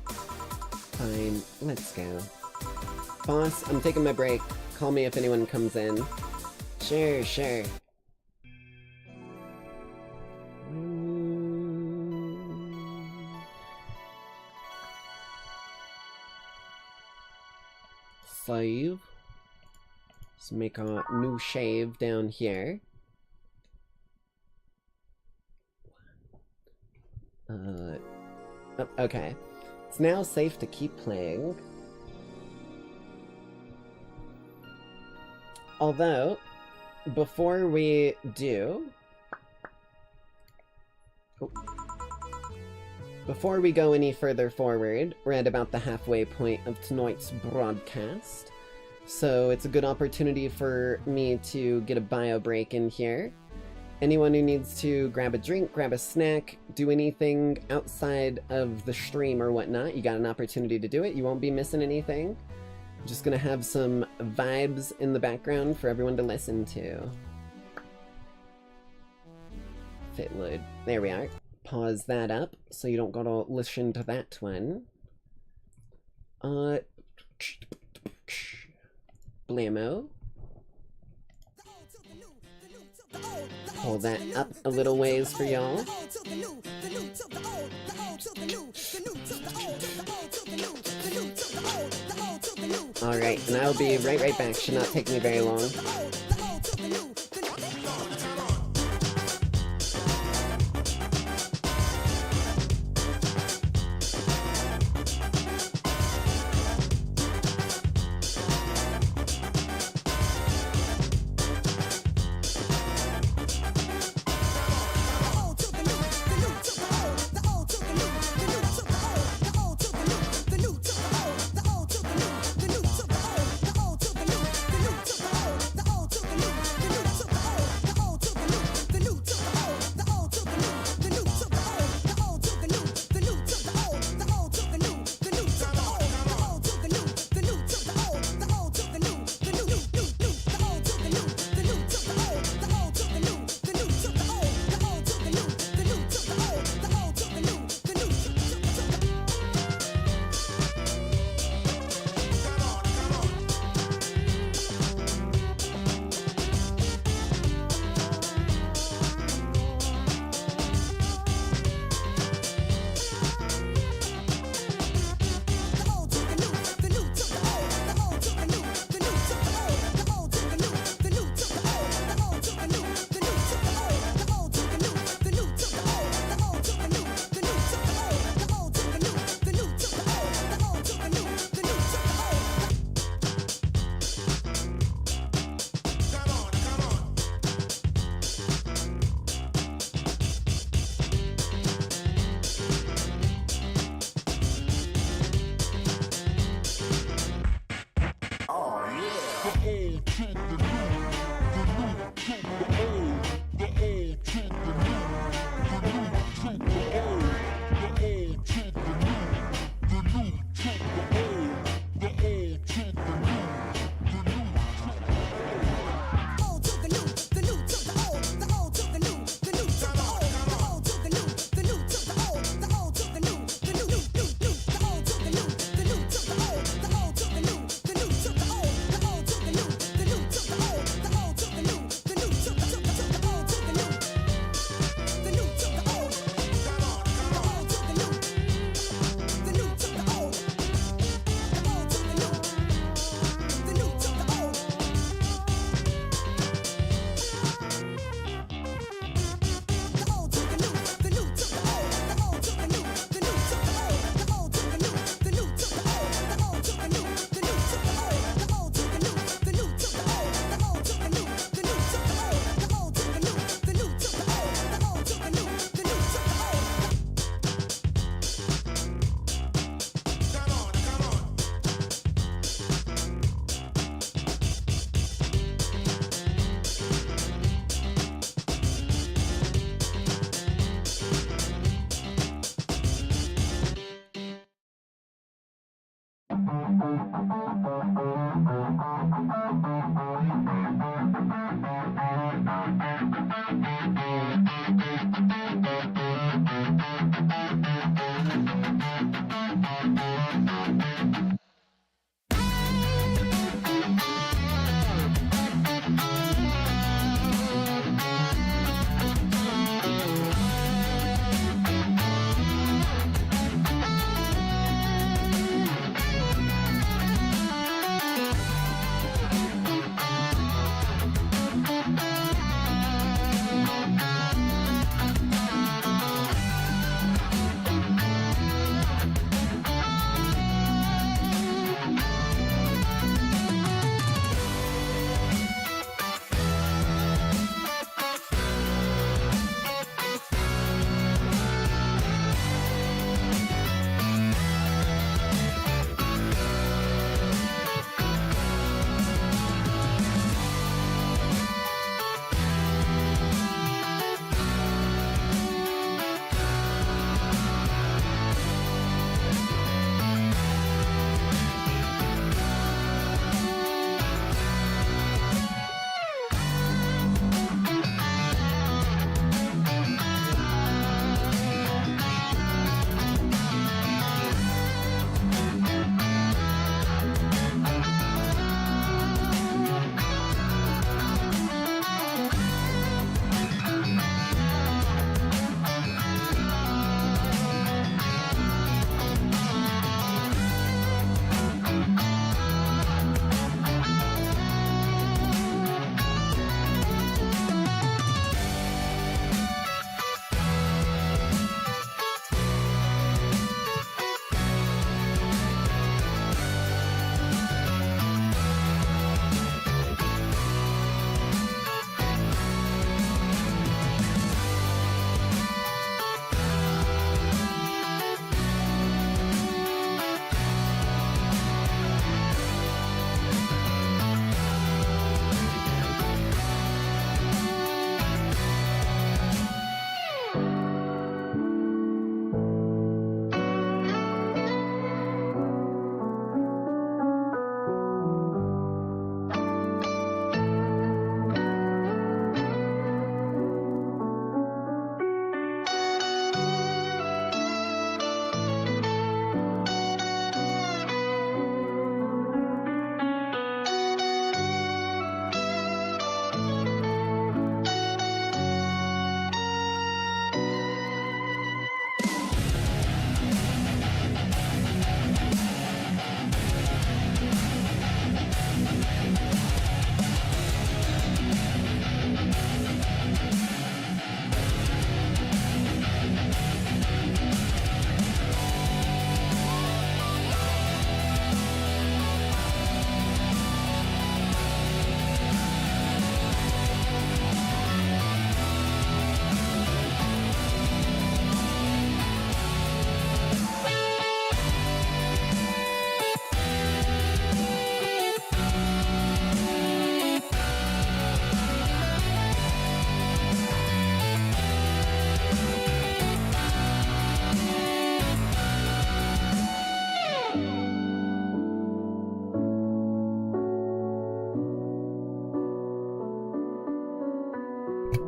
Fine, let's go. Boss, I'm taking my break. Call me if anyone comes in. Sure, sure. Save. Let's make a new shave down here. Oh, okay. It's now safe to keep playing. Although, before we do... Oh. Before we go any further forward, we're at about the halfway point of tonight's broadcast. So it's a good opportunity for me to get a bio break in here. Anyone who needs to grab a drink, grab a snack, do anything outside of the stream or whatnot, you got an opportunity to do it. You won't be missing anything. I'm just gonna have some vibes in the background for everyone to listen to. Fitload. There we are. Pause that up so you don't gotta listen to that one. Blammo. Pull that up a little ways for y'all. Alright, and I'll be right back. Should not take me very long.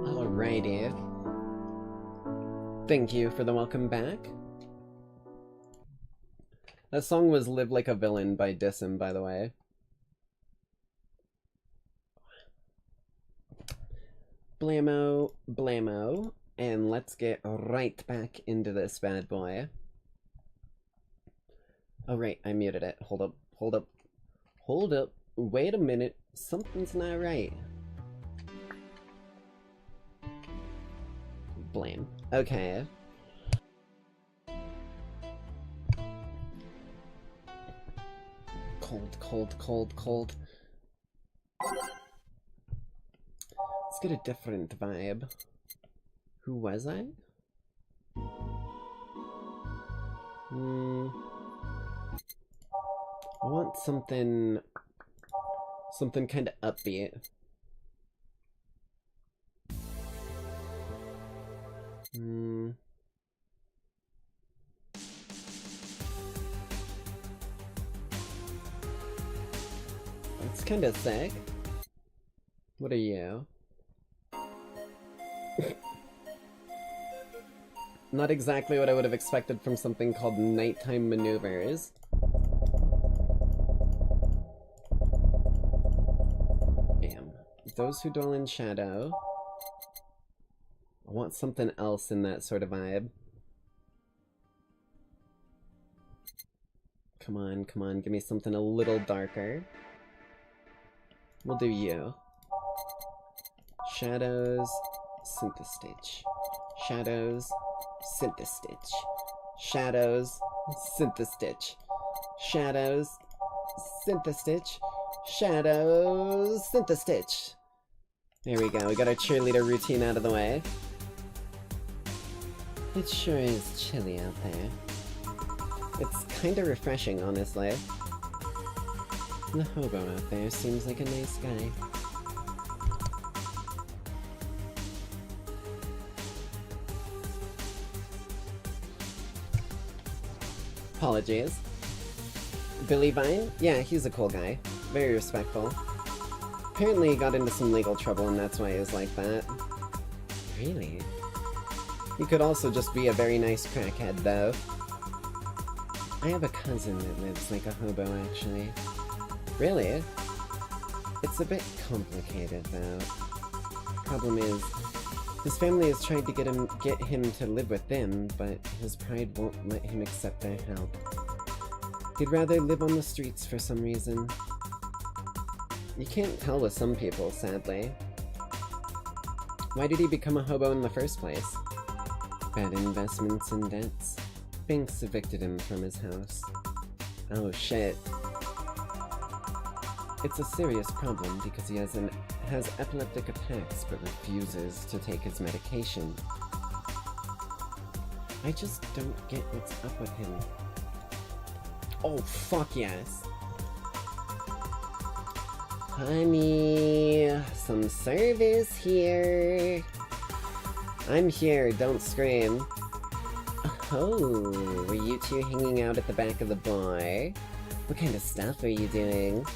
Alrighty. Thank you for the welcome back. That song was Live Like a Villain by Dissim, by the way. Blammo, blammo, and let's get right back into this bad boy. Oh right, I muted it. Hold up, hold up, hold up. Wait a minute, something's not right. Blame. Okay. Cold, cold, cold, cold. Let's get a different vibe. Who was I? I want something kind of upbeat. kinda sick. What are you? Not exactly what I would have expected from something called Nighttime Maneuvers. Damn. Those who dwell in shadow. I want something else in that sort of vibe. Come on, come on, give me something a little darker. We'll do you. Shadows, Synthestitch. Shadows, Synthestitch. Shadows, Synthestitch. Shadows, Synthestitch. Shadows, Synthestitch. There we go, we got our cheerleader routine out of the way. It sure is chilly out there. It's kinda refreshing, honestly. The hobo out there seems like a nice guy. Apologies. Billy Vine? Yeah, he's a cool guy. Very respectful. Apparently he got into some legal trouble and that's why he was like that. Really? He could also just be a very nice crackhead, though. I have a cousin that lives like a hobo, actually. Really? It's a bit complicated, though. Problem is, his family has tried to get him to live with them, but his pride won't let him accept their help. He'd rather live on the streets for some reason. You can't tell with some people, sadly. Why did he become a hobo in the first place? Bad investments and debts. Banks evicted him from his house. Oh shit. It's a serious problem because he has epileptic attacks but refuses to take his medication. I just don't get what's up with him. Oh fuck yes. Honey, some service here. I'm here, don't scream. Oh, were you two hanging out at the back of the bar? What kind of stuff are you doing?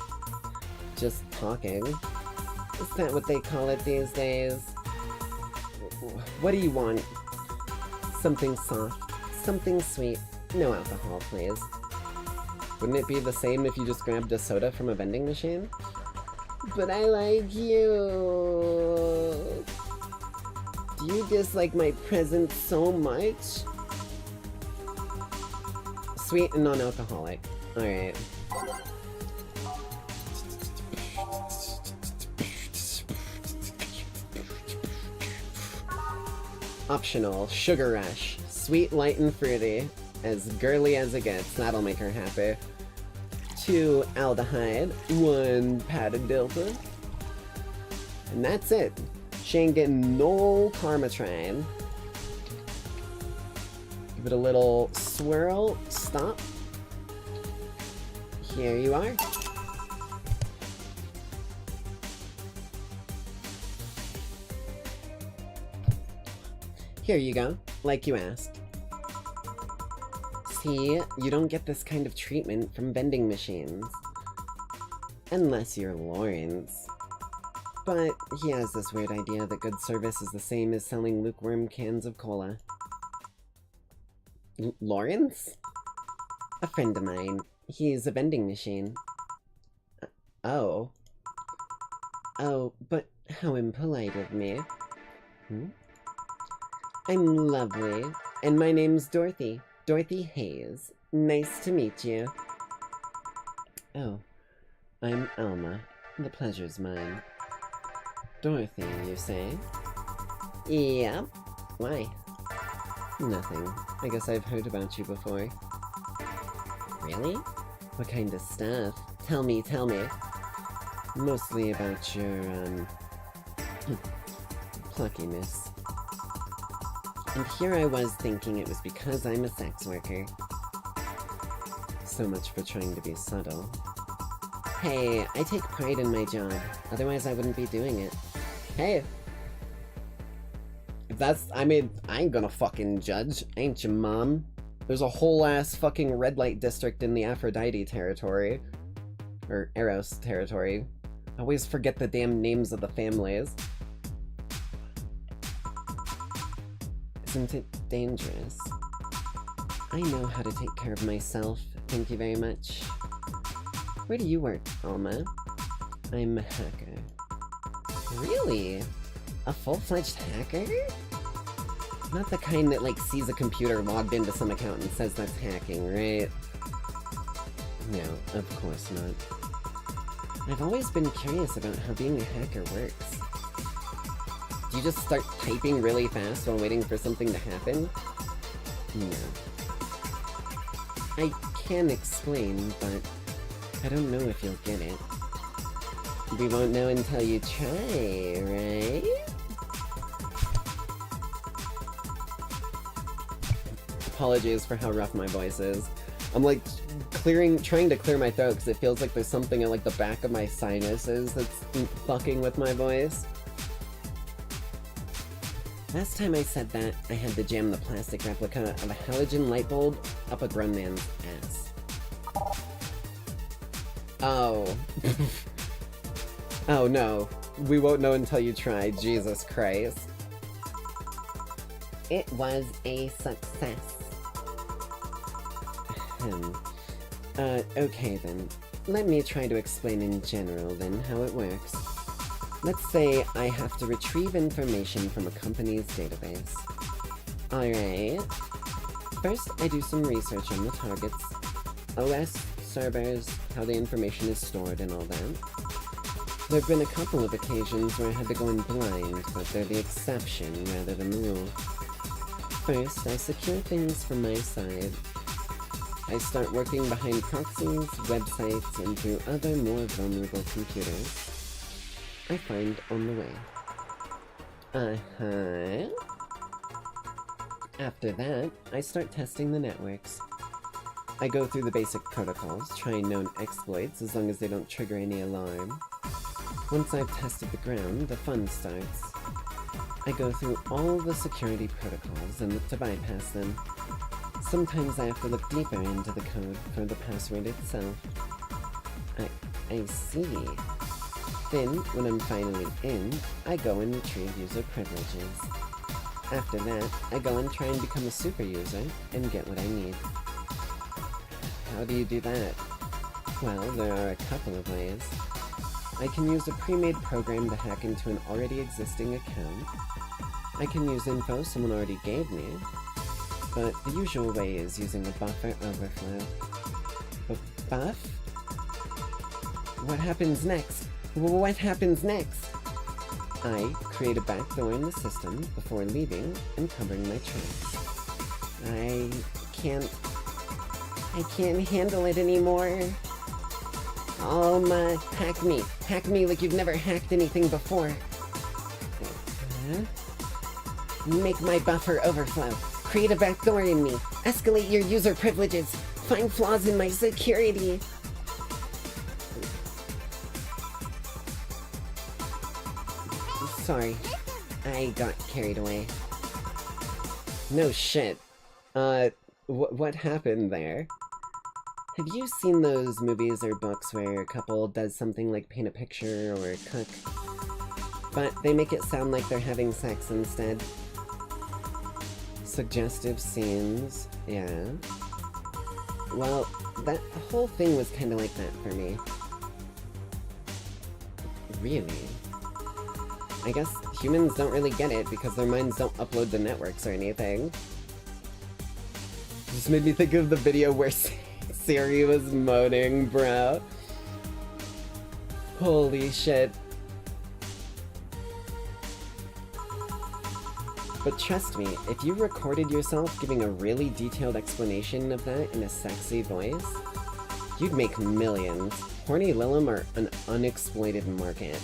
Just talking. Is that what they call it these days? What do you want? Something soft, something sweet, no alcohol, please. Wouldn't it be the same if you just grabbed a soda from a vending machine? But I like you. Do you dislike my presence so much? Sweet and non-alcoholic. Alright. Optional. Sugar Rush. Sweet, light, and fruity. As girly as it gets. That'll make her happy. 2 aldehyde. 1 padded dildo. And that's it. She ain't getting no Karmatrine. Give it a little swirl. Stop. Here you are. Here you go, like you asked. See, you don't get this kind of treatment from vending machines. Unless you're Lawrence. But he has this weird idea that good service is the same as selling lukewarm cans of cola. Lawrence? A friend of mine. He's a vending machine. Oh. Oh, but how impolite of me. I'm lovely, and my name's Dorothy. Dorothy Hayes. Nice to meet you. Oh, I'm Alma. The pleasure's mine. Dorothy, you say? Yep. Why? Nothing. I guess I've heard about you before. Really? What kind of stuff? Tell me, tell me. Mostly about your, pluckiness. And here I was thinking it was because I'm a sex worker. So much for trying to be subtle. Hey, I take pride in my job. Otherwise I wouldn't be doing it. Hey! If that's, I mean, I ain't gonna fucking judge. Ain't you, mom? There's a whole ass fucking red light district in the Aphrodite territory. Or Eros territory. I always forget the damn names of the families. Isn't it dangerous? I know how to take care of myself, thank you very much. Where do you work, Alma? I'm a hacker. Really? A full-fledged hacker? Not the kind that, like, sees a computer logged into some account and says that's hacking, right? No, of course not. I've always been curious about how being a hacker works. Do you just start typing really fast while waiting for something to happen? No. I can explain, but I don't know if you'll get it. We won't know until you try, right? Apologies for how rough my voice is. I'm like trying to clear my throat because it feels like there's something in like the back of my sinuses that's fucking with my voice. Last time I said that, I had to jam the plastic replica of a halogen light bulb up a grown man's ass. Oh. Oh no. We won't know until you try, Jesus Christ. It was a success. Okay then. Let me try to explain in general then how it works. Let's say I have to retrieve information from a company's database. Alright. First, I do some research on the targets, OS, servers, how the information is stored and all that. There have been a couple of occasions where I had to go in blind, but they're the exception rather than the rule. First, I secure things from my side. I start working behind proxies, websites, and through other more vulnerable computers. I find on the way. After that, I start testing the networks. I go through the basic protocols, trying known exploits as long as they don't trigger any alarm. Once I've tested the ground, the fun starts. I go through all the security protocols and look to bypass them. Sometimes I have to look deeper into the code for the password itself. I see. Then, when I'm finally in, I go and retrieve user privileges. After that, I go and try and become a super user and get what I need. How do you do that? Well, there are a couple of ways. I can use a pre-made program to hack into an already existing account. I can use info someone already gave me. But the usual way is using a buffer overflow. Buff? What happens next? What happens next? I create a backdoor in the system before leaving and covering my tracks. I can't handle it anymore. Hack me. Hack me like you've never hacked anything before. Make my buffer overflow. Create a backdoor in me. Escalate your user privileges. Find flaws in my security. Sorry. I got carried away. No shit. What happened there? Have you seen those movies or books where a couple does something like paint a picture or cook, but they make it sound like they're having sex instead? Suggestive scenes, yeah. Well, the whole thing was kinda like that for me. Really? I guess humans don't really get it because their minds don't upload to networks or anything. Just made me think of the video where Siri was moaning, bro. Holy shit. But trust me, if you recorded yourself giving a really detailed explanation of that in a sexy voice, you'd make millions. Horny Lilum are an unexploited market.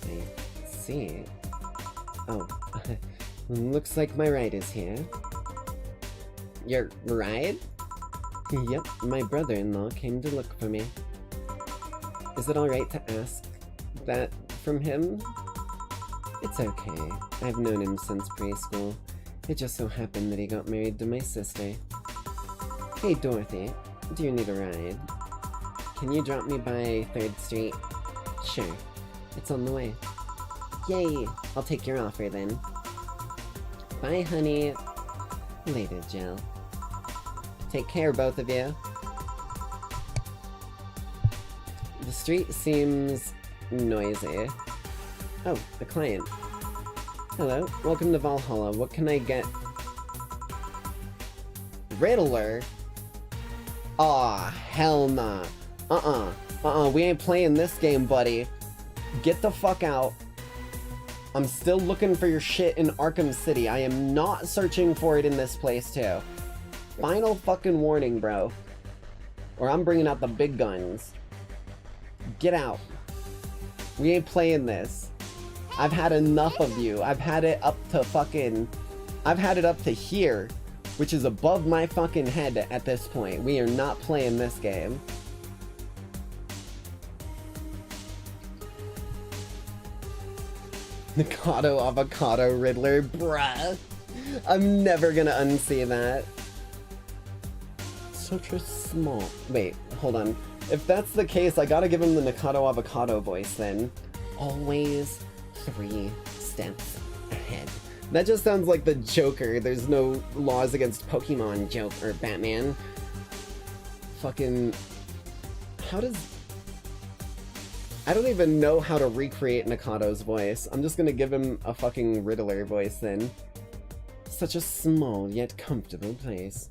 I see. Oh, looks like my ride is here. Your ride? Yep, my brother-in-law came to look for me. Is it alright to ask that from him? It's okay. I've known him since preschool. It just so happened that he got married to my sister. Hey Dorothy, do you need a ride? Can you drop me by 3rd Street? Sure. It's on the way. Yay! I'll take your offer then. Bye, honey. Later, Jill. Take care, both of you. The street seems noisy. Oh, a client. Hello, welcome to Valhalla. What can I get? Riddler? Aw, hell nah. We ain't playing this game, buddy. Get the fuck out. I'm still looking for your shit in Arkham City. I am not searching for it in this place, too. Final fucking warning, bro. Or I'm bringing out the big guns. Get out. We ain't playing this. I've had enough of you. I've had it up to fucking... I've had it up to here, which is above my fucking head at this point. We are not playing this game. Mikado Avocado Riddler, bruh. I'm never gonna unsee that. Such a small... Wait, hold on. If that's the case, I gotta give him the Mikado Avocado voice then. Always 3 steps ahead. That just sounds like the Joker. There's no laws against Pokemon, Joker, or Batman. Fucking... How does... I don't even know how to recreate Nakado's voice. I'm just gonna give him a fucking Riddler voice then. Such a small yet comfortable place.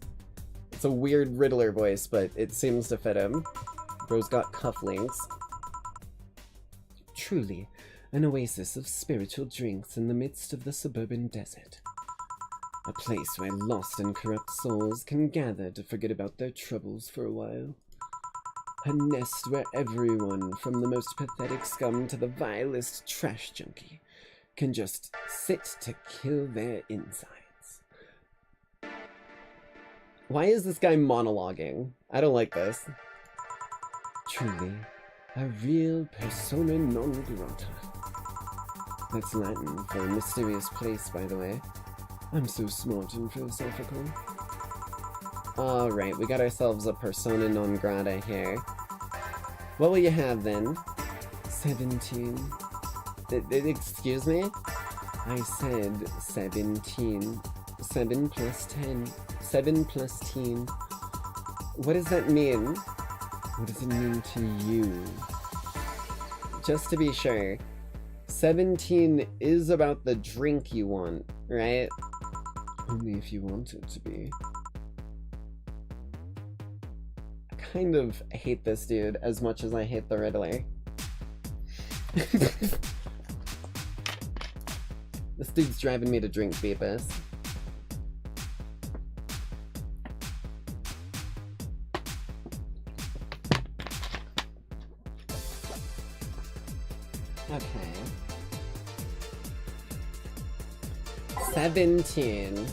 It's a weird Riddler voice, but it seems to fit him. Bro's got cufflinks. Truly, an oasis of spiritual drinks in the midst of the suburban desert. A place where lost and corrupt souls can gather to forget about their troubles for a while. A nest where everyone, from the most pathetic scum to the vilest trash junkie, can just sit to kill their insides. Why is this guy monologuing? I don't like this. Truly, a real persona non grata. That's Latin for a mysterious place, by the way. I'm so smart and philosophical. Alright, we got ourselves a persona non grata here. What will you have then? 17. Excuse me? I said 17. 7 plus 10. 7 plus teen. What does that mean? What does it mean to you? Just to be sure, 17 is about the drink you want, right? Only if you want it to be. I kind of hate this dude as much as I hate the Riddler. This dude's driving me to drink Beepus. Okay. 17.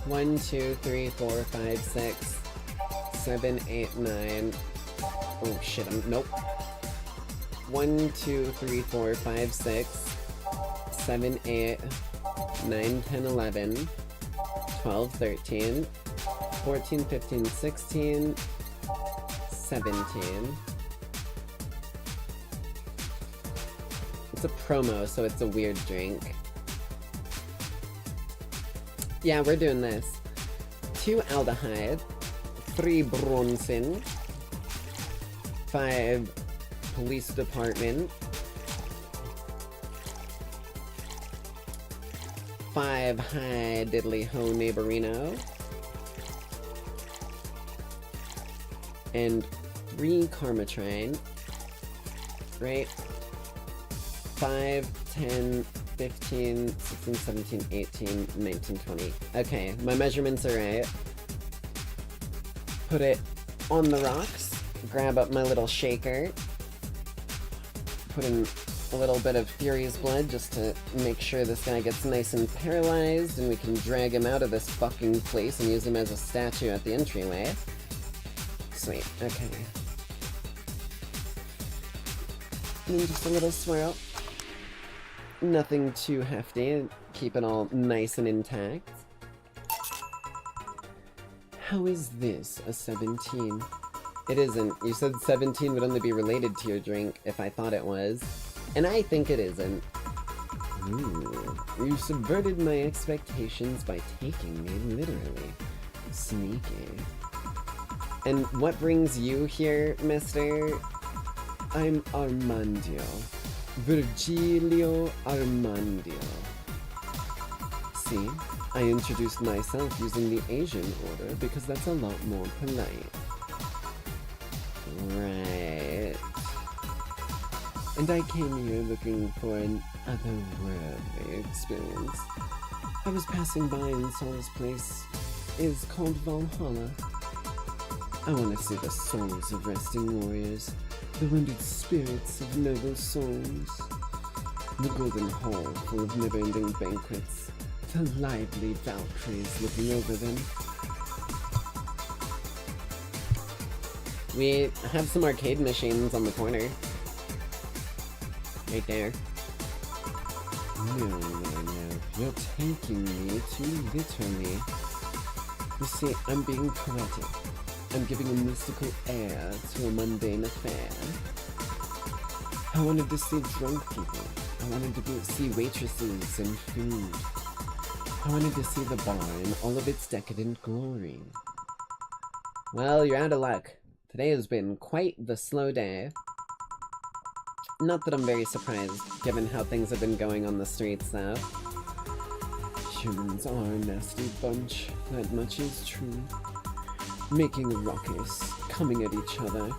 One, 2, 3, 4, 5, 6, 7, 8, 9. Oh shit, nope. 1, 2, 3, 4, 5, 6, 7, 8, 9, 10, 11, 12, 13, 14, 15, 16, 17. It's a promo, so it's a weird drink. Yeah, we're doing this. 2 aldehyde, 3 Bronson, 5 police department, 5 high diddly ho neighborino, and 3 Karmatrine, right? 5, 10, 15, 16, 17, 18, 19, 20. Okay, my measurements are right. Put it on the rocks, grab up my little shaker, put in a little bit of Fury's blood just to make sure this guy gets nice and paralyzed and we can drag him out of this fucking place and use him as a statue at the entryway. Sweet, okay. And then just a little swirl. Nothing too hefty, keep it all nice and intact. How is this a 17? It isn't. You said 17 would only be related to your drink if I thought it was. And I think it isn't. Ooh, you subverted my expectations by taking me literally. Sneaky. And what brings you here, mister? I'm Armandio. Virgilio Armandio. See? I introduced myself using the Asian order because that's a lot more polite. Right. And I came here looking for an otherworldly experience. I was passing by and saw this place is called Valhalla. I want to see the souls of resting warriors, the wounded spirits of noble souls, the golden hall full of never-ending banquets, the lively Valkyries looking over them. We have some arcade machines on the corner. Right there. No. You're taking me too literally. You see, I'm being poetic. I'm giving a mystical air to a mundane affair. I wanted to see drunk people. I wanted to see waitresses and food. I wanted to see the bar in all of its decadent glory. Well, you're out of luck. Today has been quite the slow day. Not that I'm very surprised, given how things have been going on the streets, though. Humans are a nasty bunch, that much is true. Making a ruckus, coming at each other.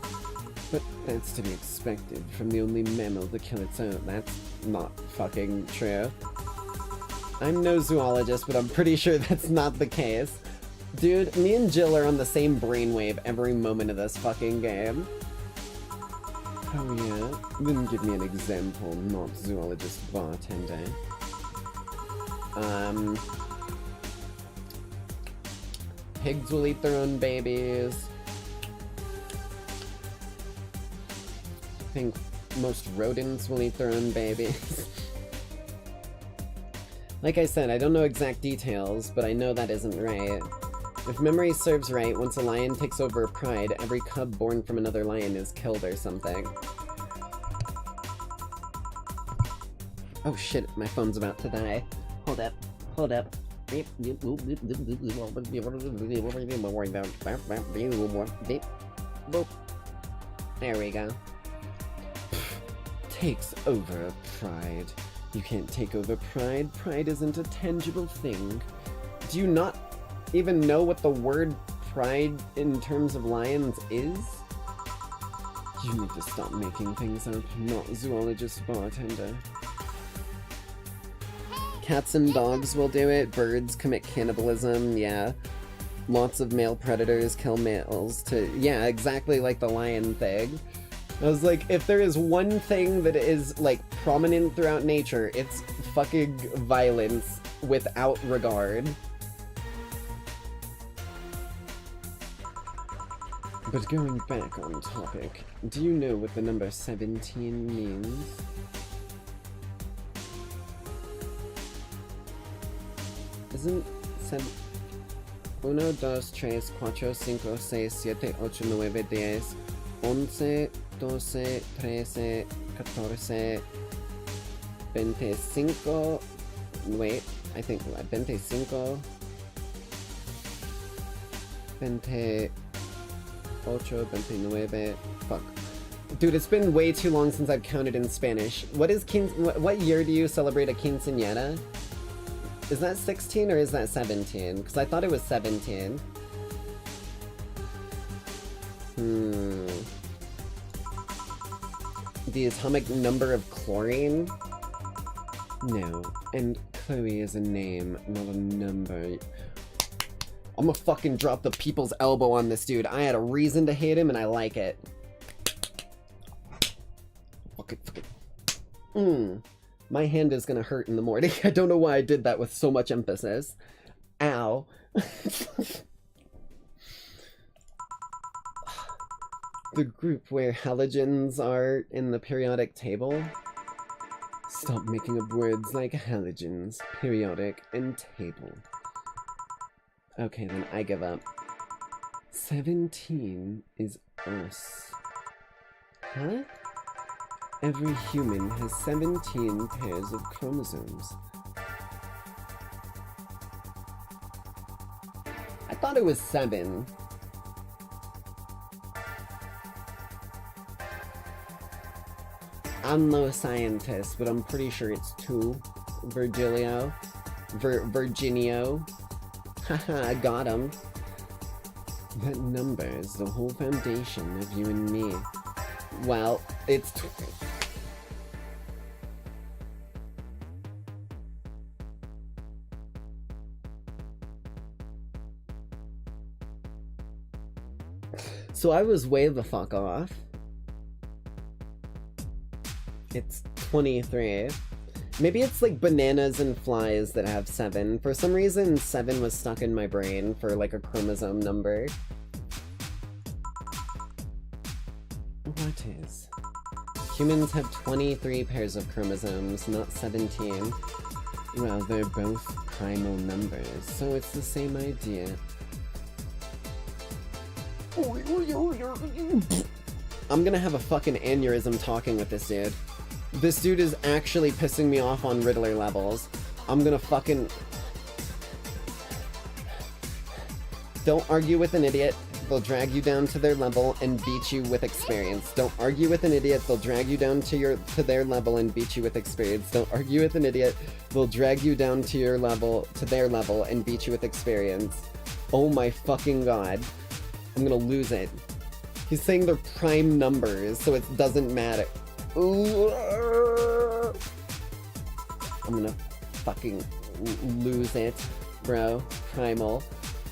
But that's to be expected from the only mammal to kill its own. That's not fucking true. I'm no zoologist, but I'm pretty sure that's not the case. Dude, me and Jill are on the same brainwave every moment of this fucking game. Oh yeah? Then give me an example, not zoologist bartender. Pigs will eat their own babies. I think most rodents will eat their own babies. Like I said, I don't know exact details, but I know that isn't right. If memory serves right, once a lion takes over a pride, every cub born from another lion is killed or something. Oh shit, my phone's about to die. Hold up, hold up. There we go. Takes over pride. You can't take over pride. Pride isn't a tangible thing. Do you not even know what the word pride in terms of lions is? You need to stop making things up, not zoologist bartender. Cats and dogs will do it, birds commit cannibalism, yeah. Lots of male predators kill males to, yeah, exactly like the lion thing. I was like, if there is one thing that is, like, prominent throughout nature, it's fucking violence without regard. But going back on topic, do you know what the number 17 means? Isn't 1, 2, 3, 4, 5, 6, 7, 8, 9, 10, 11, 12, 13, 14, 25, wait, I think 25, 28, 29, fuck. Dude, it's been way too long since I've counted in Spanish. What year do you celebrate a quinceañera? Is that 16 or is that 17? Because I thought it was 17. The atomic number of chlorine? No. And Chloe is a name, not a number. I'm gonna fucking drop the people's elbow on this dude. I had a reason to hate him and I like it. Fuck it. My hand is gonna hurt in the morning. I don't know why I did that with so much emphasis. Ow. The group where halogens are in the periodic table. Stop making up words like halogens, periodic, and table. Okay, then I give up. 17 is us. Huh? Every human has 17 pairs of chromosomes. I thought it was 7. I'm no scientist, but I'm pretty sure it's 2. Virgilio. Virginio. Haha, I got him. That number is the whole foundation of you and me. Well, it's... So I was way the fuck off. It's 23. Maybe it's like bananas and flies that have 7. For some reason, 7 was stuck in my brain for like a chromosome number. What is? Humans have 23 pairs of chromosomes, not 17. Well, they're both primal numbers, so it's the same idea. I'm gonna have a fucking aneurysm talking with this dude. This dude is actually pissing me off on Riddler levels. I'm gonna fucking... Don't argue with an idiot. They'll drag you down to their level and beat you with experience. Don't argue with an idiot. They'll drag you down to their level and beat you with experience. Don't argue with an idiot. They'll drag you down to their level and beat you with experience. Oh my fucking god. I'm gonna lose it. He's saying they're prime numbers, so it doesn't matter. Ooh. I'm gonna fucking lose it, bro. Primal.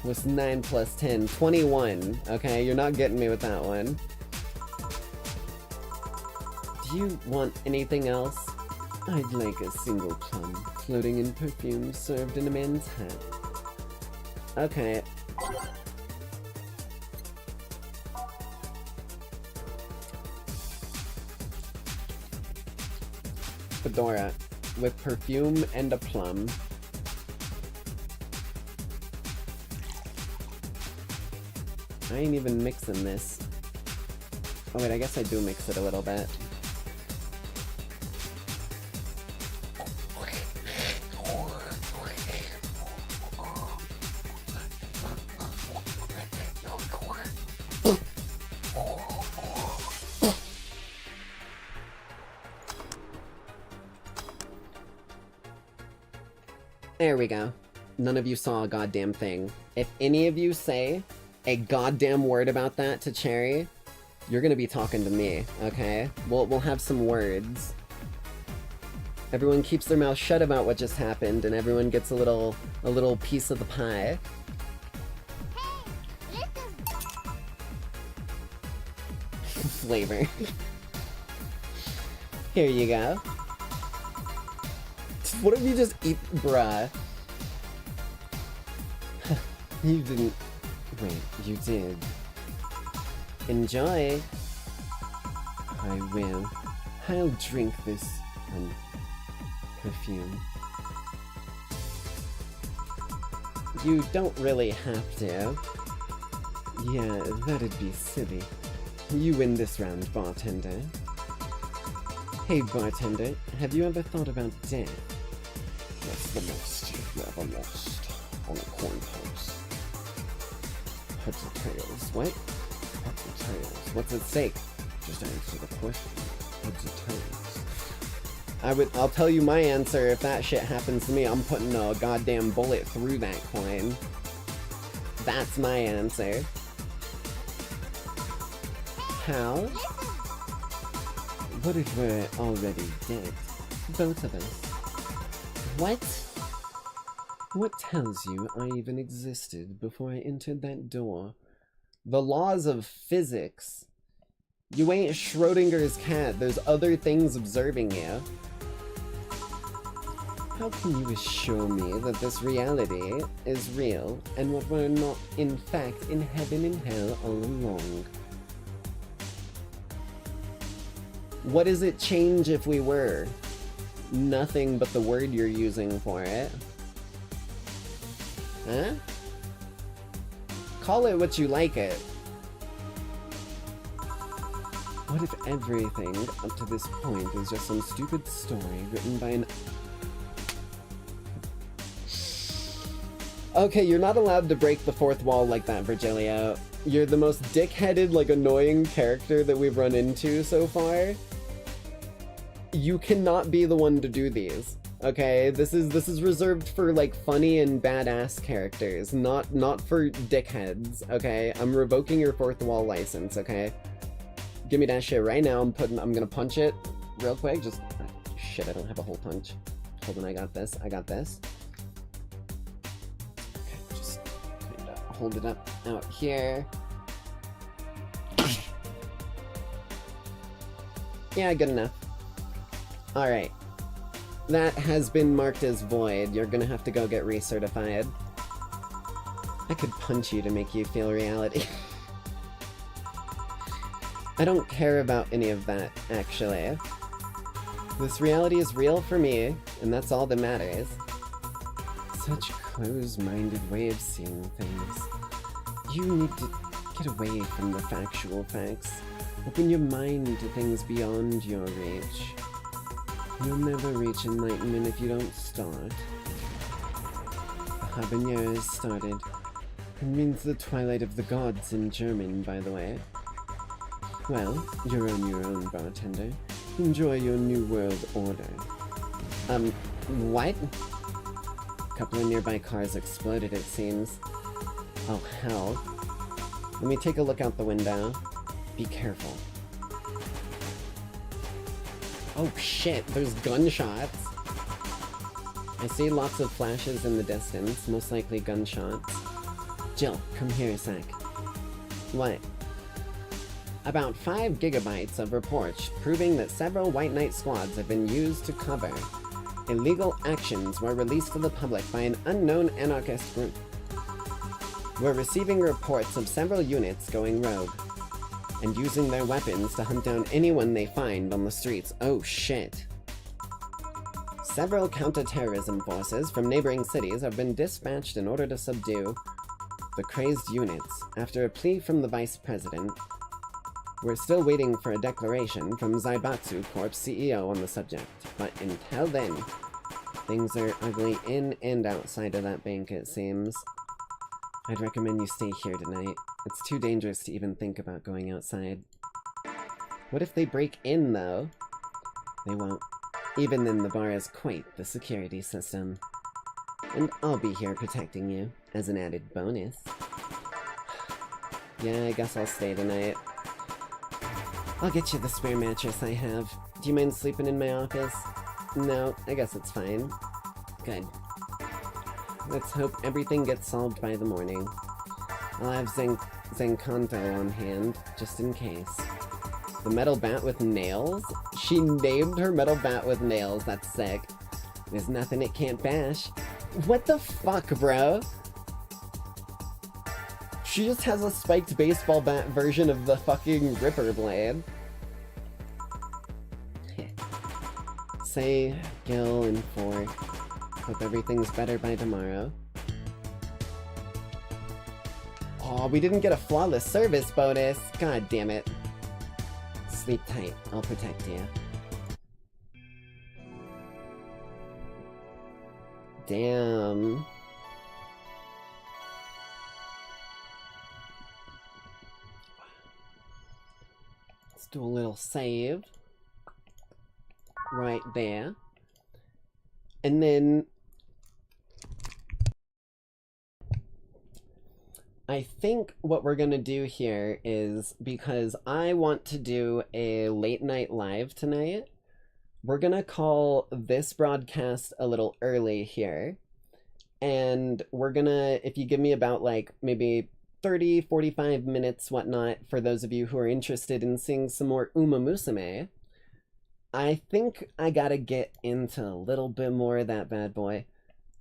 Was 9 plus 10. 21. Okay, you're not getting me with that one. Do you want anything else? I'd like a single plum, floating in perfume, served in a man's hat. Okay. Fedora, with perfume and a plum. I ain't even mixing this. Oh wait, I guess I do mix it a little bit. There we go. None of you saw a goddamn thing. If any of you say a goddamn word about that to Cherry, you're gonna be talking to me, okay? We'll have some words. Everyone keeps their mouth shut about what just happened, and everyone gets a little piece of the pie. Flavor. Here you go. What if you just eat, bruh? You didn't. Wait, you did. Enjoy. I will. I'll drink this, perfume. You don't really have to. Yeah, that'd be silly. You win this round, bartender. Hey, bartender, have you ever thought about death? That's the most you've ever lost on a coin toss. Heads or tails? What? Heads or tails? What's at stake? Just answer the question. Heads or tails? I'll tell you my answer. If that shit happens to me, I'm putting a goddamn bullet through that coin. That's my answer. How? What if we're already dead? Both of us. What? What tells you I even existed before I entered that door? The laws of physics. You ain't Schrodinger's cat. There's other things observing you. How can you assure me that this reality is real and what we're not in fact in heaven and hell all along? What does it change if we were? nothing but the word you're using for it. Huh? Call it what you like it. What if everything up to this point is just some stupid story written by an... Okay, you're not allowed to break the fourth wall like that, Virgilio. You're the most dick-headed, like, annoying character that we've run into so far. You cannot be the one to do these, okay? This is reserved for, like, funny and badass characters, not for dickheads, okay? I'm revoking your fourth wall license, okay? Give me that shit right now. I'm gonna punch it real quick. Just, shit, I don't have a hole punch. Hold on, I got this. Okay, just kind of hold it up out here. Yeah, good enough. Alright. That has been marked as void. You're gonna have to go get recertified. I could punch you to make you feel reality. I don't care about any of that, actually. This reality is real for me, and that's all that matters. Such close-minded way of seeing things. You need to get away from the factual facts. Open your mind to things beyond your reach. You'll never reach enlightenment if you don't start. The Habanero has started. It means the twilight of the gods in German, by the way. Well, you're on your own, bartender. Enjoy your new world order. What? A couple of nearby cars exploded, it seems. Oh, hell. Let me take a look out the window. Be careful. Oh shit, there's gunshots! I see lots of flashes in the distance, most likely gunshots. Jill, come here a sec. What? About 5 gigabytes of reports proving that several White Knight squads have been used to cover. Illegal actions were released to the public by an unknown anarchist group. We're receiving reports of several units going rogue, and using their weapons to hunt down anyone they find on the streets. Oh shit. Several counter-terrorism forces from neighboring cities have been dispatched in order to subdue the crazed units after a plea from the Vice President. We're still waiting for a declaration from Zaibatsu Corp's CEO on the subject, but until then, things are ugly in and outside of that bank, it seems. I'd recommend you stay here tonight. It's too dangerous to even think about going outside. What if they break in, though? They won't. Even then, the bar is quite the security system. And I'll be here protecting you, as an added bonus. Yeah, I guess I'll stay tonight. I'll get you the spare mattress I have. Do you mind sleeping in my office? No, I guess it's fine. Good. Let's hope everything gets solved by the morning. I'll have Zenkanto on hand, just in case. The metal bat with nails? She named her metal bat with nails, that's sick. There's nothing it can't bash. What the fuck, bro? She just has a spiked baseball bat version of the fucking Ripper blade. Say, Gil, and Fork. Hope everything's better by tomorrow. Oh, we didn't get a flawless service bonus. God damn it. Sleep tight. I'll protect you. Damn. Let's do a little save. Right there. And then I think what we're gonna do here is, because I want to do a late night live tonight, we're gonna call this broadcast a little early here. And we're gonna, if you give me about like maybe 30, 45 minutes, whatnot, for those of you who are interested in seeing some more Uma Musume, I think I gotta get into a little bit more of that bad boy.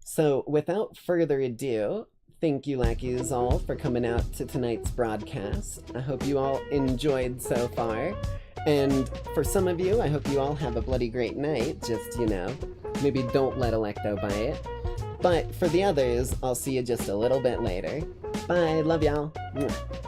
So without further ado, thank you Lackeys all for coming out to tonight's broadcast. I hope you all enjoyed so far. And for some of you, I hope you all have a bloody great night. Just, maybe don't let Electo buy it. But for the others, I'll see you just a little bit later. Bye, love y'all. Mwah.